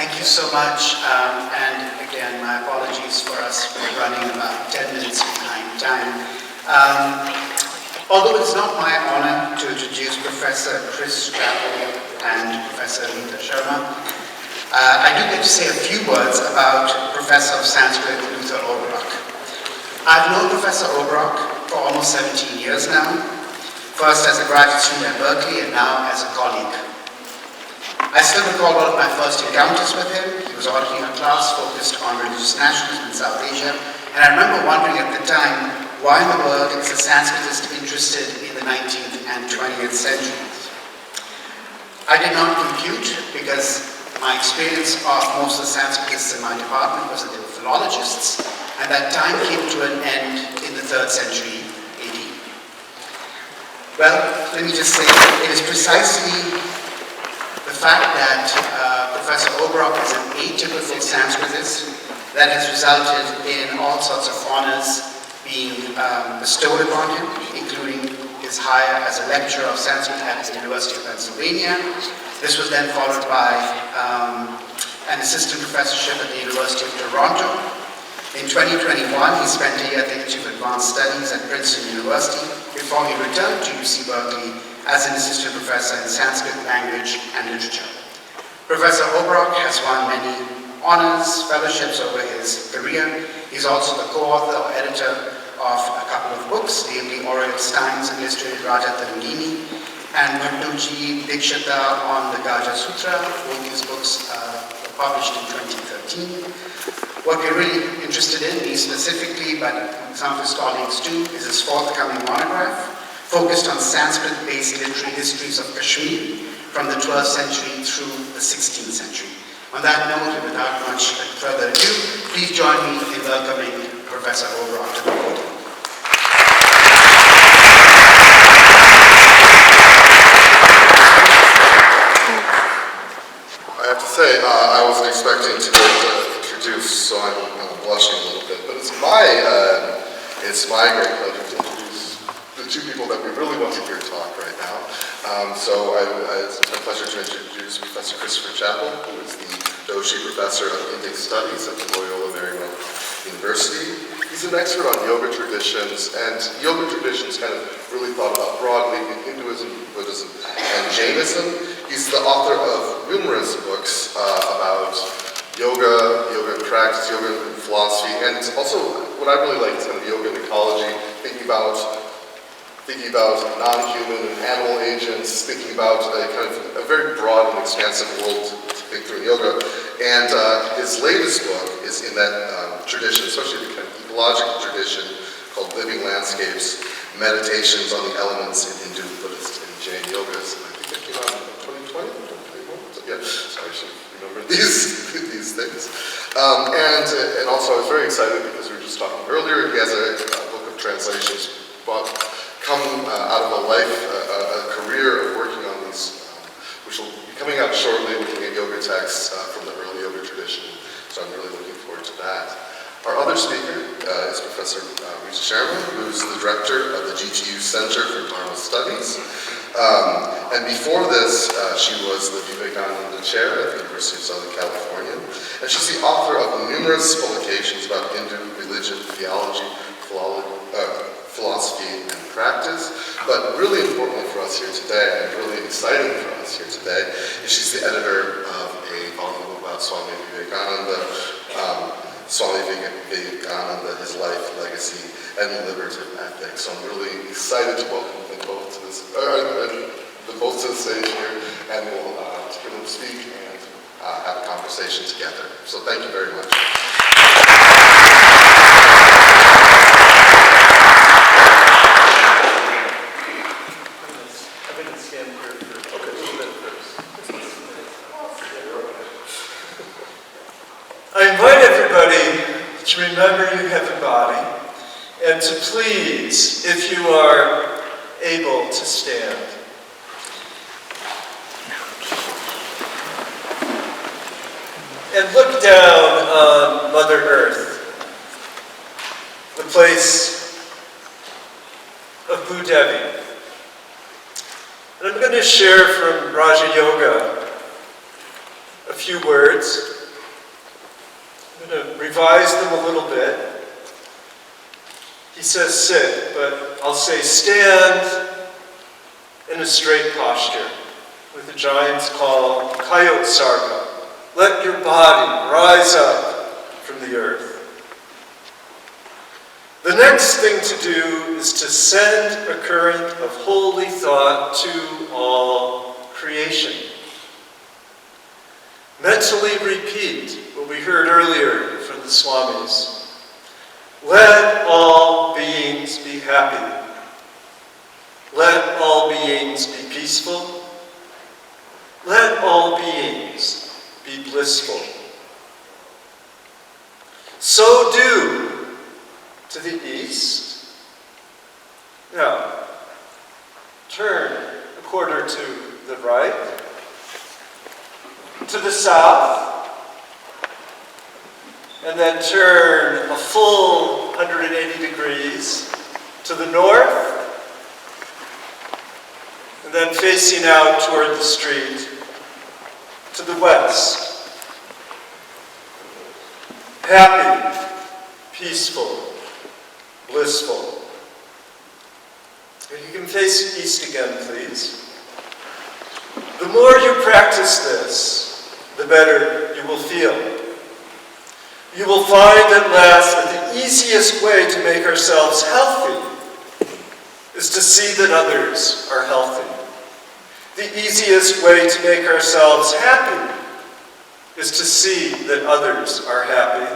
Thank you so much, and again, my apologies for us running about 10 minutes behind time. Although it's not my honor to introduce Professor Chris Chappell and Professor Rita Sharma, I do get to say a few words about Professor of Sanskrit Luther Obrock. I've known Professor Obrock for almost 17 years now, first as a graduate student at Berkeley and now as a colleague. I still recall one of my first encounters with him. He was auditing a class focused on religious nationalism in South Asia, and I remember wondering at the time, why in the world is a Sanskritist interested in the 19th and 20th centuries? I did not compute because my experience of most of the Sanskritists in my department was that they were philologists, and that time came to an end in the 3rd century AD. Well, let me just say, it is precisely the fact that Professor Obrock is an atypical Sanskritist that has resulted in all sorts of honors being bestowed upon him, including his hire as a lecturer of Sanskrit at the University of Pennsylvania. This was then followed by an assistant professorship at the University of Toronto. In 2021, he spent a year at the Institute of Advanced Studies at Princeton University before he returned to UC Berkeley as an assistant professor in Sanskrit language and literature. Professor Obrock has won many honors, fellowships over his career. He's also the co-author or editor of a couple of books, namely Oriel Stein's Illustrated Raja Tarangini and Bhattuji Dikshita on the Gaja Sutra. Both these books were published in 2013. What we're really interested in, me specifically, but some of his colleagues too, is his forthcoming monograph, focused on Sanskrit-based literary histories of Kashmir from the 12th century through the 16th century. On that note, and without much further ado, please join me in welcoming Professor Obrock to the podium. I have to say, I wasn't expecting to get introduced, so I'm blushing a little bit. But it's my great pleasure to introduce the two people that we really want to hear talk right now. It's my pleasure to introduce Professor Christopher Chappell, who is the Doshi Professor of Indic Studies at the Loyola Marymount University. He's an expert on yoga traditions, and yoga traditions kind of really thought about broadly in Hinduism, Buddhism, and Jainism. He's the author of numerous books about yoga practice, yoga philosophy, and also what I really like is kind of yoga and ecology, thinking about non-human and animal agents, thinking about a very broad and expansive world to think through in yoga. And his latest book is in that tradition, especially the kind of ecological tradition called Living Landscapes, Meditations on the Elements in Hindu, Buddhist, and Jain Yogas. And I think that came out in 2020, 2021. So, yeah, sorry, I should remember these things. And also I was very excited because we were just talking earlier, he has a book of translations come out of a career of working on these, which will be coming out shortly, looking at yoga texts from the early yoga tradition. So I'm really looking forward to that. Our other speaker is Professor Rita Sharma, who's the director of the GTU Center for Dharma Studies. And before this, she was the Vivekananda Chair at the University of Southern California. And she's the author of numerous publications about Hindu religion, theology, philosophy, and practice. But really importantly for us here today, and really exciting for us here today, is she's the editor of a volume about Swami Vivekananda, his life, legacy, and liberative ethics. So I'm really excited to welcome them both to the stage here, and we'll hear them speak and have a conversation together. So thank you very much. I invite everybody to remember you have a body, and to please, if you are able, to stand. And look down on Mother Earth, the place of Bhudevi. And I'm going to share from Raja Yoga a few words. I'm going to revise them a little bit. He says sit, but I'll say stand in a straight posture with the giant's call, Kayot Sarga. Let your body rise up from the earth. The next thing to do is to send a current of holy thought to all creation. Mentally repeat what we heard earlier from the Swamis. Let all beings be happy. Let all beings be peaceful. Let all beings be blissful. So do to the east. Now, turn a quarter to the right, to the south, and then turn a full 180 degrees to the north, and then facing out toward the street to the west. Happy, peaceful, blissful. And you can face east again, please. The more you practice this, the better you will feel. You will find at last that the easiest way to make ourselves healthy is to see that others are healthy. The easiest way to make ourselves happy is to see that others are happy.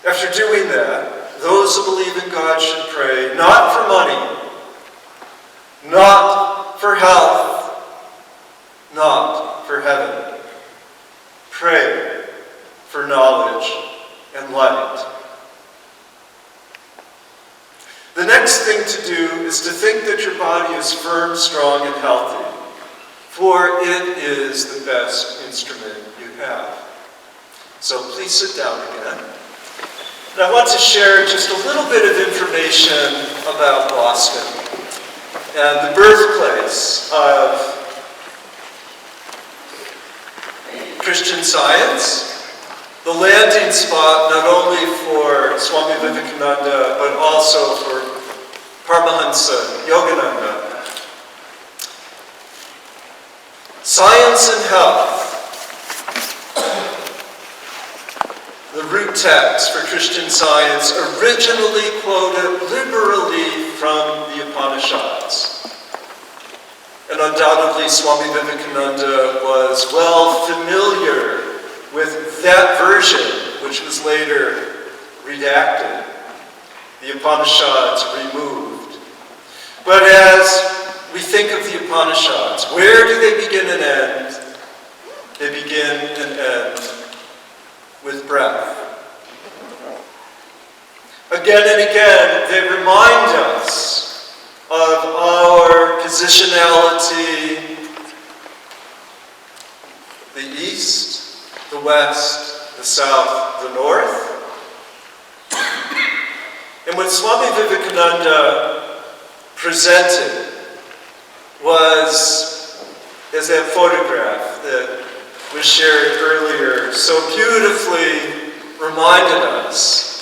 After doing that, those who believe in God should pray not for money, not for health, not for heaven. Pray for knowledge and light. The next thing to do is to think that your body is firm, strong, and healthy, for it is the best instrument you have. So please sit down again. And I want to share just a little bit of information about Boston and the birthplace of Christian Science, the landing spot not only for Swami Vivekananda, but also for Paramahansa Yogananda. Science and Health. The root text for Christian Science originally quoted liberally from the Upanishads. And undoubtedly Swami Vivekananda was well familiar with that version, which was later redacted, the Upanishads removed. But as we think of the Upanishads, where do they begin and end? They begin and end with breath. Again and again, they remind us of our positionality, the east, the west, the south, the north. And what Swami Vivekananda presented was, as that photograph that was shared earlier so beautifully reminded us,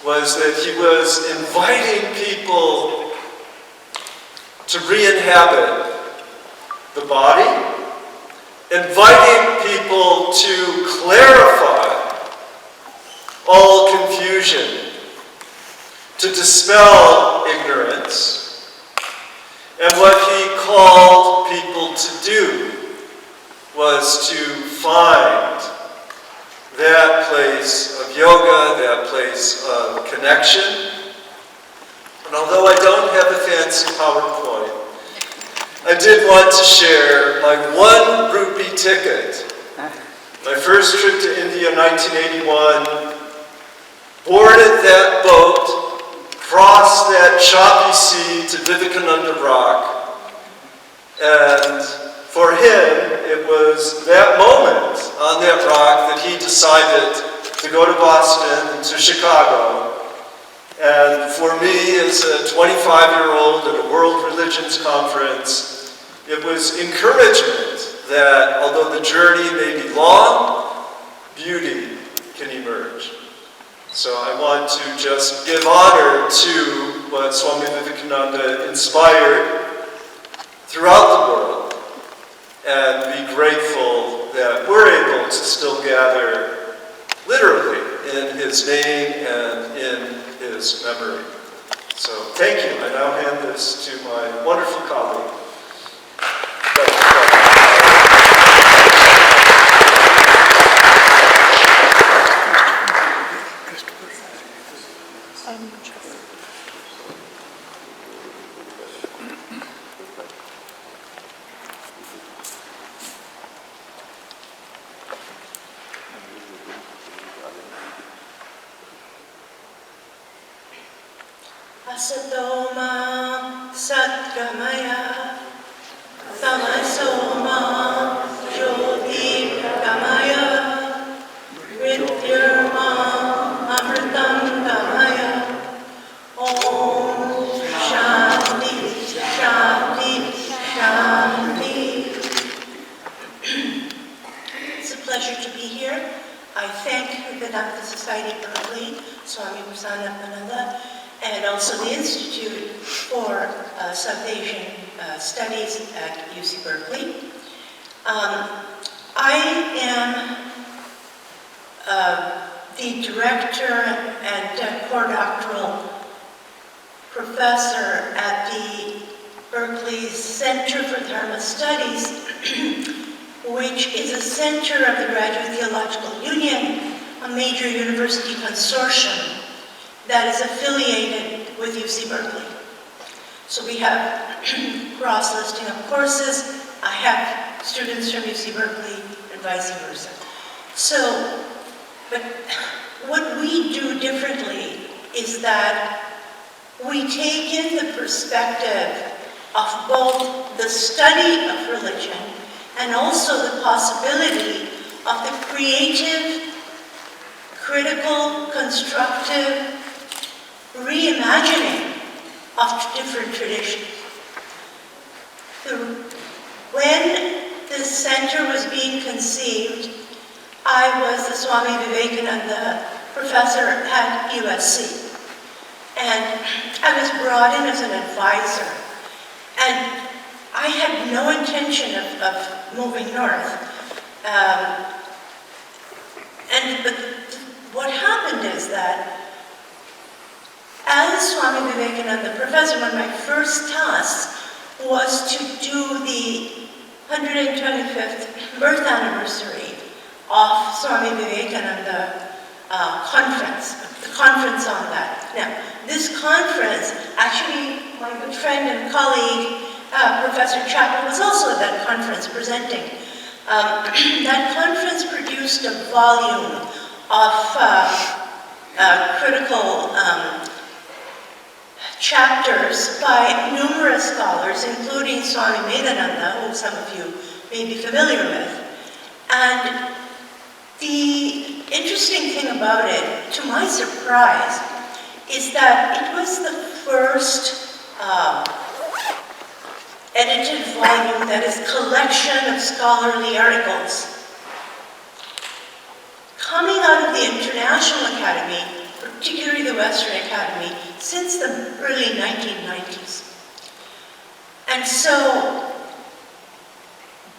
was that he was inviting people to re-inhabit the body, inviting people to clarify all confusion, to dispel ignorance, and what he called people to do was to find that place of yoga, that place of connection. And although I don't have a fancy PowerPoint, I did want to share my 1 rupee ticket. My first trip to India in 1981, boarded that boat, crossed that choppy sea to Vivekananda Rock, and for him, it was that moment on that rock that he decided to go to Boston and to Chicago. And for me, as a 25-year-old at a World Religions Conference, it was encouragement that although the journey may be long, beauty can emerge. So I want to just give honor to what Swami Vivekananda inspired throughout the world, and be grateful that we're able to still gather literally in his name and in his memory. So thank you. I now hand this to my wonderful colleague. Asatoma Satgamaya Tamasoma Jyotirgamaya pleasure to be here. I thank the Vedanta Society Berkeley, Swami Vivekananda, and also the Institute for South Asian Studies at UC Berkeley. I am the director and core doctoral professor at the Berkeley Center for Dharma Studies, which is a center of the Graduate Theological Union, a major university consortium that is affiliated with UC Berkeley. So we have cross-listing of courses. I have students from UC Berkeley and vice versa. So, but what we do differently is that we take in the perspective of both the study of religion and also the possibility of the creative, critical, constructive reimagining of different traditions. When the center was being conceived, I was the Swami Vivekananda professor at USC. And I was brought in as an advisor. And I had no intention of moving north. But what happened is that as Swami Vivekananda professor, one of my first tasks was to do the 125th birth anniversary of Swami Vivekananda conference, the conference on that. Now, this conference, actually, my good friend and colleague, Professor Chappell, was also at that conference presenting. That conference produced a volume of critical chapters by numerous scholars, including Swami Vedanta, who some of you may be familiar with. And the interesting thing about it, to my surprise, is that it was the first edited volume that is collection of scholarly articles coming out of the International Academy, particularly the Western Academy, since the early 1990s. And so,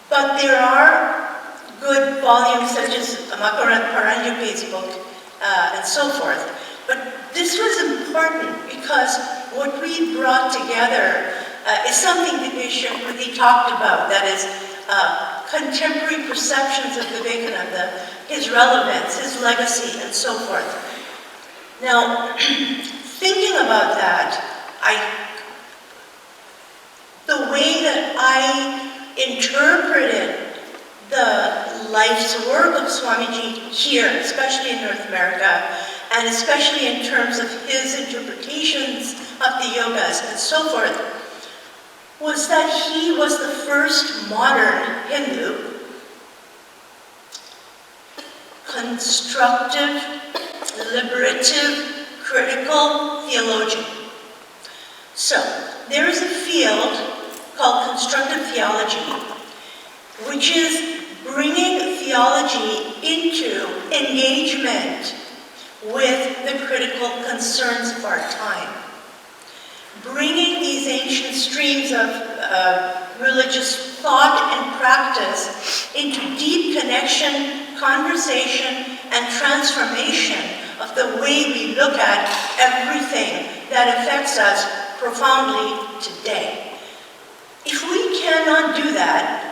but there are good volumes such as Makaran Paranjape's book and so forth. But this was important because what we brought together is something that we talked about, that is contemporary perceptions of Vivekananda, his relevance, his legacy, and so forth. Now, thinking about that, the way that I interpreted the life's work of Swamiji here, especially in North America, and especially in terms of his interpretations of the yogas and so forth, was that he was the first modern Hindu, constructive, liberative, critical theologian. So, there is a field called constructive theology, which is bringing theology into engagement with the critical concerns of our time. Bringing these ancient streams of religious thought and practice into deep connection, conversation, and transformation of the way we look at everything that affects us profoundly today. If we cannot do that,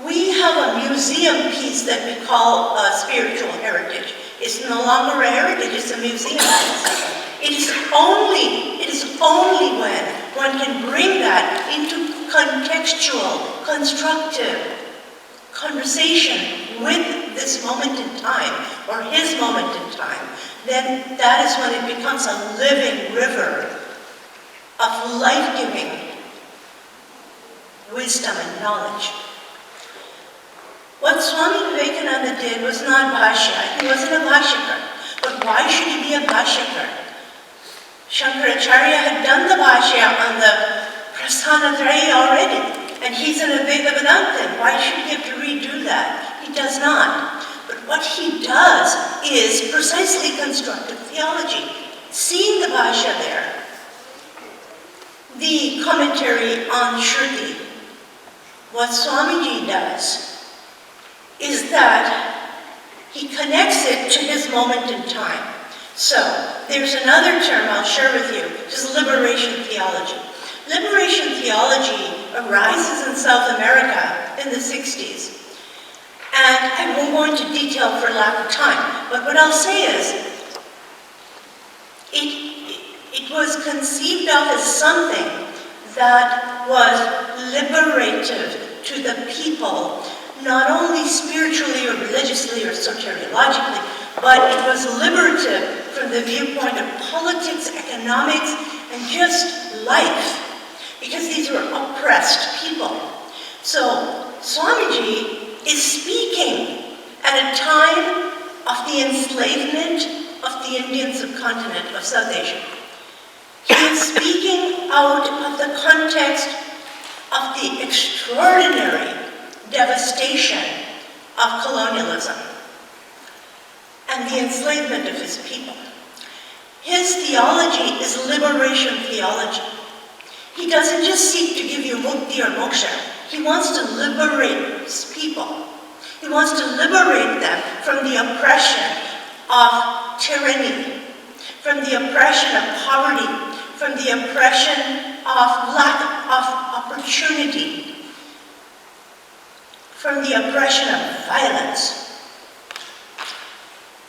we have a museum piece that we call spiritual heritage. It's no longer a heritage, it's a museum piece. It is only when one can bring that into contextual, constructive conversation with this moment in time, or his moment in time, then that is when it becomes a living river of life-giving wisdom and knowledge. What Swami Vivekananda did was not bhashya. He wasn't a bhashyakar. But why should he be a bhashyakar? Shankaracharya had done the bhashya on the Prasthanatraya already. and he's an Vivekananda. Why should he have to redo that? He does not. But what he does is precisely constructive theology. Seeing the Bhashya there, the commentary on Shruti, what Swamiji does is that he connects it to his moment in time. So, there's another term I'll share with you, which is liberation theology. Liberation theology arises in South America in the 60s. And I won't go into detail for lack of time, but what I'll say is, it was conceived of as something that was liberative to the people, not only spiritually or religiously or soteriologically, but it was liberative from the viewpoint of politics, economics, and just life, because these were oppressed people. So Swamiji is speaking at a time of the enslavement of the Indian subcontinent of South Asia. He is speaking out of the context of the extraordinary devastation of colonialism and the enslavement of his people. His theology is liberation theology. He doesn't just seek to give you mukti or moksha. He wants to liberate his people. He wants to liberate them from the oppression of tyranny, from the oppression of poverty, from the oppression of lack of opportunity, from the oppression of violence.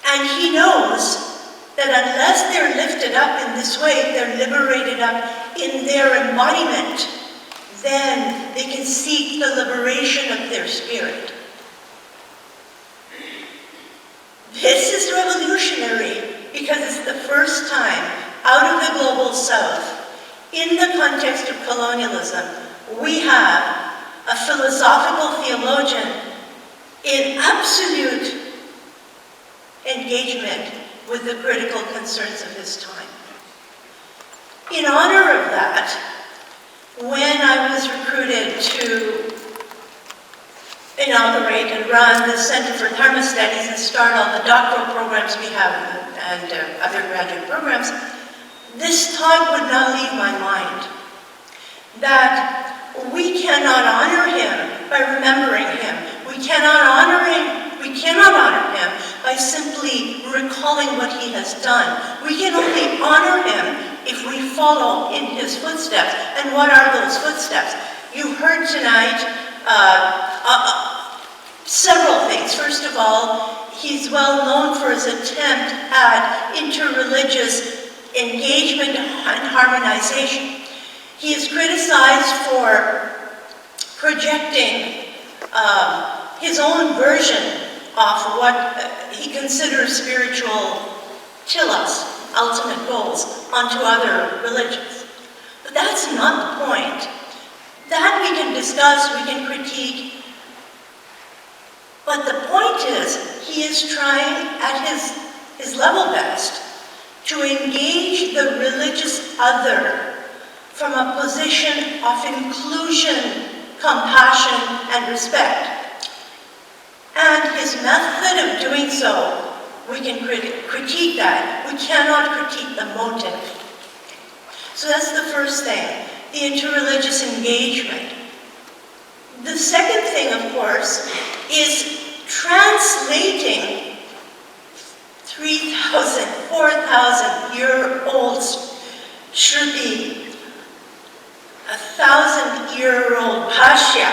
And he knows that unless they're lifted up in this way, they're liberated up in their embodiment, then they can seek the liberation of their spirit. This is revolutionary because it's the first time out of the global south, in the context of colonialism, we have a philosophical theologian in absolute engagement with the critical concerns of his time. In honor of that, when I was recruited to inaugurate and run the Center for Dharma Studies and start all the doctoral programs we have and other graduate programs, this thought would not leave my mind, that we cannot honor him by remembering him. We cannot honor him by simply recalling what he has done. We can only honor him if we follow in his footsteps. And what are those footsteps? You heard tonight several things. First of all, he's well known for his attempt at interreligious engagement and harmonization. He is criticized for projecting his own version of what he considers spiritual tilas, ultimate goals, onto other religions. But that's not the point. That we can discuss, we can critique. But the point is, he is trying at his level best to engage the religious other from a position of inclusion, compassion, and respect. And his method of doing so, we can critique that. We cannot critique the motive. So that's the first thing, the interreligious engagement. The second thing, of course, is translating 3,000, 4,000-year-old Shruti, 1,000-year-old Bhashya,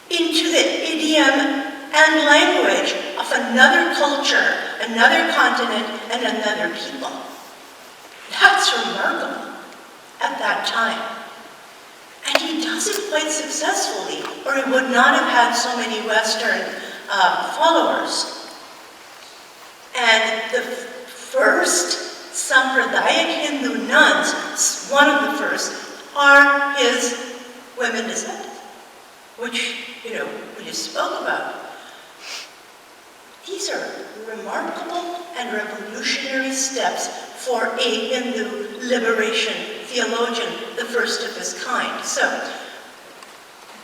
into the idiom and language of another culture, another continent, and another people. That's remarkable at that time. And he does it quite successfully, or he would not have had so many Western followers. And the first Sampradaya Hindu nuns, one of the first, are his women disciples, which, we just spoke about. These are remarkable and revolutionary steps for a Hindu liberation theologian, the first of his kind. So,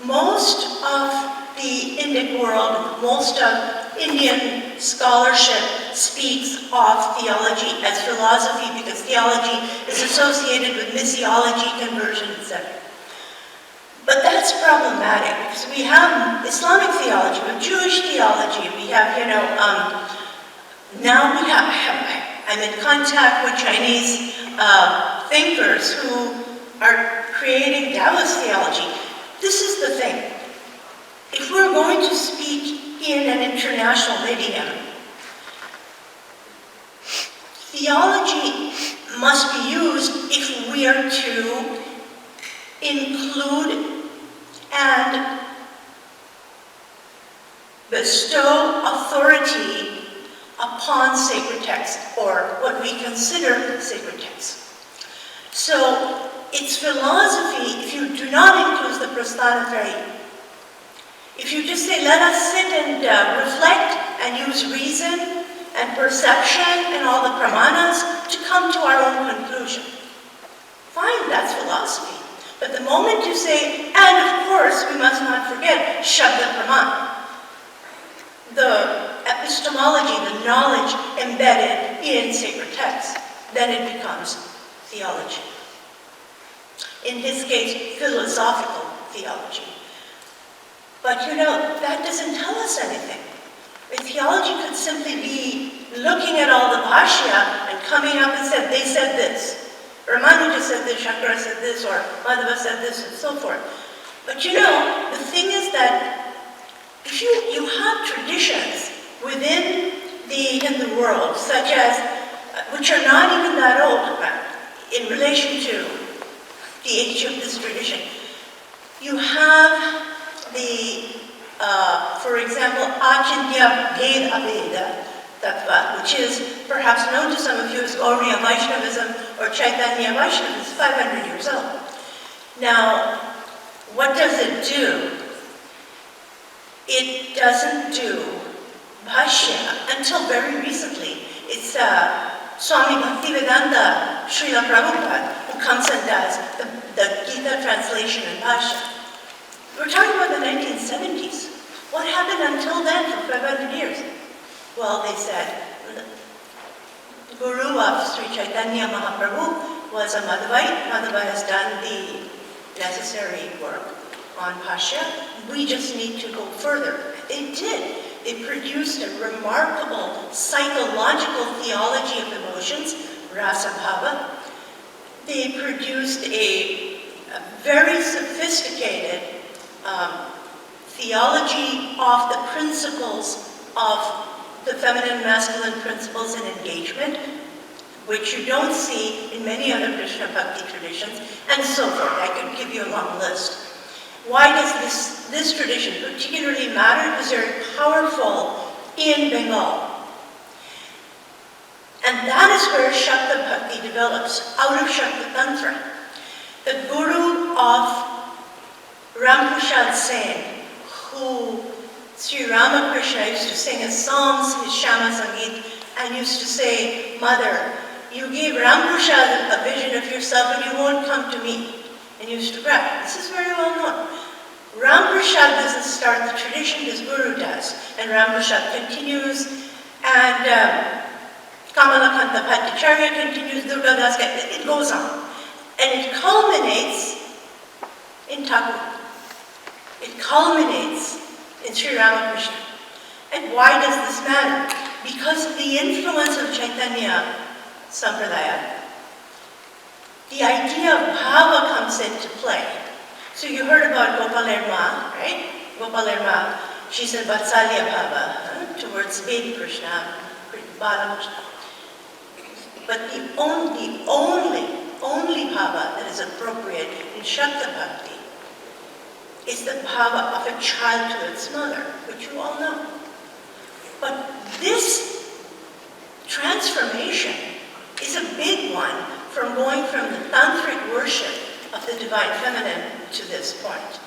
most of the Indic world, most of Indian scholarship speaks of theology as philosophy because theology is associated with missiology, conversion, etc. But that's problematic because we have Islamic theology, we have Jewish theology, we have, now we have, I'm in contact with Chinese thinkers who are creating Taoist theology. This is the thing. If we're going to speak in an international idiom, theology must be used if we are to include and bestow authority upon sacred texts, or what we consider sacred texts. So it's philosophy if you do not include the prostanatraya. If you just say, let us sit and reflect and use reason and perception and all the pramanas to come to our own conclusion. Fine, that's philosophy. But the moment you say, and of course we must not forget Shabda Praman, the epistemology, the knowledge embedded in sacred texts, then it becomes theology. In his case, philosophical theology. But that doesn't tell us anything. Theology could simply be looking at all the bhashya and coming up and said, they said this. Ramanuja said this, Shankara said this, or Madhava said this, and so forth. But the thing is that if you have traditions within the Hindu world, such as, which are not even that old, in relation to the age of this tradition, you have for example, Achintya Bhed Abheda Tattva, which is perhaps known to some of you as Gauriya Vaishnavism or Chaitanya Vaishnavism, is 500 years old. Now, what does it do? It doesn't do bhashya until very recently. It's Swami Vivekananda, Srila Prabhupada, who comes and does the Gita translation in bhashya. We're talking about the 1970s. What happened until then for 500 years? Well, they said, the guru of Sri Chaitanya Mahaprabhu was a Madhavite. Madhava has done the necessary work on bhashya. We just need to go further. They did. They produced a remarkable psychological theology of emotions, Rasa Bhava. They produced a very sophisticated theology of the principles of the feminine and masculine principles in engagement, which you don't see in many other Krishna Bhakti traditions, and so forth. I could give you a long list. Why does this tradition particularly matter? Because they're powerful in Bengal. And that is where Shakta Bhakti develops, out of Shakta Tantra. The guru of Ramprasad Sen, who Sri Ramakrishna used to sing his songs, his Shama Sangit, and used to say, Mother, you gave Ramprasad a vision of yourself and you won't come to me. And he used to cry. This is very well known. Ramprasad doesn't start the tradition, his guru does. And Ramprasad continues, and Kamalakanta Bhattacharya continues, Durga Das, it goes on. And it culminates in Thakur. It culminates in Sri Ramakrishna. And why does this matter? Because of the influence of Chaitanya Sampradaya, the idea of bhava comes into play. So you heard about Gopal Erma, right? Gopal Erma, she said Vatsalya bhava, towards baby Krishna, Bala Krishna. But the only bhava that is appropriate in Shakta Bhakti is the bhava of a child to its mother, which you all know. But this transformation is a big one from going from the tantric worship of the divine feminine to this point.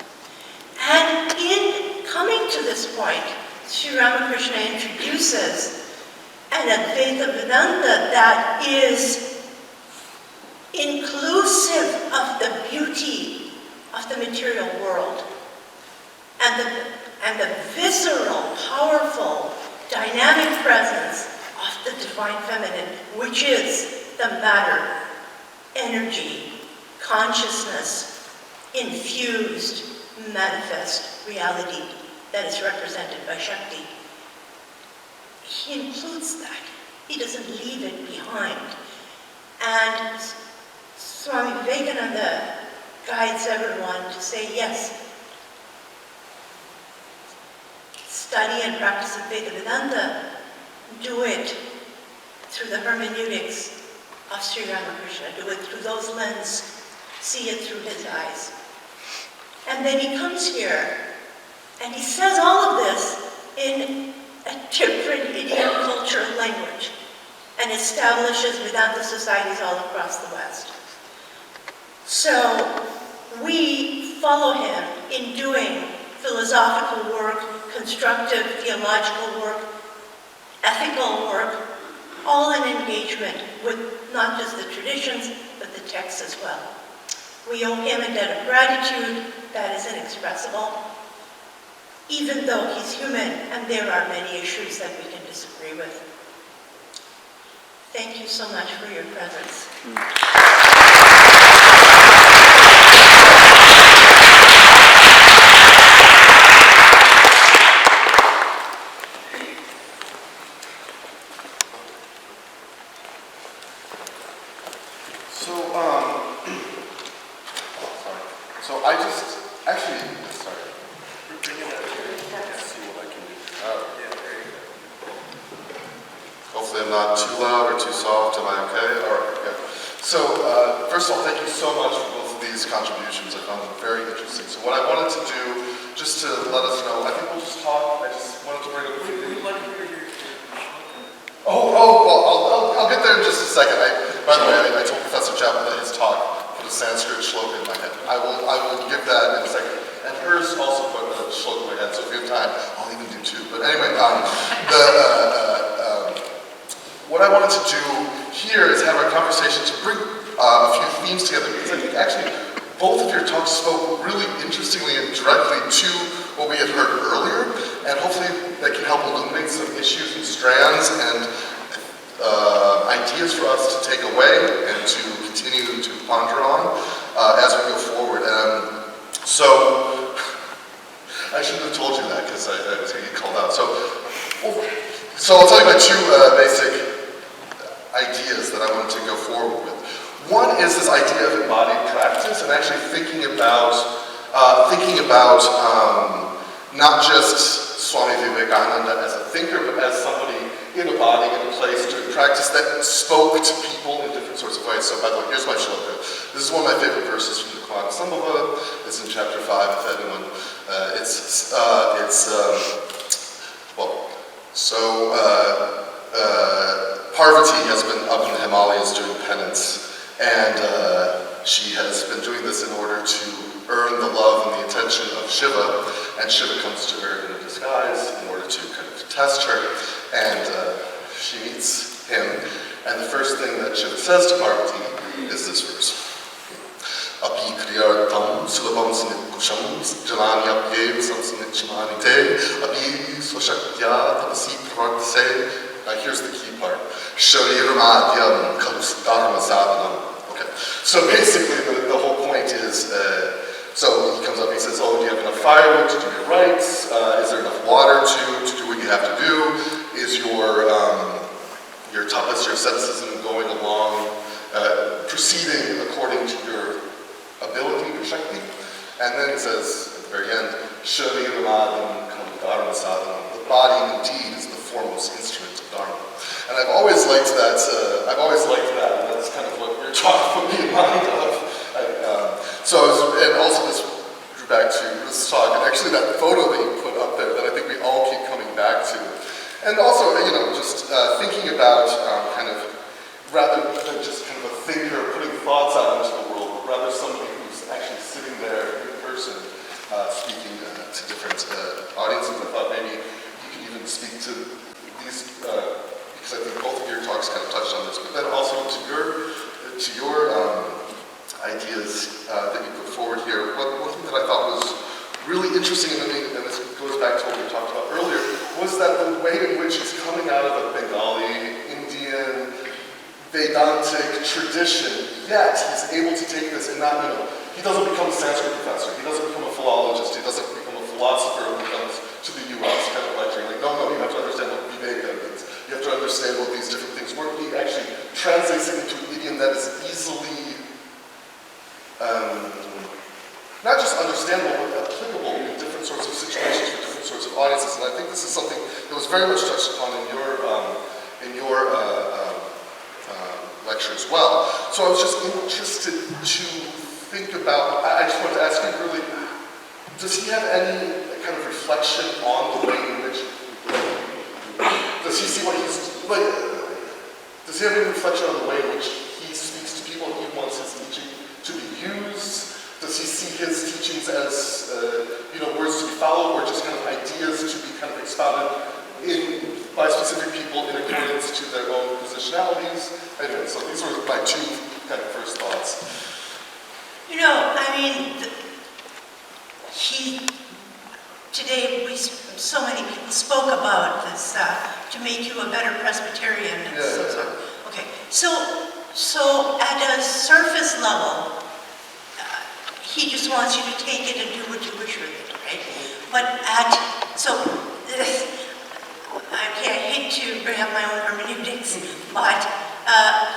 And in coming to this point, Sri Ramakrishna introduces an Advaita Vedanta that is inclusive of the beauty of the material world. and the visceral, powerful, dynamic presence of the divine feminine, which is the matter, energy, consciousness, infused, manifest reality that is represented by Shakti. He includes that. He doesn't leave it behind. And Swami Vivekananda guides everyone to say, yes, study and practice of Vedanta, do it through the hermeneutics of Sri Ramakrishna, do it through those lenses, see it through his eyes. And then he comes here and he says all of this in a different idiom, culture, language, and establishes Vedanta societies all across the West. So we follow him in doing philosophical work, constructive theological work, ethical work, all in engagement with not just the traditions, but the texts as well. We owe him a debt of gratitude that is inexpressible, even though he's human and there are many issues that we can disagree with. Thank you so much for your presence. So I just, actually, sorry. Bring it up here. Let's see what I can do. Yeah, there you go. Hopefully I'm not too loud or too soft. Am I okay? All right, good. So, first of all, thank you so much for both of these contributions. I found them very interesting. So what I wanted to do, just to let us know, I think we'll just talk. I just wanted to bring up a few things. Well, I'll get there in just a second. By the way, I told Professor Chapman that his talk put a Sanskrit shloka in my head. I will give that in a second. And hers also put a shloka in my head, so if we have time, I'll even do two. But anyway, what I wanted to do here is have a conversation to bring a few themes together, because I think actually both of your talks spoke really interestingly and directly to what we had heard earlier, and hopefully that can help illuminate some issues and strands and ideas for us to take away and to continue to ponder on as we go forward. So I shouldn't have told you that because I was going to get called out. So I'll tell you my two basic ideas that I wanted to go forward with. One is this idea of embodied practice and actually thinking about not just Swami Vivekananda as a thinker, but as somebody in a body, in a place, doing practice that spoke to people in different sorts of ways. So by the way, here's my shloka. This is one of my favorite verses from the Quran. Sambhava. It's in chapter 5, if anyone. Parvati has been up in the Himalayas doing penance, and she has been doing this in order to earn the love and the attention of Shiva, and Shiva comes to her in a disguise in order to kind of test her, and she meets him, and the first thing that Shiva says to Parvati is this verse. Api kriyartam sulabam samikusham jananyapyev samsamichmanite api swashaktya tapasi pravartase. Here's the key part. Shariramadyam kalusdharma sadhanam. Okay. So basically the whole point is, so he comes up and he says, oh, do you have enough firewood to do your rites? Is there enough water to do what you have to do? Is your tapas, your asceticism going along, proceeding according to your ability, your Shakti? And then it says at the very end, Shariramadyam kalusdharma sadhanam. The body indeed is the foremost instrument of Dharma. And I've always liked that, and that's kind of what your talk put me in mind of. And also this drew back to Ruth's talk, and actually that photo that you put up there that I think we all keep coming back to. And also, just thinking about kind of, rather than just kind of a thinker putting thoughts out into the world, but rather somebody who's actually sitting there in person speaking to different audiences. I thought maybe you could even speak to these, because I think both of your talks kind of touched on this, but then also to your ideas that you put forward here. One thing that I thought was really interesting, and this goes back to what we talked about earlier, was that the way in which he's coming out of a Bengali, Indian, Vedantic tradition, yet he's able to take this and not, he doesn't become a Sanskrit professor, he doesn't become a philologist, he doesn't become a philosopher who comes to the US kind of lecturing, like, no, you have to understand what Vivekananda means, you have to understand what these different things work. He actually translates it into an idiom that is easily, not just understandable, but applicable in different sorts of situations for different sorts of audiences. And I think this is something that was very much touched upon in your lecture as well. So I was just interested to think about, I just wanted to ask you really, does he have any kind of reflection on the way in which, does he see what he's, does he have any reflection on the way in which he speaks to people, he wants his teaching to be used? Does he see his teachings as, words to be followed, or just kind of ideas to be kind of expounded by specific people in accordance to their own positionalities? Anyway, so these were my two kind of first thoughts. Today so many people spoke about this, to make you a better Presbyterian. Okay, so at a surface level, he just wants you to take it and do what you wish with it, right? But I hate to bring up my own hermeneutics, but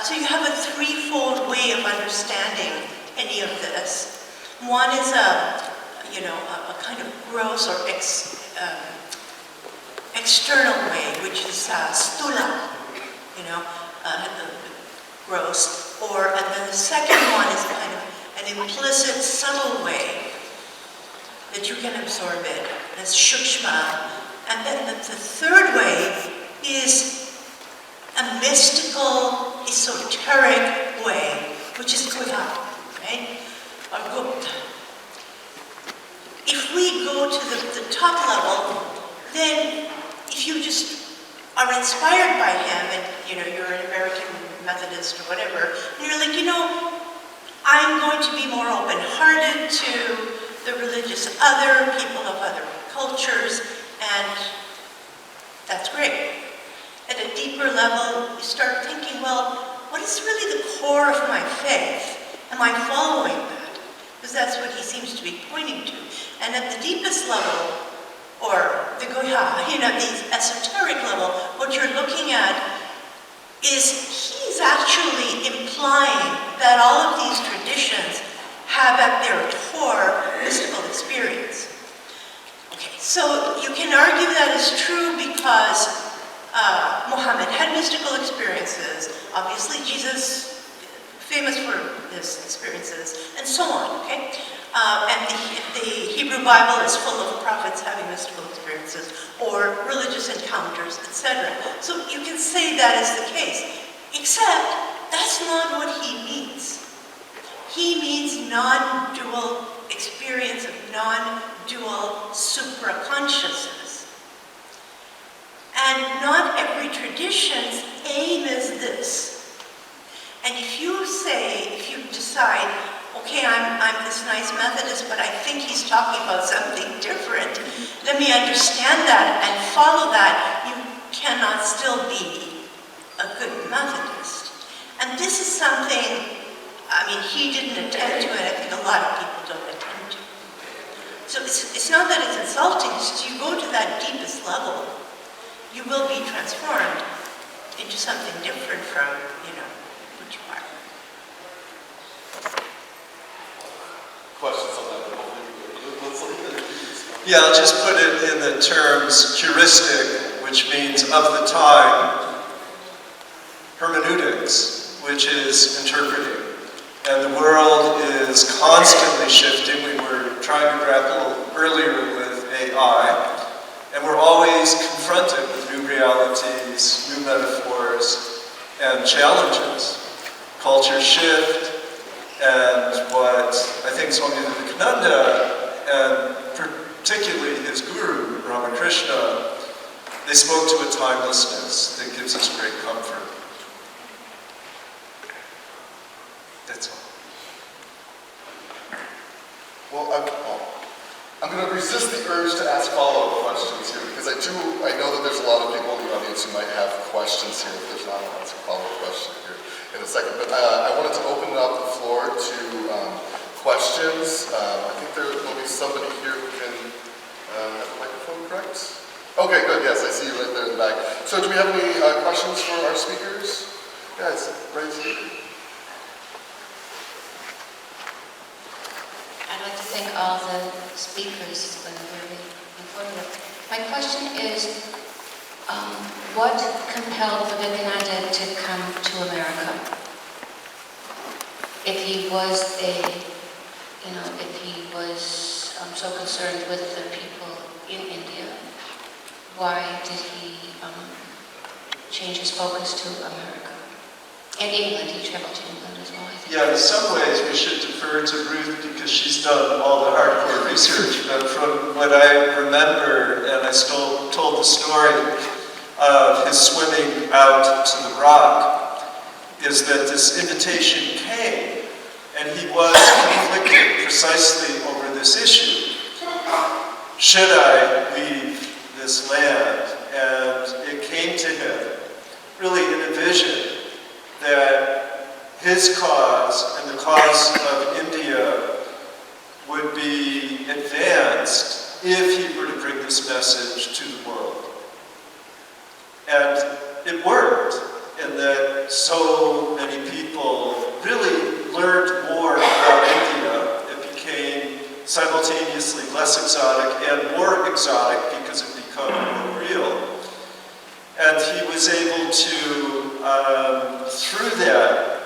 so you have a threefold way of understanding any of this. One is a kind of gross or external way, which is stula, gross. Or and then the second one is kind of an implicit, subtle way that you can absorb it. That's shukshma. And then the third way is a mystical, esoteric way, which is guya, right? Or gupta. If we go to the top level, then if you just are inspired by him, and you're an American Methodist or whatever, and you're like, I'm going to be more open-hearted to the religious other, people of other cultures, and that's great. At a deeper level, you start thinking, well, what is really the core of my faith? Am I following that? Because that's what he seems to be pointing to. And at the deepest level, or the goya, the esoteric level, what you're looking at is he's actually implying that all of these traditions have at their core mystical experience. Okay, so you can argue that is true because Muhammad had mystical experiences, obviously Jesus, famous for his experiences, and so on, okay? And the Hebrew Bible is full of prophets having mystical experiences or religious encounters, etc. So you can say that is the case, except that's not what he means. He means non-dual experience of non-dual supraconsciousness. And not every tradition's aim is this. And if you decide, okay, I'm this nice Methodist, but I think he's talking about something different, let me understand that and follow that, you cannot still be a good Methodist. And this is something, he didn't attend to it, I think a lot of people don't attend to. So it's not that it's insulting, it's just you go to that deepest level, you will be transformed into something different from, what you are. Questions on that? Yeah, I'll just put it in the terms heuristic, which means of the time, hermeneutics, which is interpreting. And the world is constantly shifting. We were trying to grapple earlier with AI, and we're always confronted with new realities, new metaphors, and challenges. Culture shift, and what I think Swami Vivekananda, and particularly his guru, Ramakrishna, they spoke to a timelessness that gives us great comfort. That's all. Well, I'm going to resist the urge to ask follow-up questions here because I know that there's a lot of people in the audience who might have questions here. If there's not, I'll ask a follow-up question here in a second. But I wanted to open up the floor to questions. I think there will be somebody here who can have a microphone, correct? Okay, good. Yes, I see you right there in the back. So do we have any questions for our speakers? Guys, right here. I'd like to thank all the speakers. It's been very informative. My question is, what compelled Vivekananda to come to America? If he was so concerned with the people in India, why did he change his focus to America? And England, he traveled to England as well, I think. Yeah, in some ways we should defer to Ruth because she's done all the hardcore research. But from what I remember, and I still told the story of his swimming out to the rock, is that this invitation came, and he was conflicted precisely over this issue. Should I leave this land? And it came to him, really in a vision, that his cause and the cause of India would be advanced if he were to bring this message to the world. And it worked in that so many people really learned more about India. It became simultaneously less exotic and more exotic because it became more real. And he was able to, through that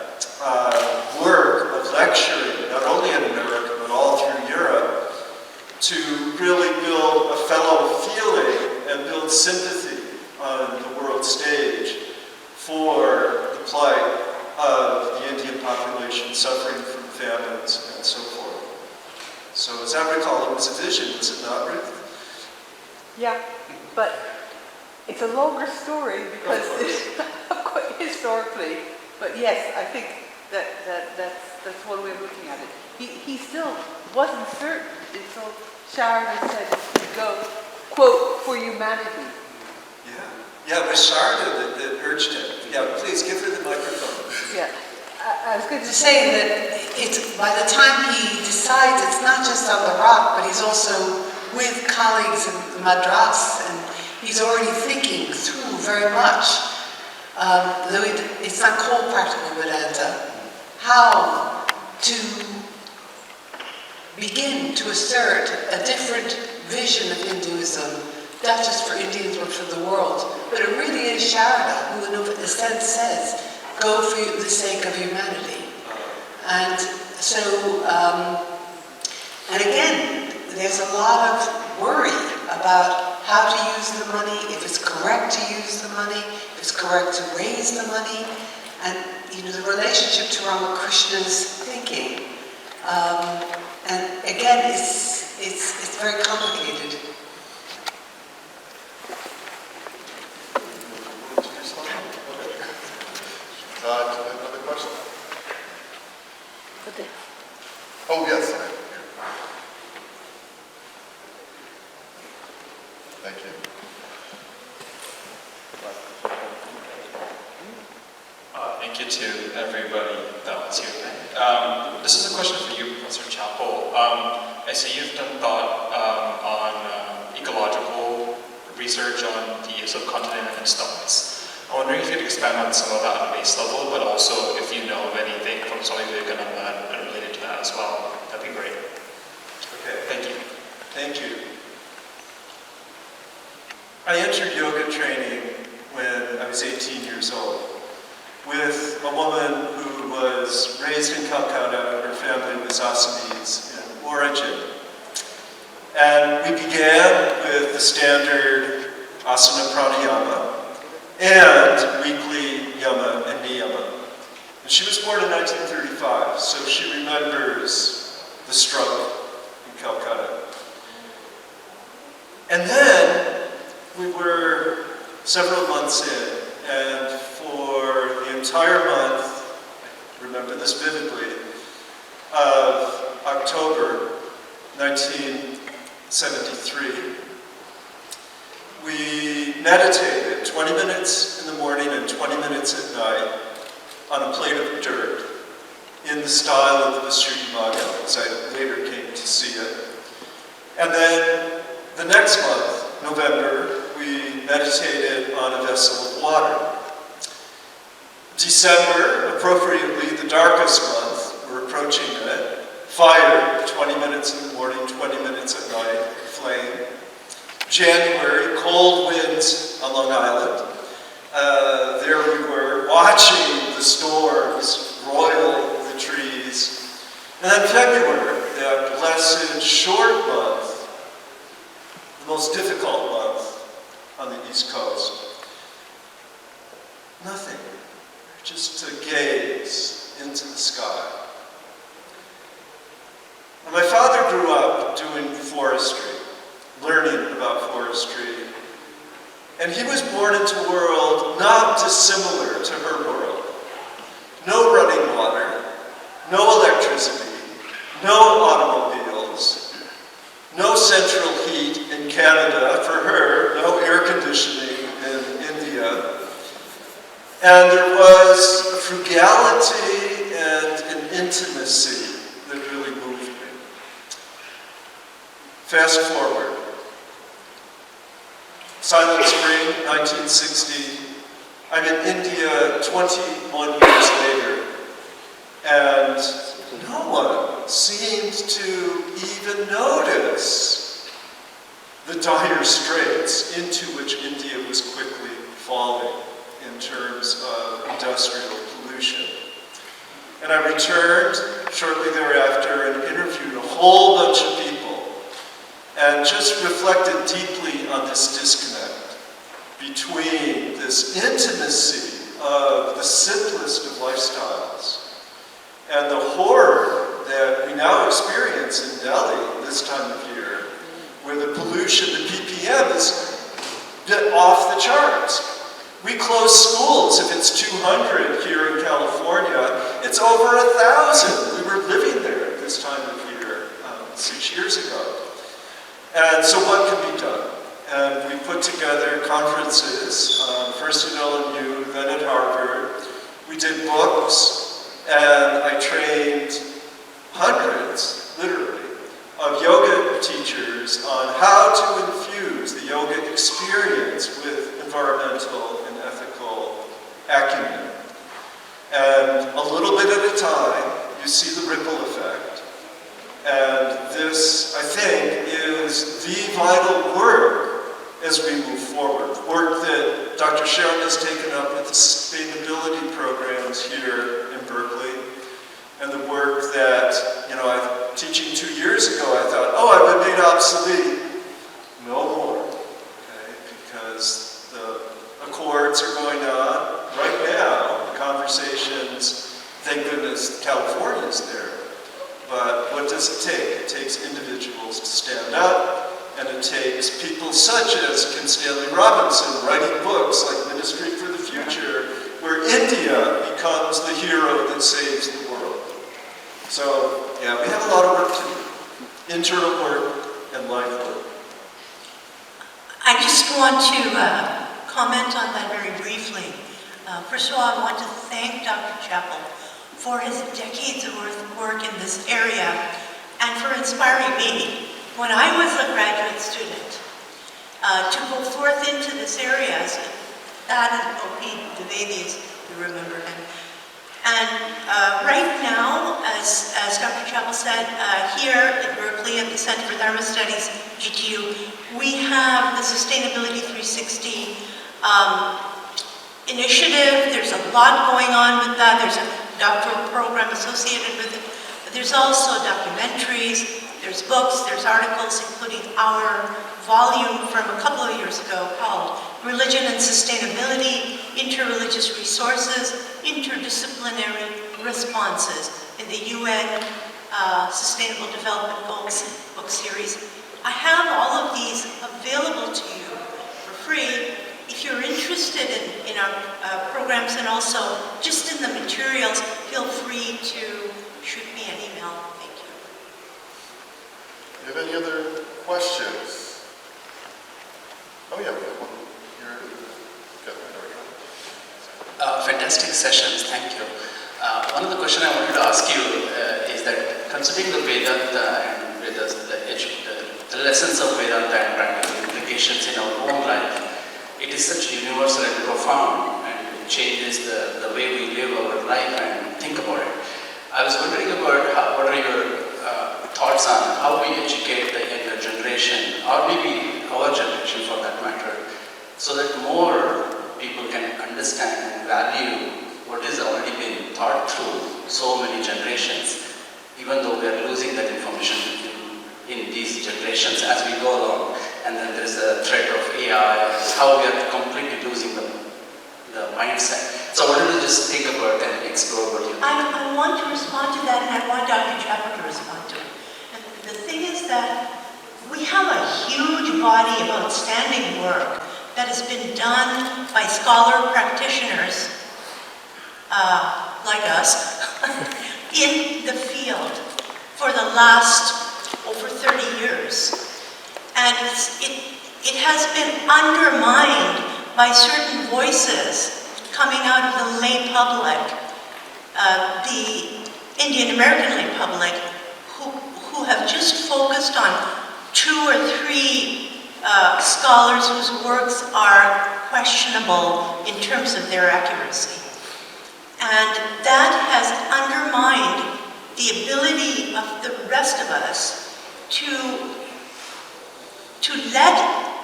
work of lecturing, not only in America, but all through Europe, to really build a fellow feeling and build sympathy on the world stage for the plight of the Indian population suffering from famines and so forth. So as I recall, it was a vision, was it not, Ruth? Yeah, but it's a longer story because historically, but yes, I think that's one way of looking at it. He still wasn't certain until Sharda said he'd go, quote, for humanity. Yeah, it was Sharda that urged him. Yeah, please give her the microphone. Yeah, I was going to say that by the time he decides, it's not just on the rock, but he's also with colleagues in Madras, and he's already thinking through very much, though it's not called practical Vedanta, how to begin to assert a different vision of Hinduism, not just for Indians but for the world. But it really is Sharda who, in a sense, says, go for the sake of humanity. And so, and again, there's a lot of worry about how to use the money, if it's correct to use the money, if it's correct to raise the money, and the relationship to Ramakrishna's thinking. And again, it's very complicated. Another question? Oh, yes. Thank you. Thank you to everybody that was here. This is a question for you, Professor Chappell. I see you've done thought on ecological research on the subcontinent and stars. I'm wondering if you could expand on some of that on a base level, but also if you know of anything from Swami Vivekananda and related to that as well. That'd be great. Okay. Thank you. Thank you. I entered yoga training when I was 18 years old with a woman who was raised in Calcutta. Her family was Assamese in origin. And we began with the standard asana pranayama and weekly yama and niyama. And she was born in 1935, so she remembers the struggle in Calcutta. And then we were several months in, and for the entire month, I remember this vividly, of October 19 1973. We meditated 20 minutes in the morning and 20 minutes at night on a plate of dirt in the style of the Visuddhimagga, as I later came to see it. And then the next month, November, we meditated on a vessel of water. December, appropriately the darkest month, we're approaching it, fire, 20 minutes in the morning, 20 minutes at night, flame. January, cold winds on Long Island. There we were, watching the storms roil the trees. And then February, that blessed short month, the most difficult month on the East Coast. Nothing, just to gaze into the sky. And my father grew up doing forestry, learning about forestry. And he was born into a world not dissimilar to her world. No running water, no electricity, no automobiles, no central heat in Canada for her, no air conditioning in India. And there was a frugality and an intimacy that really moved me. Fast forward. Silent Spring, 1960. I'm in India 21 years later, and no one seemed to even notice the dire straits into which India was quickly falling in terms of industrial pollution. And I returned shortly thereafter and interviewed a whole bunch of people and just reflected deeply on this disconnect between this intimacy of the simplest of lifestyles and the horror that we now experience in Delhi this time of year, where the pollution, the ppm, is a bit off the charts. We close schools if it's 200 here in California. It's over 1,000. We were living there this time of year 6 years ago. And so what can be done? And we put together conferences, first at LMU, then at Harvard. We did books, and I trained hundreds, literally, of yoga teachers on how to infuse the yoga experience with environmental and ethical acumen. And a little bit at a time, you see the ripple effect. And this, I think, is the vital work as we move forward. Work that Dr. Sharon has taken up with the sustainability programs here in Berkeley. And the work that, teaching 2 years ago, I thought, oh, I've been made obsolete. No more, okay? Because the accords are going on right now, the conversations, thank goodness California's there. But what does it take? It takes individuals to stand up, and it takes people such as Kim Stanley Robinson writing books like Ministry for the Future, where India becomes the hero that saves the world. So, yeah, we have a lot of work to do. Internal work and life work. I just want to comment on that very briefly. First of all, I want to thank Dr. Chappell for his decades of work in this area and for inspiring me when I was a graduate student to go forth into this area. That is O.P. Dwivedi, you remember him. And right now, as Dr. Chappell said, here at Berkeley at the Center for Dharma Studies, GTU, we have the Sustainability 360 initiative. There's a lot going on with that. There's a doctoral program associated with it. But there's also documentaries, there's books, there's articles, including our volume from a couple of years ago called Religion and Sustainability, Interreligious Resources, Interdisciplinary Responses in the UN Sustainable Development Goals book series. I have all of these available to you for free. If you're interested in our programs and also just in the materials, feel free to shoot me an email. Thank you. Do you have any other questions? Oh yeah, we have one here. Okay, there we go. Fantastic sessions, thank you. One of the questions I wanted to ask you is that considering the Vedanta and the lessons of Vedanta and practical implications in our own life, it is such universal and profound, and it changes the way we live our life and think about it. I was wondering about what are your thoughts on how we educate the younger generation, or maybe our generation for that matter, so that more people can understand and value what has already been thought through so many generations, even though we are losing that information in these generations as we go along. And then there is a threat of AI, how we are completely losing the mindset. So I wanted to just think about and explore what you think. I want to respond to that, and I want Dr. Chapel to respond to it. And the thing is that we have a huge body of outstanding work that has been done by scholar practitioners like us in the field for the last over 30 years. And it has been undermined by certain voices coming out of the lay public, the Indian American lay public, who have just focused on 2 or 3 scholars whose works are questionable in terms of their accuracy. And that has undermined the ability of the rest of us to let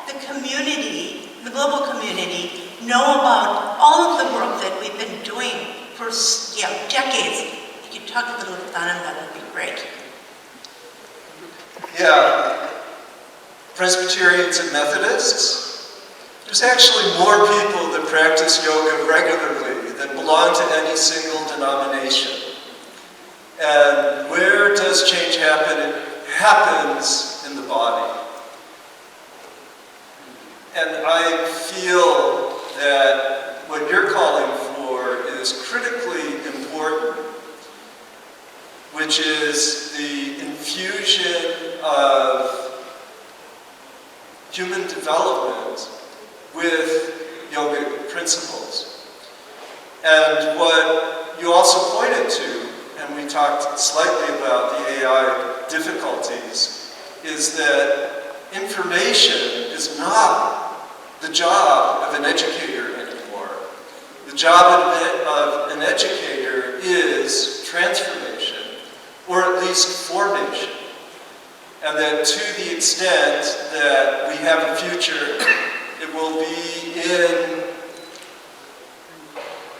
the community, the global community, know about all of the work that we've been doing for decades. You could talk a little with Ananda, that would be great. Yeah, Presbyterians and Methodists, there's actually more people that practice yoga regularly than belong to any single denomination. And where does change happen? It happens in the body. And I feel that what you're calling for is critically important, which is the infusion of human development with yogic principles. And what you also pointed to, and we talked slightly about the AI difficulties, is that information is not the job of an educator anymore. The job of an educator is transformation, or at least formation. And that to the extent that we have a future, it will be in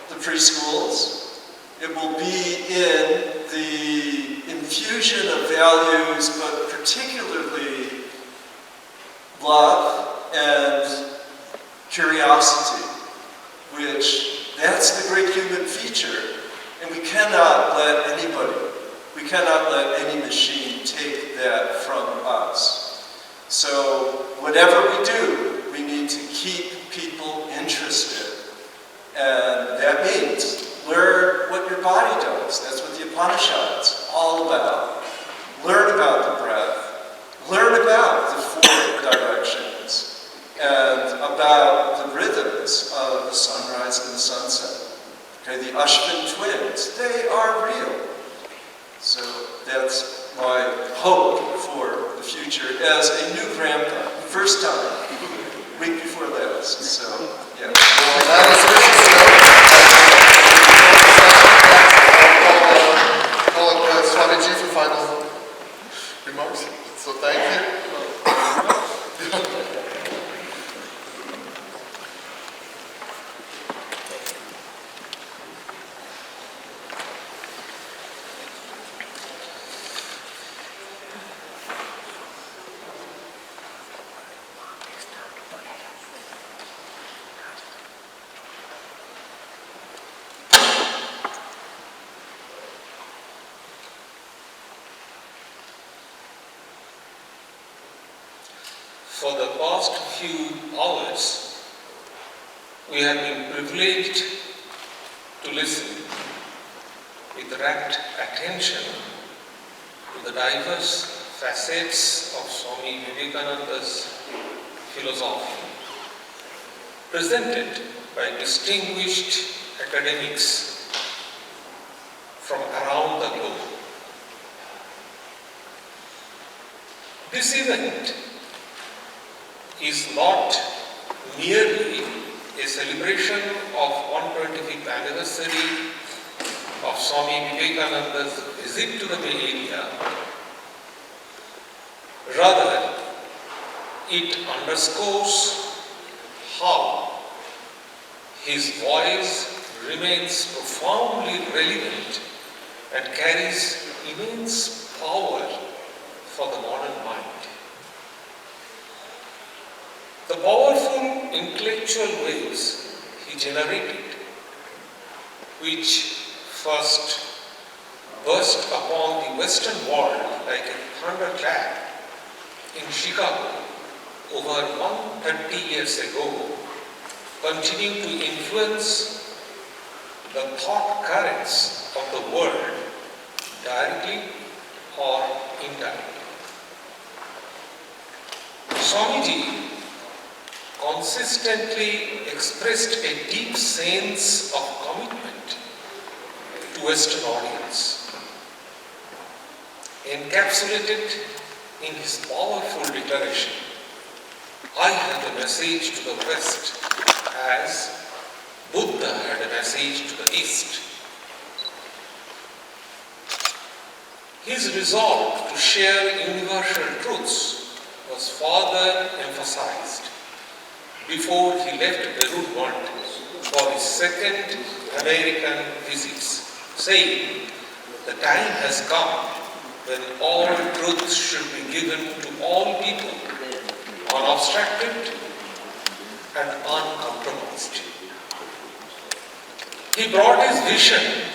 the preschools, it will be in the infusion of values, but particularly love and curiosity, which that's the great human feature, and we cannot let any machine take that from us. So whatever we do, we need to keep people interested, and that means learn what your body does. That's what the Upanishads all about. Learn about the breath, learn about the 4 directions, and about the rhythms of the sunrise and the sunset. Okay, the Ashvin twins, they are real. So that's my hope for the future as a new grandpa. First time, week before last. So, yeah. Call up Swami for final remarks. So thank you. For the past few hours, we have been privileged to listen with rapt attention to the diverse facets of Swami Vivekananda's philosophy presented by distinguished academics from around the globe. This event is not merely a celebration of 125th anniversary of Swami Vivekananda's visit to the Bay Area. Rather, it underscores how his voice remains profoundly relevant and carries immense power for the modern mind. The powerful intellectual waves he generated, which first burst upon the Western world like a thunderclap in Chicago over 130 years ago, continue to influence the thought currents of the world directly or indirectly. Swamiji consistently expressed a deep sense of commitment to Western audience, encapsulated in his powerful declaration, "I have a message to the West as Buddha had a message to the East." His resolve to share universal truths was further emphasized before he left Beirut for his second American visits, saying, "The time has come when all truths should be given to all people, unobstructed and uncompromised." He brought his vision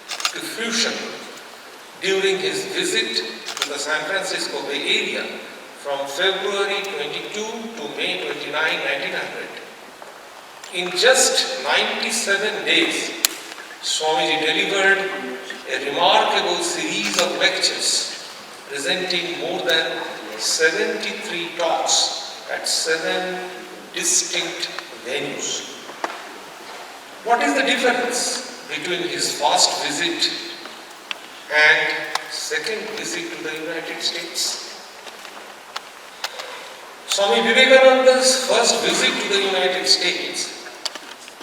to fruition during his visit to the San Francisco Bay Area from February 22 to May 29, 1900. In just 97 days, Swamiji delivered a remarkable series of lectures presenting more than 73 talks at 7 distinct venues. What is the difference between his first visit and second visit to the United States? Swami Vivekananda's first visit to the United States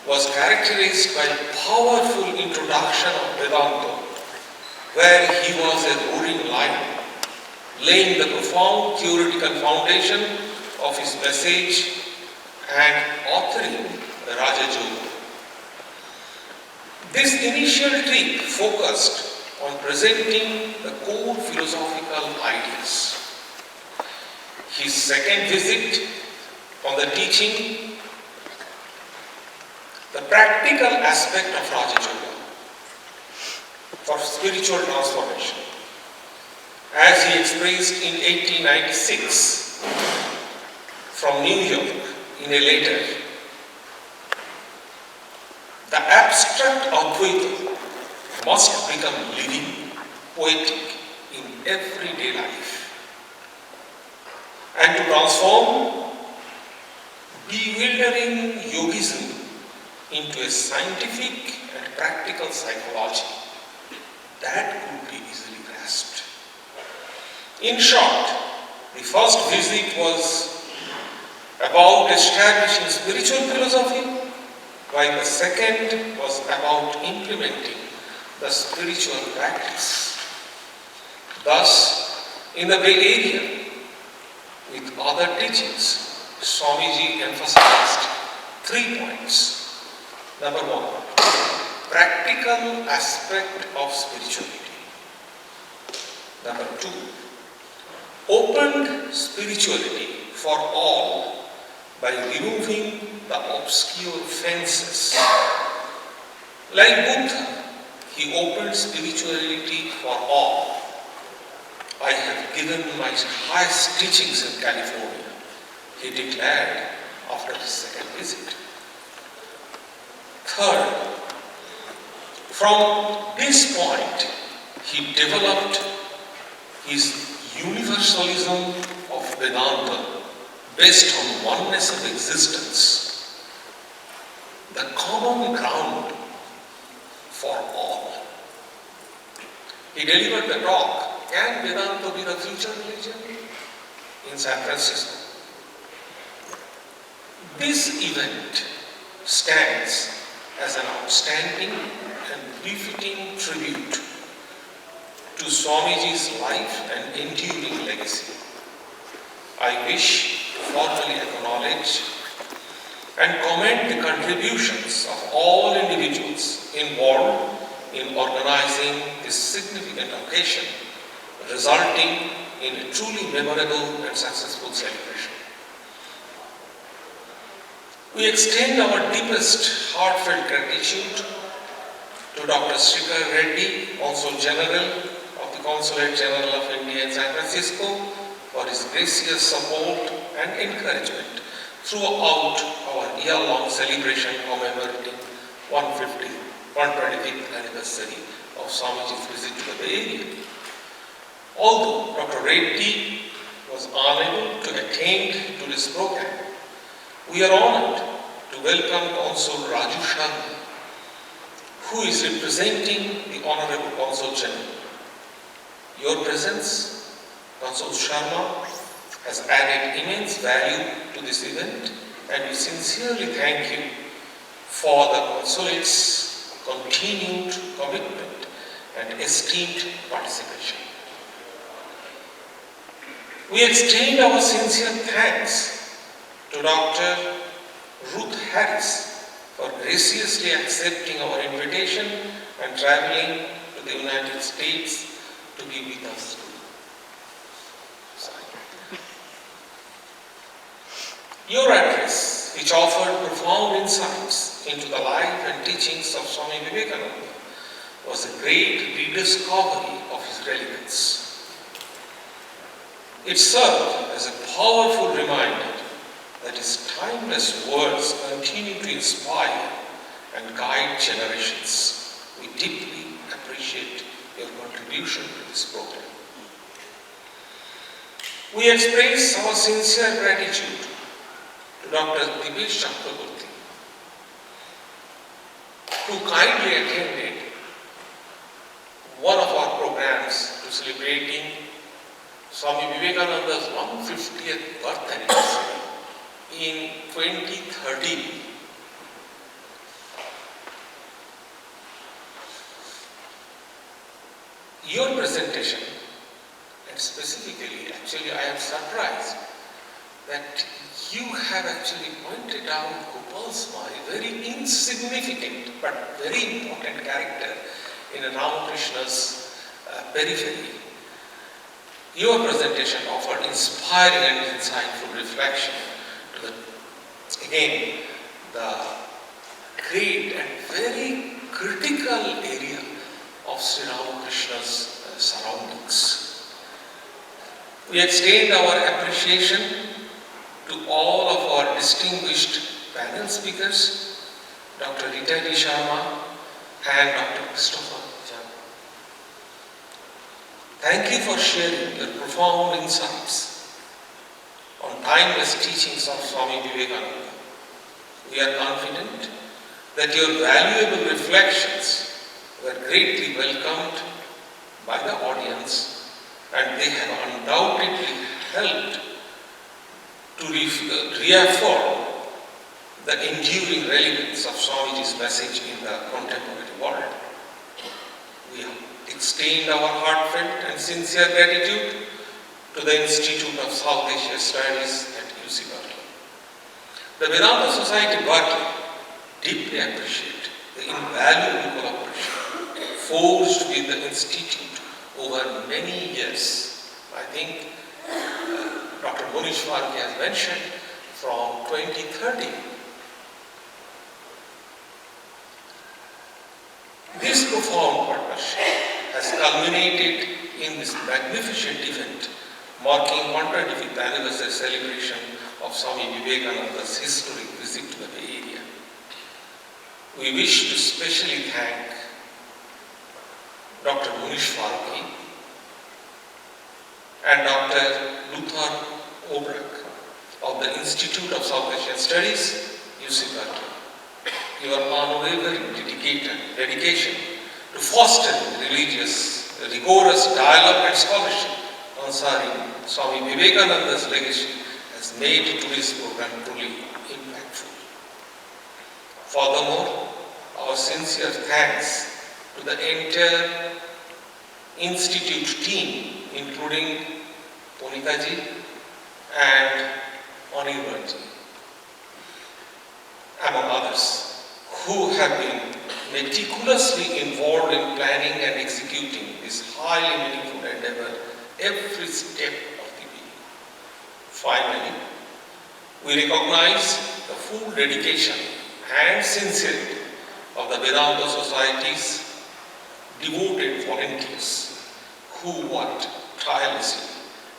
was characterized by powerful introduction of Vedanta, where he was a roaring lion, laying the profound theoretical foundation of his message and authoring the Raja Yoga. This initial trip focused on presenting the core philosophical ideas. His second visit on the teaching the practical aspect of Raja Yoga for spiritual transformation. As he expressed in 1896 from New York in a letter, the abstract Advaita must become living, poetic in everyday life. And to transform bewildering yogism into a scientific and practical psychology that could be easily grasped. In short, the first visit was about establishing spiritual philosophy, while the second was about implementing the spiritual practice. Thus, in the Bay Area, with other teachings, Swamiji emphasized 3 points. Number 1, practical aspect of spirituality. Number 2, opened spirituality for all by removing the obscure fences. Like Buddha, he opened spirituality for all. "I have given my highest teachings in California," he declared after his second visit. Third, from this point, he developed his universalism of Vedanta based on oneness of existence, the common ground for all. He delivered the talk, "Can Vedanta be the future religion?" in San Francisco. This event stands as an outstanding and befitting tribute to Swamiji's life and enduring legacy. I wish to formally acknowledge and commend the contributions of all individuals involved in organizing this significant occasion, resulting in a truly memorable and successful celebration. We extend our deepest heartfelt gratitude to Dr. Srikhar Reddy, Consul General of the Consulate General of India in San Francisco, for his gracious support and encouragement throughout our year-long celebration commemorating 125th anniversary of Swamiji's visit to the Bay Area. Although Dr. Reddy was unable to attend to this program, we are honored to welcome Consul Raju Sharma, who is representing the Honorable Consul General. Your presence, Consul Sharma, has added immense value to this event, and we sincerely thank you for the Consulate's continued commitment and esteemed participation. We extend our sincere thanks to Dr. Ruth Harris for graciously accepting our invitation and traveling to the United States to be with us. Your address, which offered profound insights into the life and teachings of Swami Vivekananda, was a great rediscovery of his relevance. It served as a powerful reminder that his timeless words continue to inspire and guide generations. We deeply appreciate your contribution to this program. We express our sincere gratitude to Dr. Dipesh Chakraborty, who kindly attended one of our programs to celebrating Swami Vivekananda's 150th birth anniversary in 2013. Your presentation, and specifically, actually I am surprised that you have actually pointed out Gopal Swami, a very insignificant but very important character in Ramakrishna's periphery. Your presentation offered inspiring and insightful reflection to the great and very critical area of Sri Ramakrishna's surroundings. We extend our appreciation to all of our distinguished panel speakers, Dr. Rita D. Sharma and Dr. Christopher. Thank you for sharing your profound insights on timeless teachings of Swami Vivekananda. We are confident that your valuable reflections were greatly welcomed by the audience, and they have undoubtedly helped to reaffirm the enduring relevance of Swamiji's message in the contemporary world. We extend our heartfelt and sincere gratitude to the Institute of South Asia Studies at UC Berkeley. The Vedanta Society Berkeley deeply appreciate the invaluable collaboration forged with the Institute over many years. I think Dr. Monish Farki has mentioned from 2013. This profound partnership has culminated in this magnificent event marking 125th anniversary celebration of Swami Vivekananda's historic visit to the Bay Area. We wish to specially thank Dr. Monish Farki and Dr. Luther Obrecht of the Institute of South Asian Studies, UC Berkeley. Your unwavering dedication to foster rigorous dialogue and scholarship concerning Swami Vivekananda's legacy has made today's program truly impactful. Furthermore, our sincere thanks to the entire Institute team, including Ponikaji and Anirbanji, among others, who have been meticulously involved in planning and executing this highly meaningful endeavor every step of the way. Finally, we recognize the full dedication and sincerity of the Vedanta Society's devoted volunteers who worked tirelessly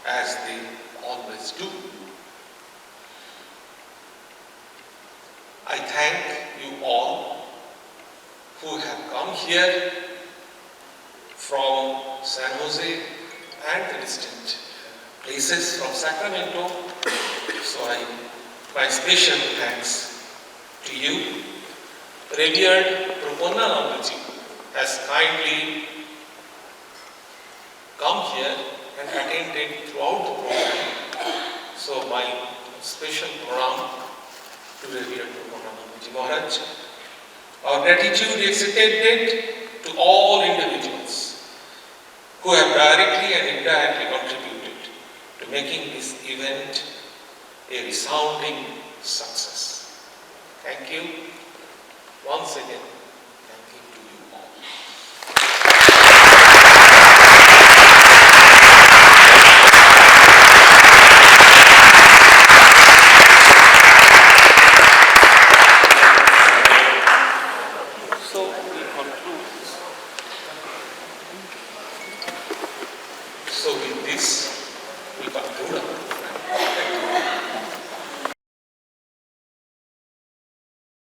as they always do. I thank you all who have come here from San Jose and the distant places from Sacramento. So my special thanks to you. Revered Prapananandaji has kindly come here and attended throughout the program. So my special pranam to Revered Prapananandaji Maharaj. Our gratitude is extended to all individuals who have directly and indirectly contributed to making this event a resounding success. Thank you once again.